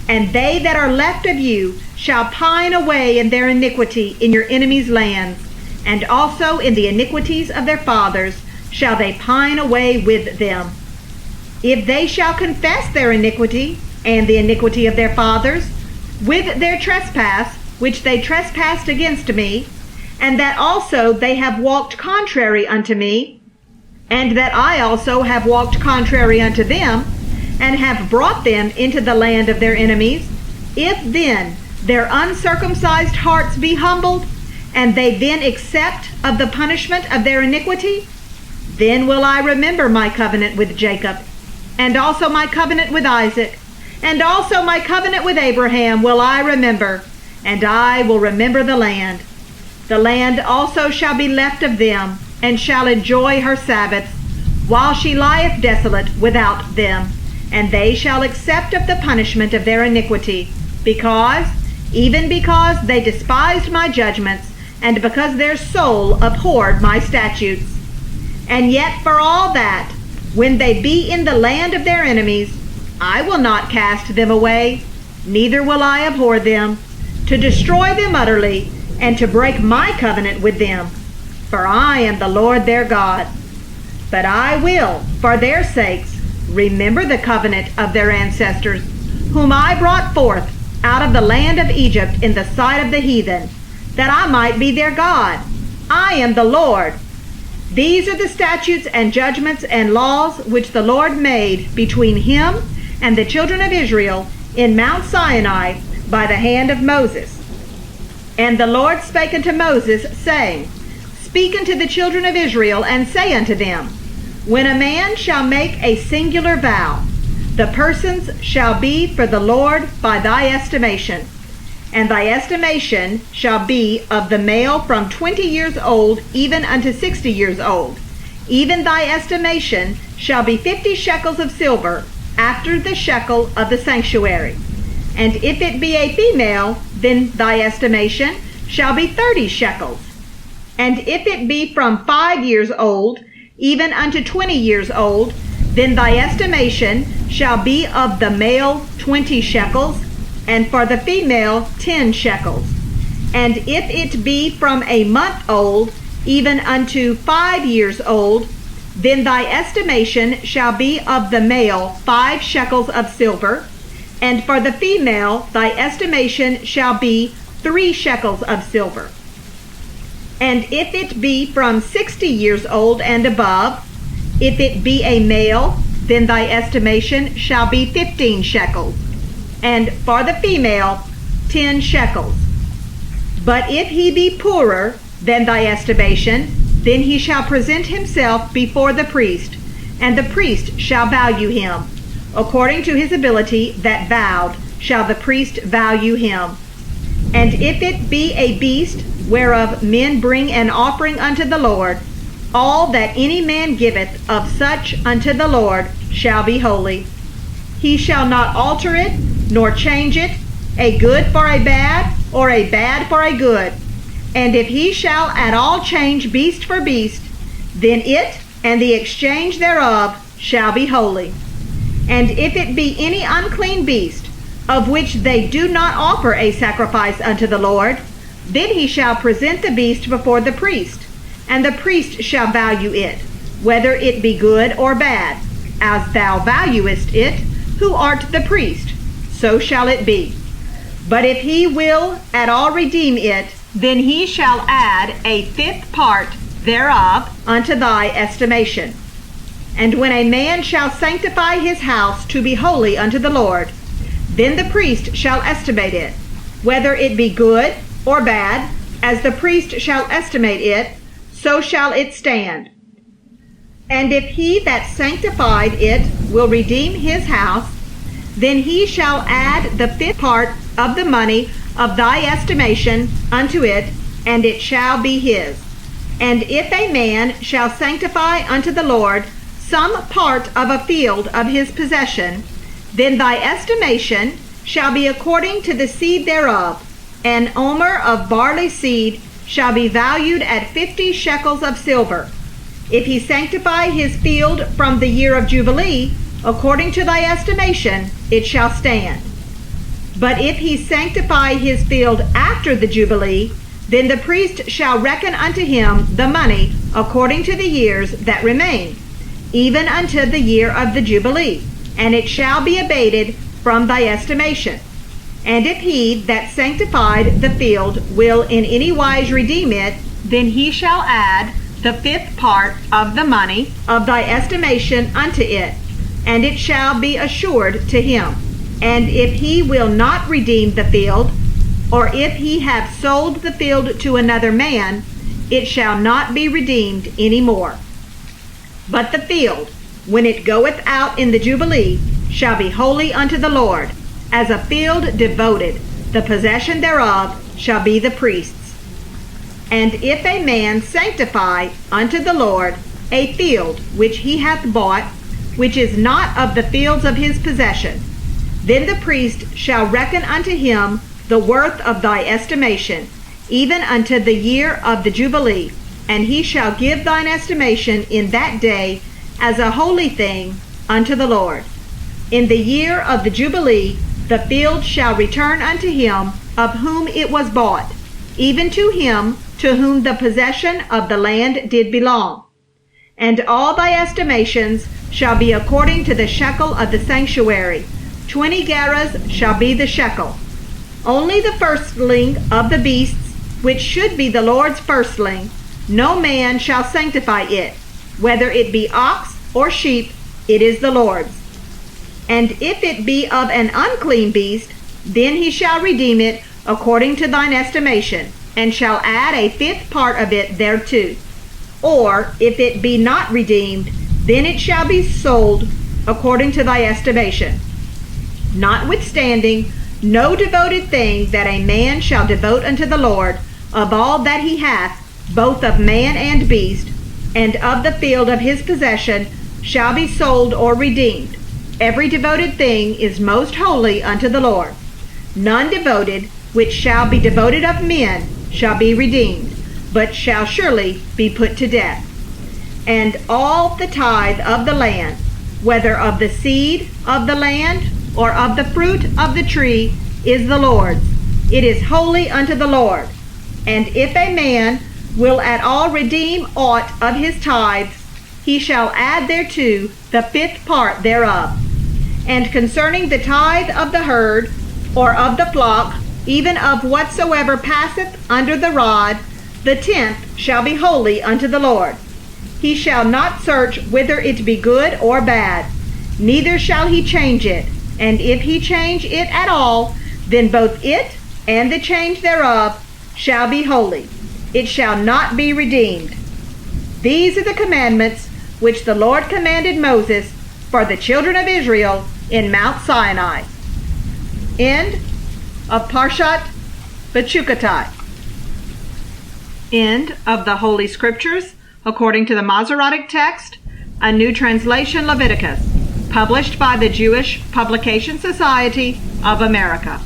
And they that are left of you shall pine away in their iniquity in your enemies' lands, and also in the iniquities of their fathers shall they pine away with them. If they shall confess their iniquity and the iniquity of their fathers, with their trespass which they trespassed against me, and that also they have walked contrary unto me, and that I also have walked contrary unto them, and have brought them into the land of their enemies, if then their uncircumcised hearts be humbled, and they then accept of the punishment of their iniquity, then will I remember my covenant with Jacob, and also my covenant with Isaac, and also my covenant with Abraham will I remember, and I will remember the land. The land also shall be left of them, and shall enjoy her Sabbaths, while she lieth desolate without them, and they shall accept of the punishment of their iniquity, even because they despised my judgments, and because their soul abhorred my statutes. And yet for all that, when they be in the land of their enemies, I will not cast them away, neither will I abhor them, to destroy them utterly, and to break my covenant with them. For I am the Lord their God. But I will, for their sakes, remember the covenant of their ancestors, whom I brought forth out of the land of Egypt in the sight of the heathen, that I might be their God. I am the Lord. These are the statutes and judgments and laws which the Lord made between him and the children of Israel in Mount Sinai by the hand of Moses. And the Lord spake unto Moses, saying, Speak unto the children of Israel, and say unto them, When a man shall make a singular vow, the persons shall be for the Lord by thy estimation. And thy estimation shall be of the male from 20 years old even unto 60 years old. Even thy estimation shall be 50 shekels of silver, after the shekel of the sanctuary. And if it be a female, then thy estimation shall be 30 shekels. And if it be from 5 years old even unto 20 years old, then thy estimation shall be of the male 20 shekels, and for the female 10 shekels. And if it be from a month old even unto 5 years old, then thy estimation shall be of the male 5 shekels of silver, and for the female thy estimation shall be 3 shekels of silver. And if it be from 60 years old and above, if it be a male, then thy estimation shall be 15 shekels, and for the female 10 shekels. But if he be poorer than thy estimation, then he shall present himself before the priest, and the priest shall value him. According to his ability that vowed shall the priest value him. And if it be a beast whereof men bring an offering unto the Lord, all that any man giveth of such unto the Lord shall be holy. He shall not alter it, nor change it, a good for a bad, or a bad for a good. And if he shall at all change beast for beast, then it and the exchange thereof shall be holy. And if it be any unclean beast, of which they do not offer a sacrifice unto the Lord, then he shall present the beast before the priest, and the priest shall value it, whether it be good or bad, as thou valuest it, who art the priest, so shall it be. But if he will at all redeem it, then he shall add a fifth part thereof unto thy estimation. And when a man shall sanctify his house to be holy unto the Lord, then the priest shall estimate it, whether it be good or bad, as the priest shall estimate it, so shall it stand. And if he that sanctified it will redeem his house, then he shall add the fifth part of the money of thy estimation unto it, and it shall be his. And if a man shall sanctify unto the Lord some part of a field of his possession, then thy estimation shall be according to the seed thereof. An omer of barley seed shall be valued at 50 shekels of silver. If he sanctify his field from the year of Jubilee, according to thy estimation, it shall stand. But if he sanctify his field after the Jubilee, then the priest shall reckon unto him the money according to the years that remain, even unto the year of the Jubilee, and it shall be abated from thy estimation. And if he that sanctified the field will in any wise redeem it, then he shall add the fifth part of the money of thy estimation unto it, and it shall be assured to him. And if he will not redeem the field, or if he have sold the field to another man, it shall not be redeemed any more. But the field, when it goeth out in the Jubilee, shall be holy unto the Lord, as a field devoted. The possession thereof shall be the priest's. And if a man sanctify unto the Lord a field which he hath bought, which is not of the fields of his possession, then the priest shall reckon unto him the worth of thy estimation, even unto the year of the Jubilee, and he shall give thine estimation in that day as a holy thing unto the Lord. In the year of the Jubilee the field shall return unto him of whom it was bought, even to him to whom the possession of the land did belong. And all thy estimations shall be according to the shekel of the sanctuary. 20 gerahs shall be the shekel. Only the firstling of the beasts, which should be the Lord's firstling, no man shall sanctify it, whether it be ox or sheep, it is the Lord's. And if it be of an unclean beast, then he shall redeem it according to thine estimation, and shall add a fifth part of it thereto. Or if it be not redeemed, then it shall be sold according to thy estimation. Notwithstanding, no devoted thing that a man shall devote unto the Lord, of all that he hath, both of man and beast, and of the field of his possession, shall be sold or redeemed. Every devoted thing is most holy unto the Lord. None devoted, which shall be devoted of men, shall be redeemed, but shall surely be put to death. And all the tithe of the land, whether of the seed of the land or of the fruit of the tree, is the Lord's. It is holy unto the Lord. And if a man will at all redeem aught of his tithes, he shall add thereto the fifth part thereof. And concerning the tithe of the herd, or of the flock, even of whatsoever passeth under the rod, the 10th shall be holy unto the Lord. He shall not search whether it be good or bad, neither shall he change it. And if he change it at all, then both it and the change thereof shall be holy. It shall not be redeemed. These are the commandments which the Lord commanded Moses for the children of Israel in Mount Sinai. End of Parshat Vayikra. End of the Holy Scriptures according to the Masoretic text, a new translation Leviticus, published by the Jewish Publication Society of America.